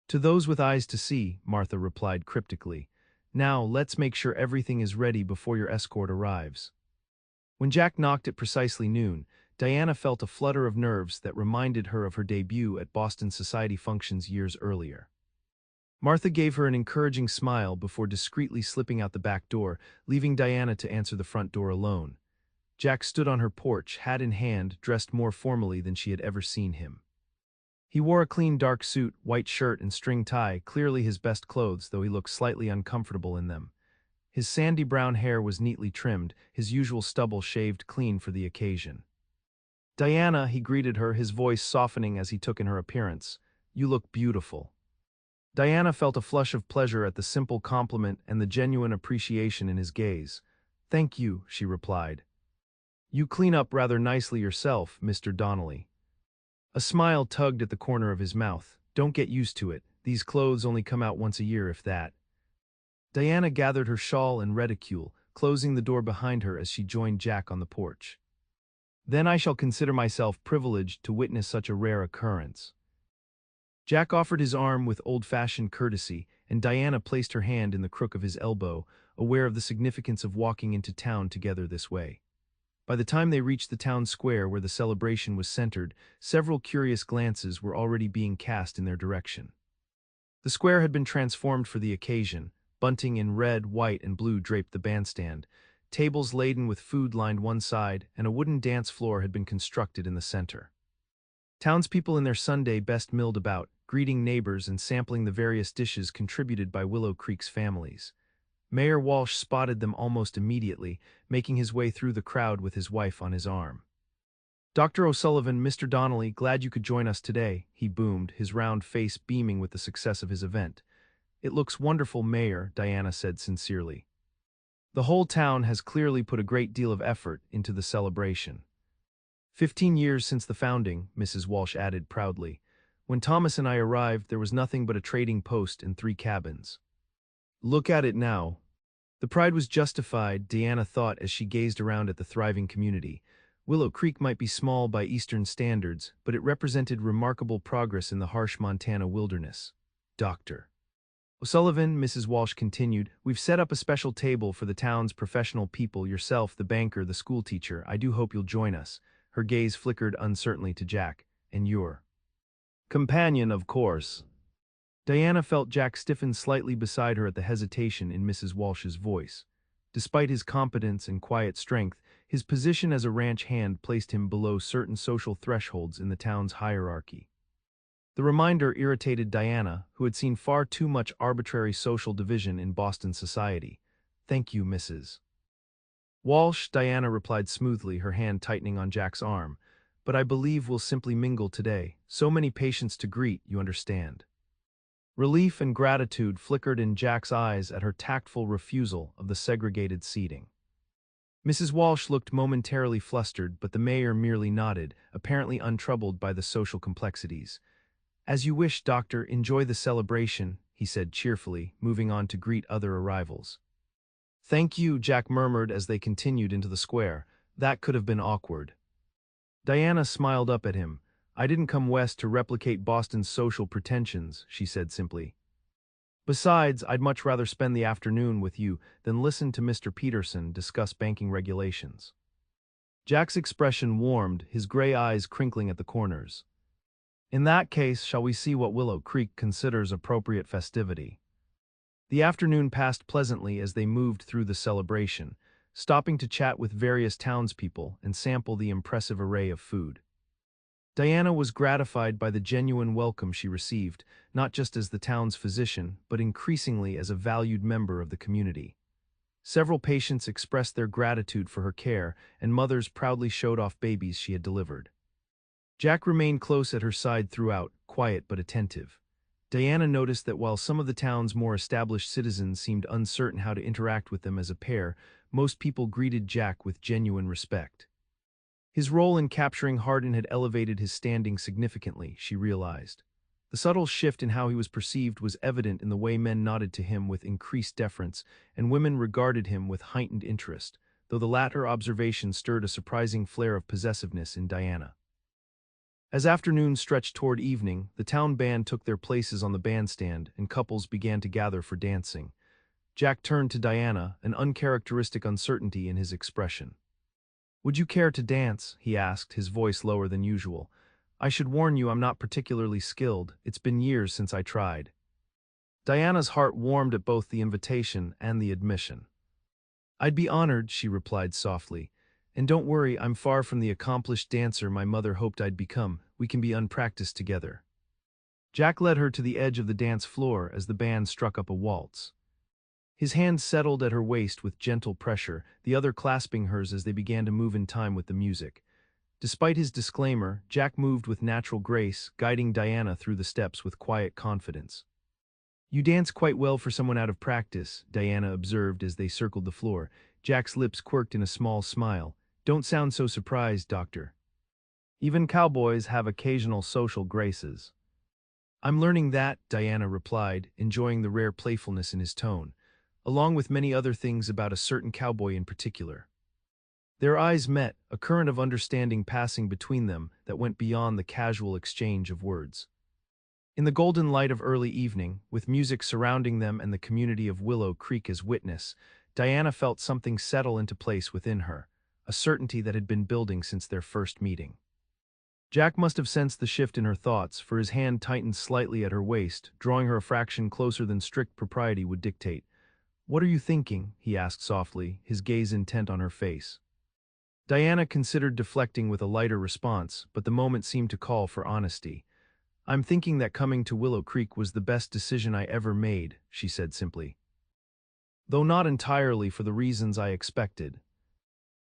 "To those with eyes to see," Martha replied cryptically. "Now, let's make sure everything is ready before your escort arrives." When Jack knocked at precisely noon, Diana felt a flutter of nerves that reminded her of her debut at Boston society functions years earlier. Martha gave her an encouraging smile before discreetly slipping out the back door, leaving Diana to answer the front door alone. Jack stood on her porch, hat in hand, dressed more formally than she had ever seen him. He wore a clean dark suit, white shirt, and string tie, clearly his best clothes, though he looked slightly uncomfortable in them. His sandy brown hair was neatly trimmed, his usual stubble shaved clean for the occasion. "Diana," he greeted her, his voice softening as he took in her appearance. "You look beautiful." Diana felt a flush of pleasure at the simple compliment and the genuine appreciation in his gaze. "Thank you," she replied. "You clean up rather nicely yourself, Mr. Donnelly." A smile tugged at the corner of his mouth. "Don't get used to it. These clothes only come out once a year, if that." Diana gathered her shawl and reticule, closing the door behind her as she joined Jack on the porch. "Then I shall consider myself privileged to witness such a rare occurrence." Jack offered his arm with old-fashioned courtesy, and Diana placed her hand in the crook of his elbow, aware of the significance of walking into town together this way. By the time they reached the town square where the celebration was centered, several curious glances were already being cast in their direction. The square had been transformed for the occasion. Bunting in red, white, and blue draped the bandstand. Tables laden with food lined one side, and a wooden dance floor had been constructed in the center. Townspeople in their Sunday best milled about, greeting neighbors and sampling the various dishes contributed by Willow Creek's families. Mayor Walsh spotted them almost immediately, making his way through the crowd with his wife on his arm. "Dr. O'Sullivan, Mr. Donnelly, glad you could join us today," he boomed, his round face beaming with the success of his event. "It looks wonderful, Mayor," Diana said sincerely. "The whole town has clearly put a great deal of effort into the celebration." 15 years since the founding," Mrs. Walsh added proudly. "When Thomas and I arrived, there was nothing but a trading post and 3 cabins. Look at it now." The pride was justified, Diana thought as she gazed around at the thriving community. Willow Creek might be small by Eastern standards, but it represented remarkable progress in the harsh Montana wilderness. "Dr. O'Sullivan," Mrs. Walsh continued, "we've set up a special table for the town's professional people, yourself, the banker, the schoolteacher. I do hope you'll join us." Her gaze flickered uncertainly to Jack. "And your companion, of course." Diana felt Jack stiffen slightly beside her at the hesitation in Mrs. Walsh's voice. Despite his competence and quiet strength, his position as a ranch hand placed him below certain social thresholds in the town's hierarchy. The reminder irritated Diana, who had seen far too much arbitrary social division in Boston society. "Thank you, Mrs. Walsh," Diana replied smoothly, her hand tightening on Jack's arm. "But I believe we'll simply mingle today. So many patients to greet, you understand." Relief and gratitude flickered in Jack's eyes at her tactful refusal of the segregated seating. Mrs. Walsh looked momentarily flustered, but the mayor merely nodded, apparently untroubled by the social complexities. "As you wish, Doctor, enjoy the celebration," he said cheerfully, moving on to greet other arrivals. "Thank you," Jack murmured as they continued into the square. "That could have been awkward." Diana smiled up at him. "I didn't come west to replicate Boston's social pretensions," she said simply. "Besides, I'd much rather spend the afternoon with you than listen to Mr. Peterson discuss banking regulations." Jack's expression warmed, his gray eyes crinkling at the corners. "In that case, shall we see what Willow Creek considers appropriate festivity?" The afternoon passed pleasantly as they moved through the celebration, stopping to chat with various townspeople and sample the impressive array of food. Diana was gratified by the genuine welcome she received, not just as the town's physician, but increasingly as a valued member of the community. Several patients expressed their gratitude for her care, and mothers proudly showed off babies she had delivered. Jack remained close at her side throughout, quiet but attentive. Diana noticed that while some of the town's more established citizens seemed uncertain how to interact with them as a pair, most people greeted Jack with genuine respect. His role in capturing Hardin had elevated his standing significantly, she realized. The subtle shift in how he was perceived was evident in the way men nodded to him with increased deference, and women regarded him with heightened interest, though the latter observation stirred a surprising flare of possessiveness in Diana. As afternoon stretched toward evening, the town band took their places on the bandstand, and couples began to gather for dancing. Jack turned to Diana, an uncharacteristic uncertainty in his expression. "Would you care to dance?" he asked, his voice lower than usual. "I should warn you I'm not particularly skilled. It's been years since I tried." Diana's heart warmed at both the invitation and the admission. "I'd be honored," she replied softly. "And don't worry, I'm far from the accomplished dancer my mother hoped I'd become. We can be unpracticed together." Jack led her to the edge of the dance floor as the band struck up a waltz. His hand settled at her waist with gentle pressure, the other clasping hers as they began to move in time with the music. Despite his disclaimer, Jack moved with natural grace, guiding Diana through the steps with quiet confidence. "You dance quite well for someone out of practice," Diana observed as they circled the floor. Jack's lips quirked in a small smile. "Don't sound so surprised, Doctor. Even cowboys have occasional social graces." "I'm learning that," Diana replied, enjoying the rare playfulness in his tone, along with many other things about a certain cowboy in particular. Their eyes met, a current of understanding passing between them that went beyond the casual exchange of words. In the golden light of early evening, with music surrounding them and the community of Willow Creek as witness, Diana felt something settle into place within her, a certainty that had been building since their first meeting. Jack must have sensed the shift in her thoughts, for his hand tightened slightly at her waist, drawing her a fraction closer than strict propriety would dictate. "What are you thinking?" he asked softly, his gaze intent on her face. Diana considered deflecting with a lighter response, but the moment seemed to call for honesty. "I'm thinking that coming to Willow Creek was the best decision I ever made," she said simply. "Though not entirely for the reasons I expected."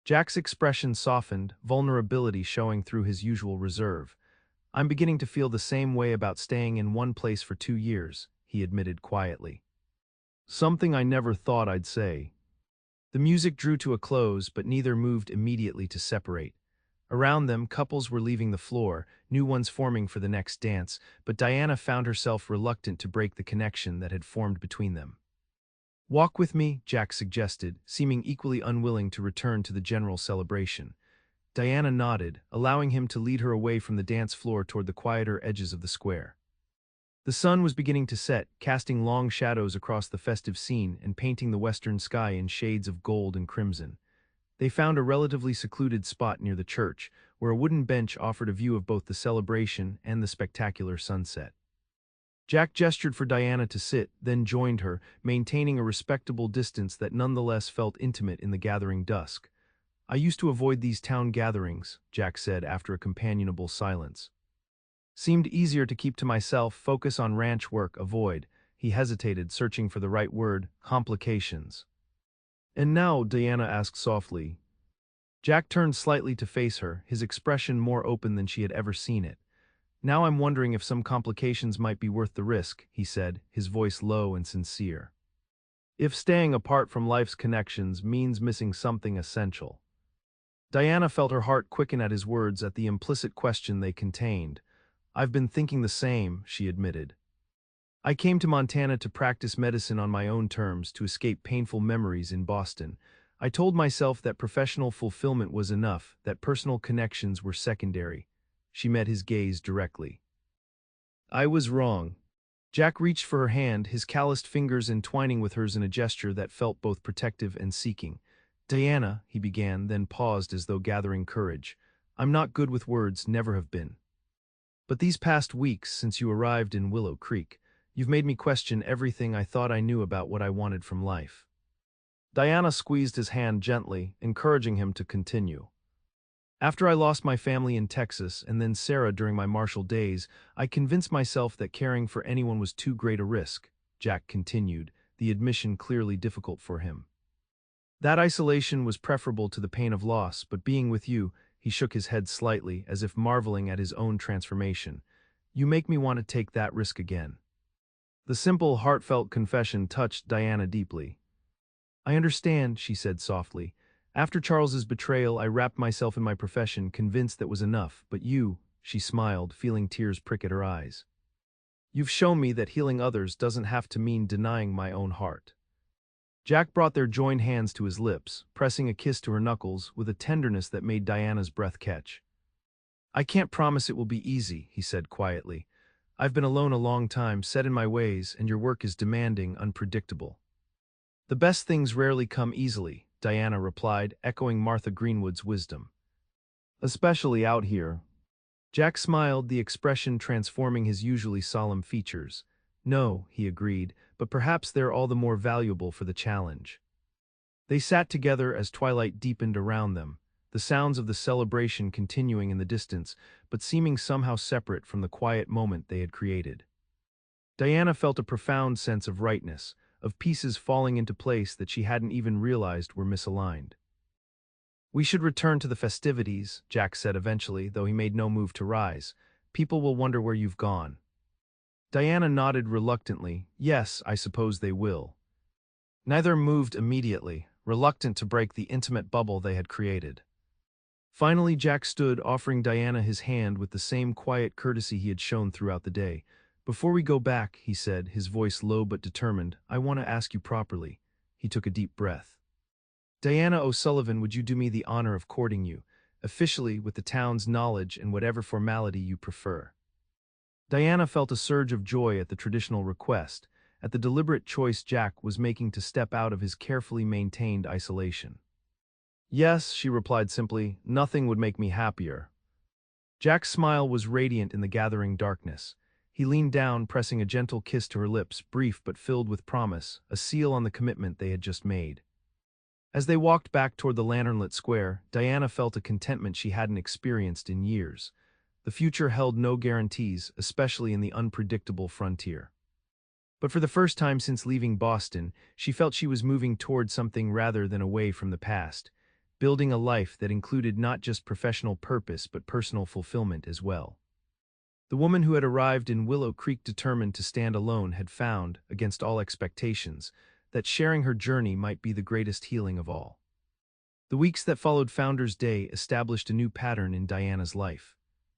Jack's expression softened, vulnerability showing through his usual reserve. "I'm beginning to feel the same way about staying in one place for 2 years," he admitted quietly. "Something I never thought I'd say." The music drew to a close, but neither moved immediately to separate. Around them, couples were leaving the floor, new ones forming for the next dance, but Diana found herself reluctant to break the connection that had formed between them. "Walk with me," Jack suggested, seeming equally unwilling to return to the general celebration. Diana nodded, allowing him to lead her away from the dance floor toward the quieter edges of the square. The sun was beginning to set, casting long shadows across the festive scene and painting the western sky in shades of gold and crimson. They found a relatively secluded spot near the church, where a wooden bench offered a view of both the celebration and the spectacular sunset. Jack gestured for Diana to sit, then joined her, maintaining a respectable distance that nonetheless felt intimate in the gathering dusk. "I used to avoid these town gatherings," Jack said after a companionable silence. "Seemed easier to keep to myself, focus on ranch work, avoid." He hesitated, searching for the right word, complications. "And now?" Diana asked softly. Jack turned slightly to face her, his expression more open than she had ever seen it. "Now I'm wondering if some complications might be worth the risk," he said, his voice low and sincere. "If staying apart from life's connections means missing something essential." Diana felt her heart quicken at his words, at the implicit question they contained. "I've been thinking the same," she admitted. "I came to Montana to practice medicine on my own terms, to escape painful memories in Boston. I told myself that professional fulfillment was enough, that personal connections were secondary." She met his gaze directly. "I was wrong." Jack reached for her hand, his calloused fingers entwining with hers in a gesture that felt both protective and seeking. "Diana," he began, then paused as though gathering courage. "I'm not good with words, never have been. But these past weeks, since you arrived in Willow Creek, you've made me question everything I thought I knew about what I wanted from life." Diana squeezed his hand gently, encouraging him to continue. "After I lost my family in Texas and then Sarah during my martial days, I convinced myself that caring for anyone was too great a risk," Jack continued, the admission clearly difficult for him. "That isolation was preferable to the pain of loss, but being with you," he shook his head slightly, as if marveling at his own transformation, "you make me want to take that risk again." The simple, heartfelt confession touched Diana deeply. "I understand," she said softly. "After Charles's betrayal, I wrapped myself in my profession, convinced that was enough. But you," she smiled, feeling tears prick at her eyes. "You've shown me that healing others doesn't have to mean denying my own heart." Jack brought their joined hands to his lips, pressing a kiss to her knuckles with a tenderness that made Diana's breath catch. "I can't promise it will be easy," he said quietly. "I've been alone a long time, set in my ways, and your work is demanding, unpredictable." "The best things rarely come easily," Diana replied, echoing Martha Greenwood's wisdom. "Especially out here." Jack smiled, the expression transforming his usually solemn features. "No," he agreed, "but perhaps they're all the more valuable for the challenge." They sat together as twilight deepened around them, the sounds of the celebration continuing in the distance, but seeming somehow separate from the quiet moment they had created. Diana felt a profound sense of rightness, of pieces falling into place that she hadn't even realized were misaligned. "We should return to the festivities," Jack said eventually, though he made no move to rise. "People will wonder where you've gone." Diana nodded reluctantly. "Yes, I suppose they will." Neither moved immediately, reluctant to break the intimate bubble they had created. Finally, Jack stood, offering Diana his hand with the same quiet courtesy he had shown throughout the day. "Before we go back," he said, his voice low but determined, "I want to ask you properly." He took a deep breath. "Diana O'Sullivan, would you do me the honor of courting you, officially with the town's knowledge and whatever formality you prefer?" Diana felt a surge of joy at the traditional request, at the deliberate choice Jack was making to step out of his carefully maintained isolation. "Yes," she replied simply, "nothing would make me happier." Jack's smile was radiant in the gathering darkness. He leaned down, pressing a gentle kiss to her lips, brief but filled with promise, a seal on the commitment they had just made. As they walked back toward the lantern-lit square, Diana felt a contentment she hadn't experienced in years. The future held no guarantees, especially in the unpredictable frontier. But for the first time since leaving Boston, she felt she was moving toward something rather than away from the past, building a life that included not just professional purpose but personal fulfillment as well. The woman who had arrived in Willow Creek determined to stand alone had found, against all expectations, that sharing her journey might be the greatest healing of all. The weeks that followed Founder's Day established a new pattern in Diana's life.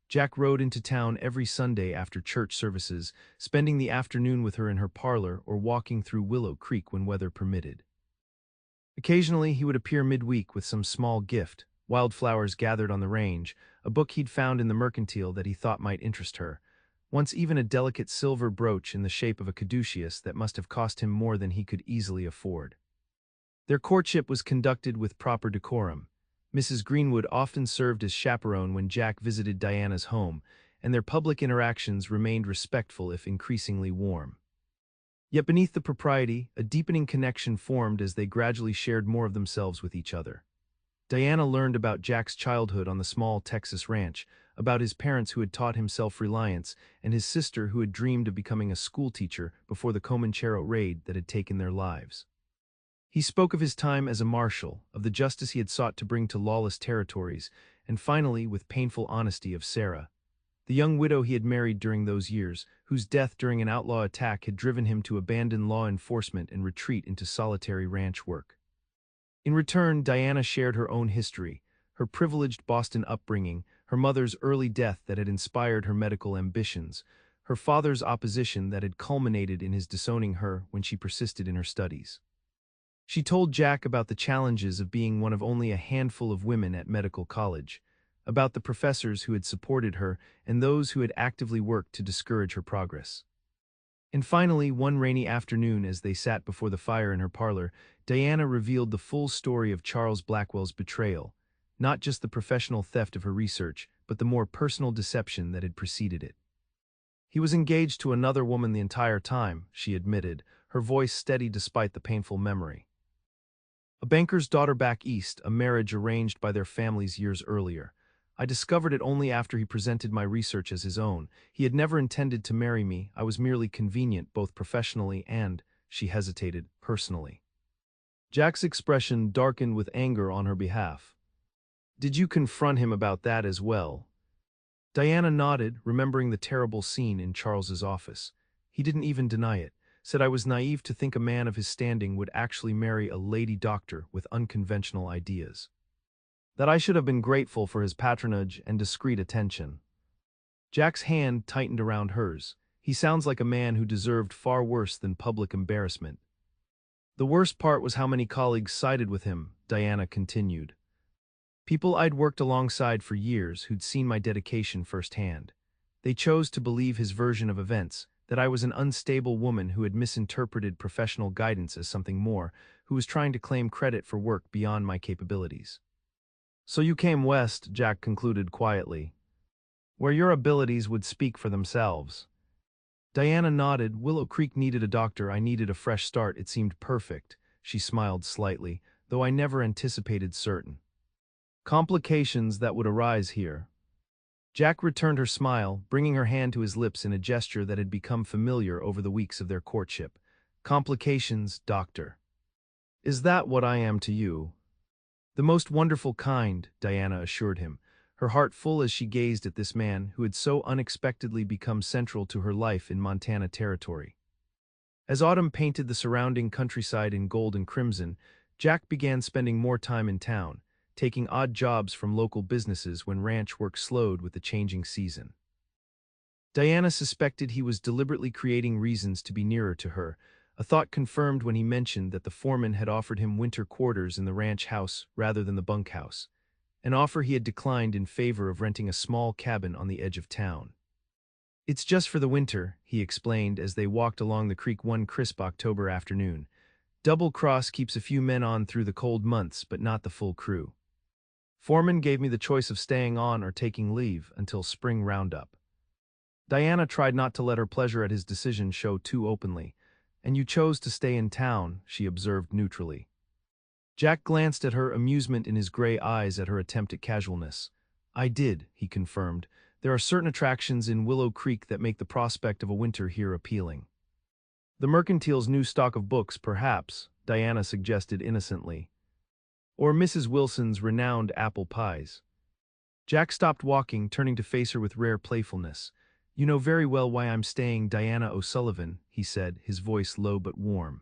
Jack rode into town every Sunday after church services, spending the afternoon with her in her parlor or walking through Willow Creek when weather permitted. Occasionally, he would appear midweek with some small gift, wildflowers gathered on the range, a book he'd found in the mercantile that he thought might interest her, once even a delicate silver brooch in the shape of a caduceus that must have cost him more than he could easily afford. Their courtship was conducted with proper decorum. Mrs. Greenwood often served as chaperone when Jack visited Diana's home, and their public interactions remained respectful if increasingly warm. Yet beneath the propriety, a deepening connection formed as they gradually shared more of themselves with each other. Diana learned about Jack's childhood on the small Texas ranch, about his parents who had taught him self-reliance, and his sister who had dreamed of becoming a schoolteacher before the Comanchero raid that had taken their lives. He spoke of his time as a marshal, of the justice he had sought to bring to lawless territories, and finally, with painful honesty, of Sarah, the young widow he had married during those years, whose death during an outlaw attack had driven him to abandon law enforcement and retreat into solitary ranch work. In return, Diana shared her own history, her privileged Boston upbringing, her mother's early death that had inspired her medical ambitions, her father's opposition that had culminated in his disowning her when she persisted in her studies. She told Jack about the challenges of being one of only a handful of women at medical college, about the professors who had supported her and those who had actively worked to discourage her progress. And finally, one rainy afternoon as they sat before the fire in her parlor, Diana revealed the full story of Charles Blackwell's betrayal, not just the professional theft of her research, but the more personal deception that had preceded it. "He was engaged to another woman the entire time," she admitted, her voice steady despite the painful memory. "A banker's daughter back east, a marriage arranged by their families years earlier. I discovered it only after he presented my research as his own. He had never intended to marry me, I was merely convenient both professionally and," she hesitated, "personally." Jack's expression darkened with anger on her behalf. "Did you confront him about that as well?" Diana nodded, remembering the terrible scene in Charles's office. "He didn't even deny it, said I was naive to think a man of his standing would actually marry a lady doctor with unconventional ideas. That I should have been grateful for his patronage and discreet attention." Jack's hand tightened around hers. "He sounds like a man who deserved far worse than public embarrassment." "The worst part was how many colleagues sided with him," Diana continued. "People I'd worked alongside for years who'd seen my dedication firsthand. They chose to believe his version of events, that I was an unstable woman who had misinterpreted professional guidance as something more, who was trying to claim credit for work beyond my capabilities. So you came west," Jack concluded quietly, "where your abilities would speak for themselves." Diana nodded. "Willow Creek needed a doctor, I needed a fresh start, it seemed perfect." She smiled slightly, "though I never anticipated certain complications that would arise here." Jack returned her smile, bringing her hand to his lips in a gesture that had become familiar over the weeks of their courtship. Complications, doctor. Is that what I am to you? The most wonderful kind, Diana assured him, her heart full as she gazed at this man who had so unexpectedly become central to her life in Montana Territory. As autumn painted the surrounding countryside in gold and crimson, Jack began spending more time in town, taking odd jobs from local businesses when ranch work slowed with the changing season. Diana suspected he was deliberately creating reasons to be nearer to her, a thought confirmed when he mentioned that the foreman had offered him winter quarters in the ranch house rather than the bunkhouse, an offer he had declined in favor of renting a small cabin on the edge of town. It's just for the winter, he explained as they walked along the creek one crisp October afternoon. Double Cross keeps a few men on through the cold months, but not the full crew. Foreman gave me the choice of staying on or taking leave until spring roundup. Diana tried not to let her pleasure at his decision show too openly. And you chose to stay in town, she observed neutrally. Jack glanced at her, amusement in his gray eyes at her attempt at casualness. I did, he confirmed. There are certain attractions in Willow Creek that make the prospect of a winter here appealing. The Mercantile's new stock of books, perhaps, Diana suggested innocently. Or Mrs. Wilson's renowned apple pies. Jack stopped walking, turning to face her with rare playfulness. You know very well why I'm staying, Diana O'Sullivan, he said, his voice low but warm.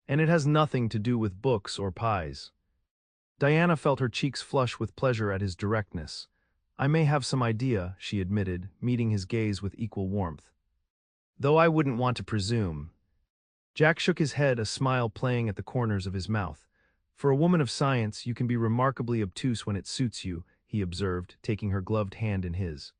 And it has nothing to do with books or pies. Diana felt her cheeks flush with pleasure at his directness. I may have some idea, she admitted, meeting his gaze with equal warmth. Though I wouldn't want to presume. Jack shook his head, a smile playing at the corners of his mouth. For a woman of science, you can be remarkably obtuse when it suits you, he observed, taking her gloved hand in his.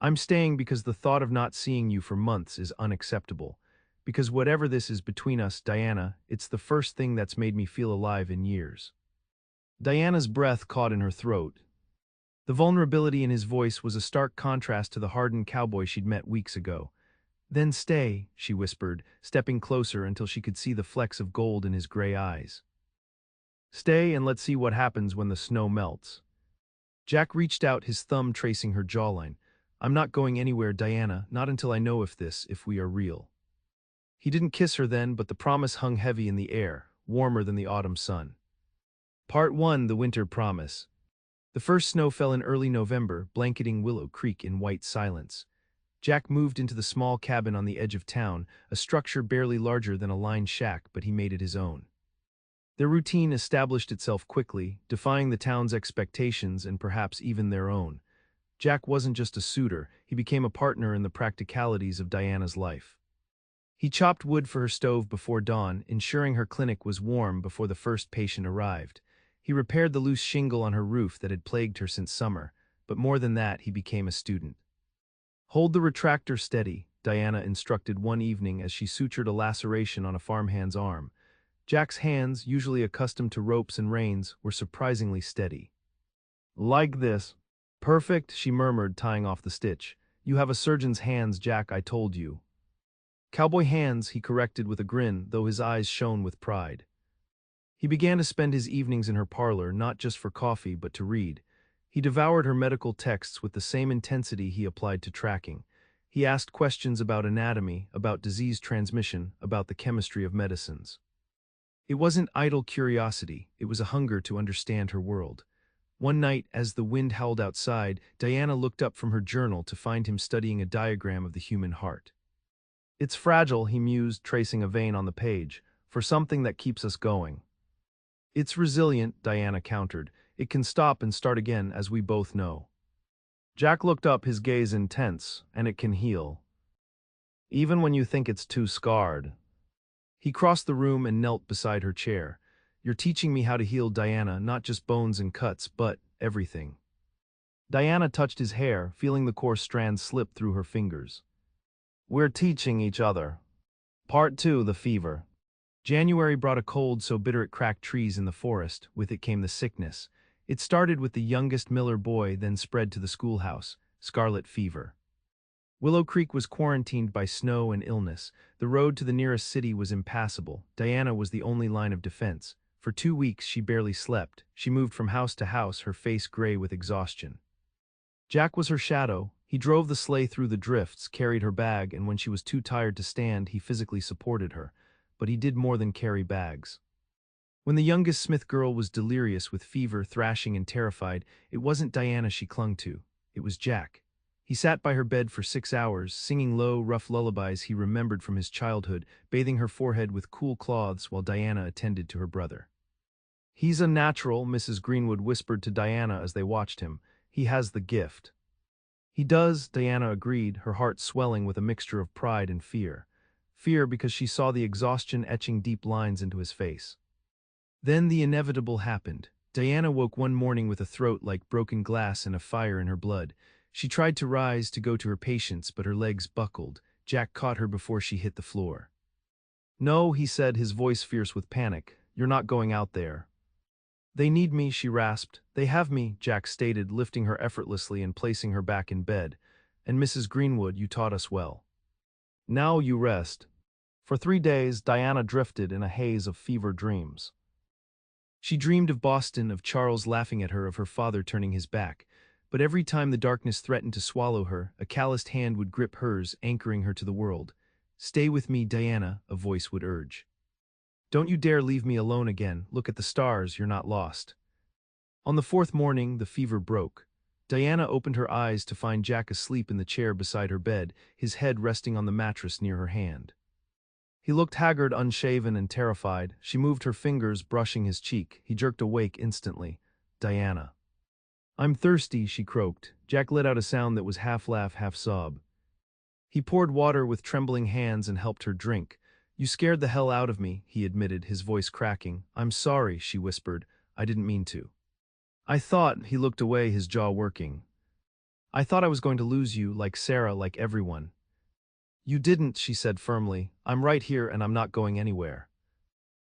I'm staying because the thought of not seeing you for months is unacceptable. Because whatever this is between us, Diana, it's the first thing that's made me feel alive in years. Diana's breath caught in her throat. The vulnerability in his voice was a stark contrast to the hardened cowboy she'd met weeks ago. Then stay, she whispered, stepping closer until she could see the flecks of gold in his gray eyes. Stay and let's see what happens when the snow melts. Jack reached out, his thumb tracing her jawline. I'm not going anywhere, Diana, not until I know if we are real. He didn't kiss her then, but the promise hung heavy in the air, warmer than the autumn sun. Part 1: The Winter Promise. The first snow fell in early November, blanketing Willow Creek in white silence. Jack moved into the small cabin on the edge of town, a structure barely larger than a lined shack, but he made it his own. Their routine established itself quickly, defying the town's expectations and perhaps even their own. Jack wasn't just a suitor, he became a partner in the practicalities of Diana's life. He chopped wood for her stove before dawn, ensuring her clinic was warm before the first patient arrived. He repaired the loose shingle on her roof that had plagued her since summer, but more than that, he became a student. Hold the retractor steady, Diana instructed one evening as she sutured a laceration on a farmhand's arm. Jack's hands, usually accustomed to ropes and reins, were surprisingly steady. Like this. Perfect, she murmured, tying off the stitch. You have a surgeon's hands, Jack, I told you. Cowboy hands, he corrected with a grin, though his eyes shone with pride. He began to spend his evenings in her parlor, not just for coffee, but to read. He devoured her medical texts with the same intensity he applied to tracking. He asked questions about anatomy, about disease transmission, about the chemistry of medicines. It wasn't idle curiosity, it was a hunger to understand her world. One night, as the wind howled outside, Diana looked up from her journal to find him studying a diagram of the human heart. It's fragile, he mused, tracing a vein on the page, for something that keeps us going. It's resilient, Diana countered. It can stop and start again, as we both know. Jack looked up, his gaze intense, and it can heal. Even when you think it's too scarred. He crossed the room and knelt beside her chair. You're teaching me how to heal, Diana, not just bones and cuts, but everything. Diana touched his hair, feeling the coarse strands slip through her fingers. We're teaching each other. Part 2: The Fever. January brought a cold so bitter it cracked trees in the forest. With it came the sickness. It started with the youngest Miller boy, then spread to the schoolhouse. Scarlet fever. Willow Creek was quarantined by snow and illness. The road to the nearest city was impassable. Diana was the only line of defense. For 2 weeks she barely slept. She moved from house to house, her face gray with exhaustion. Jack was her shadow. He drove the sleigh through the drifts, carried her bag, and when she was too tired to stand, he physically supported her. But he did more than carry bags. When the youngest Smith girl was delirious with fever, thrashing, and terrified, it wasn't Diana she clung to. It was Jack. He sat by her bed for 6 hours, singing low, rough lullabies he remembered from his childhood, bathing her forehead with cool cloths while Diana attended to her brother. "He's a natural," Mrs. Greenwood whispered to Diana as they watched him. "He has the gift." "He does," Diana agreed, her heart swelling with a mixture of pride and fear. Fear because she saw the exhaustion etching deep lines into his face. Then the inevitable happened. Diana woke one morning with a throat like broken glass and a fire in her blood. She tried to rise to go to her patients, but her legs buckled. Jack caught her before she hit the floor. "No," he said, his voice fierce with panic. "You're not going out there." "They need me," she rasped. "They have me," Jack stated, lifting her effortlessly and placing her back in bed. "And Mrs. Greenwood, you taught us well. Now you rest." For 3 days, Diana drifted in a haze of fever dreams. She dreamed of Boston, of Charles laughing at her, of her father turning his back. But every time the darkness threatened to swallow her, a calloused hand would grip hers, anchoring her to the world. "Stay with me, Diana," a voice would urge. "Don't you dare leave me alone again. Look at the stars, you're not lost." On the fourth morning, the fever broke. Diana opened her eyes to find Jack asleep in the chair beside her bed, his head resting on the mattress near her hand. He looked haggard, unshaven, and terrified. She moved her fingers, brushing his cheek. He jerked awake instantly. "Diana." "I'm thirsty," she croaked. Jack let out a sound that was half laugh, half sob. He poured water with trembling hands and helped her drink. "You scared the hell out of me," he admitted, his voice cracking. "I'm sorry," she whispered. "I didn't mean to." "I thought," he looked away, his jaw working. "I thought I was going to lose you, like Sarah, like everyone." "You didn't," she said firmly. "I'm right here and I'm not going anywhere."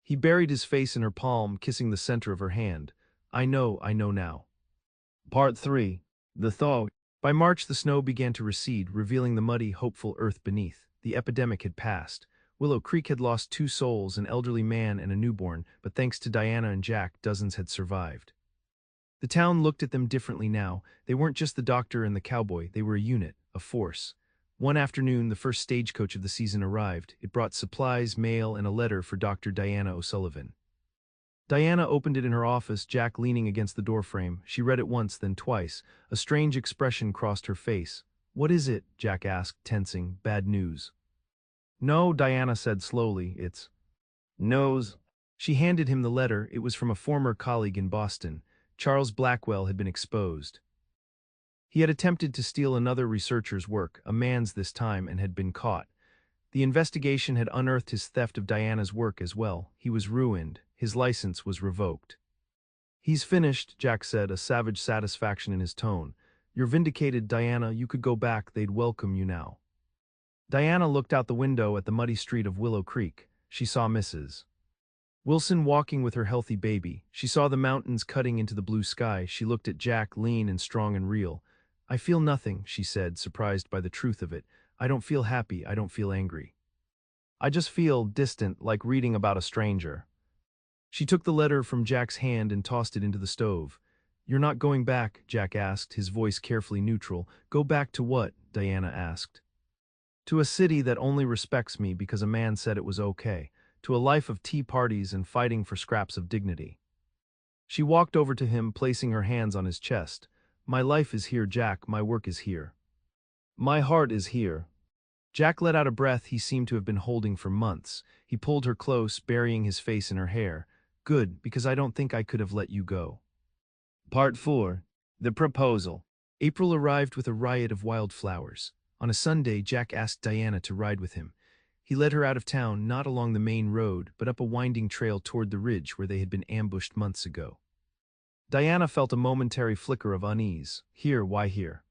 He buried his face in her palm, kissing the center of her hand. I know now." Part 3. The Thaw. By March the snow began to recede, revealing the muddy, hopeful earth beneath. The epidemic had passed. Willow Creek had lost 2 souls, an elderly man and a newborn, but thanks to Diana and Jack, dozens had survived. The town looked at them differently now. They weren't just the doctor and the cowboy, they were a unit, a force. One afternoon, the first stagecoach of the season arrived. It brought supplies, mail, and a letter for Dr. Diana O'Sullivan. Diana opened it in her office, Jack leaning against the doorframe. She read it once, then twice. A strange expression crossed her face. "What is it?" Jack asked, tensing. "Bad news." "No," Diana said slowly, "it's news." She handed him the letter. It was from a former colleague in Boston. Charles Blackwell had been exposed. He had attempted to steal another researcher's work, a man's this time, and had been caught. The investigation had unearthed his theft of Diana's work as well. He was ruined. His license was revoked. "He's finished," Jack said, a savage satisfaction in his tone. "You're vindicated, Diana. You could go back. They'd welcome you now." Diana looked out the window at the muddy street of Willow Creek. She saw Mrs. Wilson walking with her healthy baby. She saw the mountains cutting into the blue sky. She looked at Jack, lean and strong and real. "I feel nothing," she said, surprised by the truth of it. "I don't feel happy. I don't feel angry. I just feel distant, like reading about a stranger." She took the letter from Jack's hand and tossed it into the stove. "You're not going back?" Jack asked, his voice carefully neutral. "Go back to what?" Diana asked. "To a city that only respects me because a man said it was okay. To a life of tea parties and fighting for scraps of dignity." She walked over to him, placing her hands on his chest. "My life is here, Jack. My work is here. My heart is here." Jack let out a breath he seemed to have been holding for months. He pulled her close, burying his face in her hair. "Good, because I don't think I could have let you go." Part 4. The Proposal. April arrived with a riot of wildflowers. On a Sunday, Jack asked Diana to ride with him. He led her out of town, not along the main road, but up a winding trail toward the ridge where they had been ambushed months ago. Diana felt a momentary flicker of unease. Here, why here?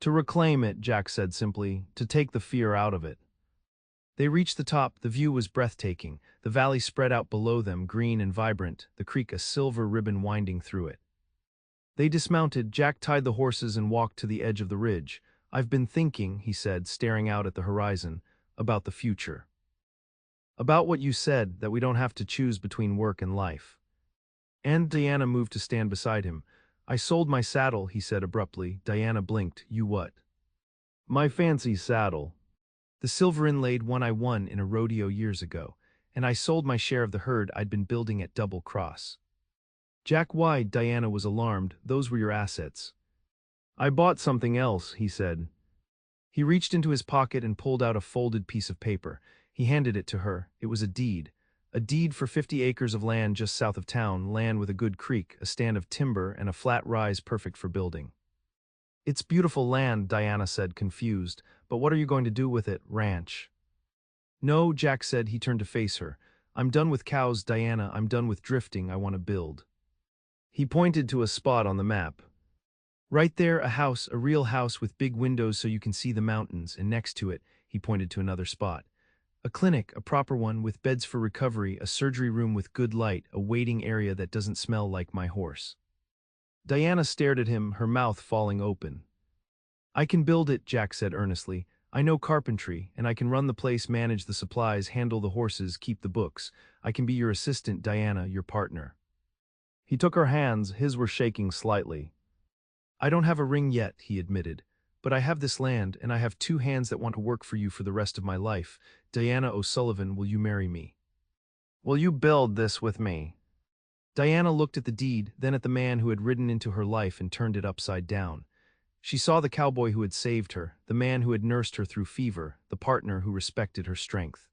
"To reclaim it," Jack said simply, "to take the fear out of it." They reached the top. The view was breathtaking. The valley spread out below them, green and vibrant, the creek a silver ribbon winding through it. They dismounted. Jack tied the horses and walked to the edge of the ridge. "I've been thinking," he said, staring out at the horizon, "about the future. About what you said, that we don't have to choose between work and life." And Diana moved to stand beside him. I sold my saddle, he said abruptly. Diana blinked. You what? My fancy saddle. The silver inlaid one I won in a rodeo years ago, and I sold my share of the herd I'd been building at Double Cross. Jack, why? Diana was alarmed. Those were your assets. I bought something else, he said. He reached into his pocket and pulled out a folded piece of paper. He handed it to her. It was a deed. A deed for 50 acres of land just south of town, land with a good creek, a stand of timber, and a flat rise perfect for building. It's beautiful land, Diana said, confused. But what are you going to do with it? Ranch. No, Jack said. He turned to face her. I'm done with cows, Diana. I'm done with drifting. I want to build. He pointed to a spot on the map. Right there, a house, a real house with big windows so you can see the mountains, and next to it, he pointed to another spot. A clinic, a proper one, with beds for recovery, a surgery room with good light, a waiting area that doesn't smell like my horse. Diana stared at him, her mouth falling open. I can build it, Jack said earnestly. I know carpentry, and I can run the place, manage the supplies, handle the horses, keep the books. I can be your assistant, Diana, your partner. He took her hands, his were shaking slightly. I don't have a ring yet, he admitted, but I have this land, and I have 2 hands that want to work for you for the rest of my life. Diana O'Sullivan, will you marry me? Will you build this with me? Diana looked at the deed, then at the man who had ridden into her life and turned it upside down. She saw the cowboy who had saved her, the man who had nursed her through fever, the partner who respected her strength.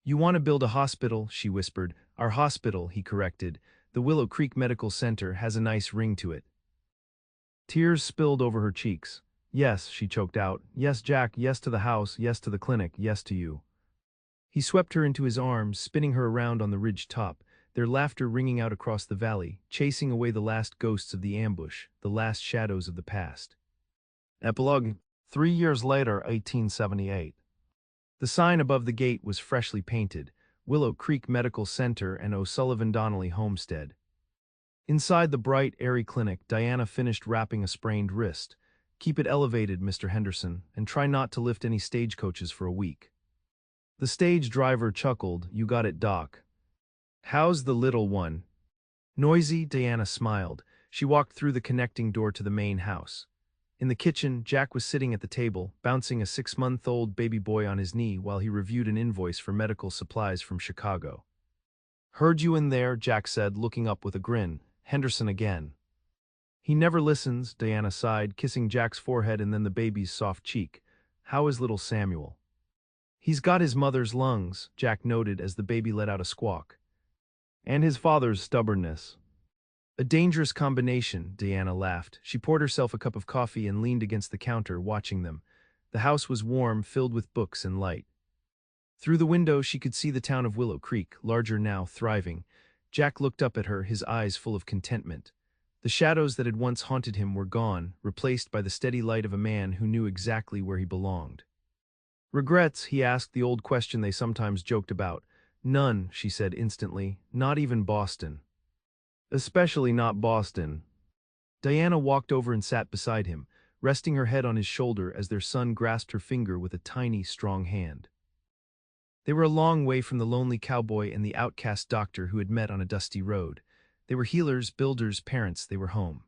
You want to build a hospital, she whispered. Our hospital, he corrected. The Willow Creek Medical Center has a nice ring to it. Tears spilled over her cheeks. Yes, she choked out. Yes, Jack, yes to the house, yes to the clinic, yes to you. He swept her into his arms, spinning her around on the ridge top, their laughter ringing out across the valley, chasing away the last ghosts of the ambush, the last shadows of the past. Epilogue. 3 years later, 1878. The sign above the gate was freshly painted, Willow Creek Medical Center and O'Sullivan Donnelly Homestead. Inside the bright, airy clinic, Diana finished wrapping a sprained wrist. Keep it elevated, Mr. Henderson, and try not to lift any stagecoaches for a week. The stage driver chuckled. You got it, Doc. How's the little one? Noisy, Diana smiled. She walked through the connecting door to the main house. In the kitchen, Jack was sitting at the table, bouncing a 6-month-old baby boy on his knee while he reviewed an invoice for medical supplies from Chicago. Heard you in there, Jack said, looking up with a grin. Henderson again. He never listens, Diana sighed, kissing Jack's forehead and then the baby's soft cheek. How is little Samuel? He's got his mother's lungs, Jack noted as the baby let out a squawk. And his father's stubbornness. A dangerous combination, Diana laughed. She poured herself a cup of coffee and leaned against the counter, watching them. The house was warm, filled with books and light. Through the window she could see the town of Willow Creek, larger now, thriving. Jack looked up at her, his eyes full of contentment. The shadows that had once haunted him were gone, replaced by the steady light of a man who knew exactly where he belonged. Regrets, he asked, the old question they sometimes joked about. None, she said instantly, not even Boston. Especially not Boston. Diana walked over and sat beside him, resting her head on his shoulder as their son grasped her finger with a tiny, strong hand. They were a long way from the lonely cowboy and the outcast doctor who had met on a dusty road. They were healers, builders, parents, they were home.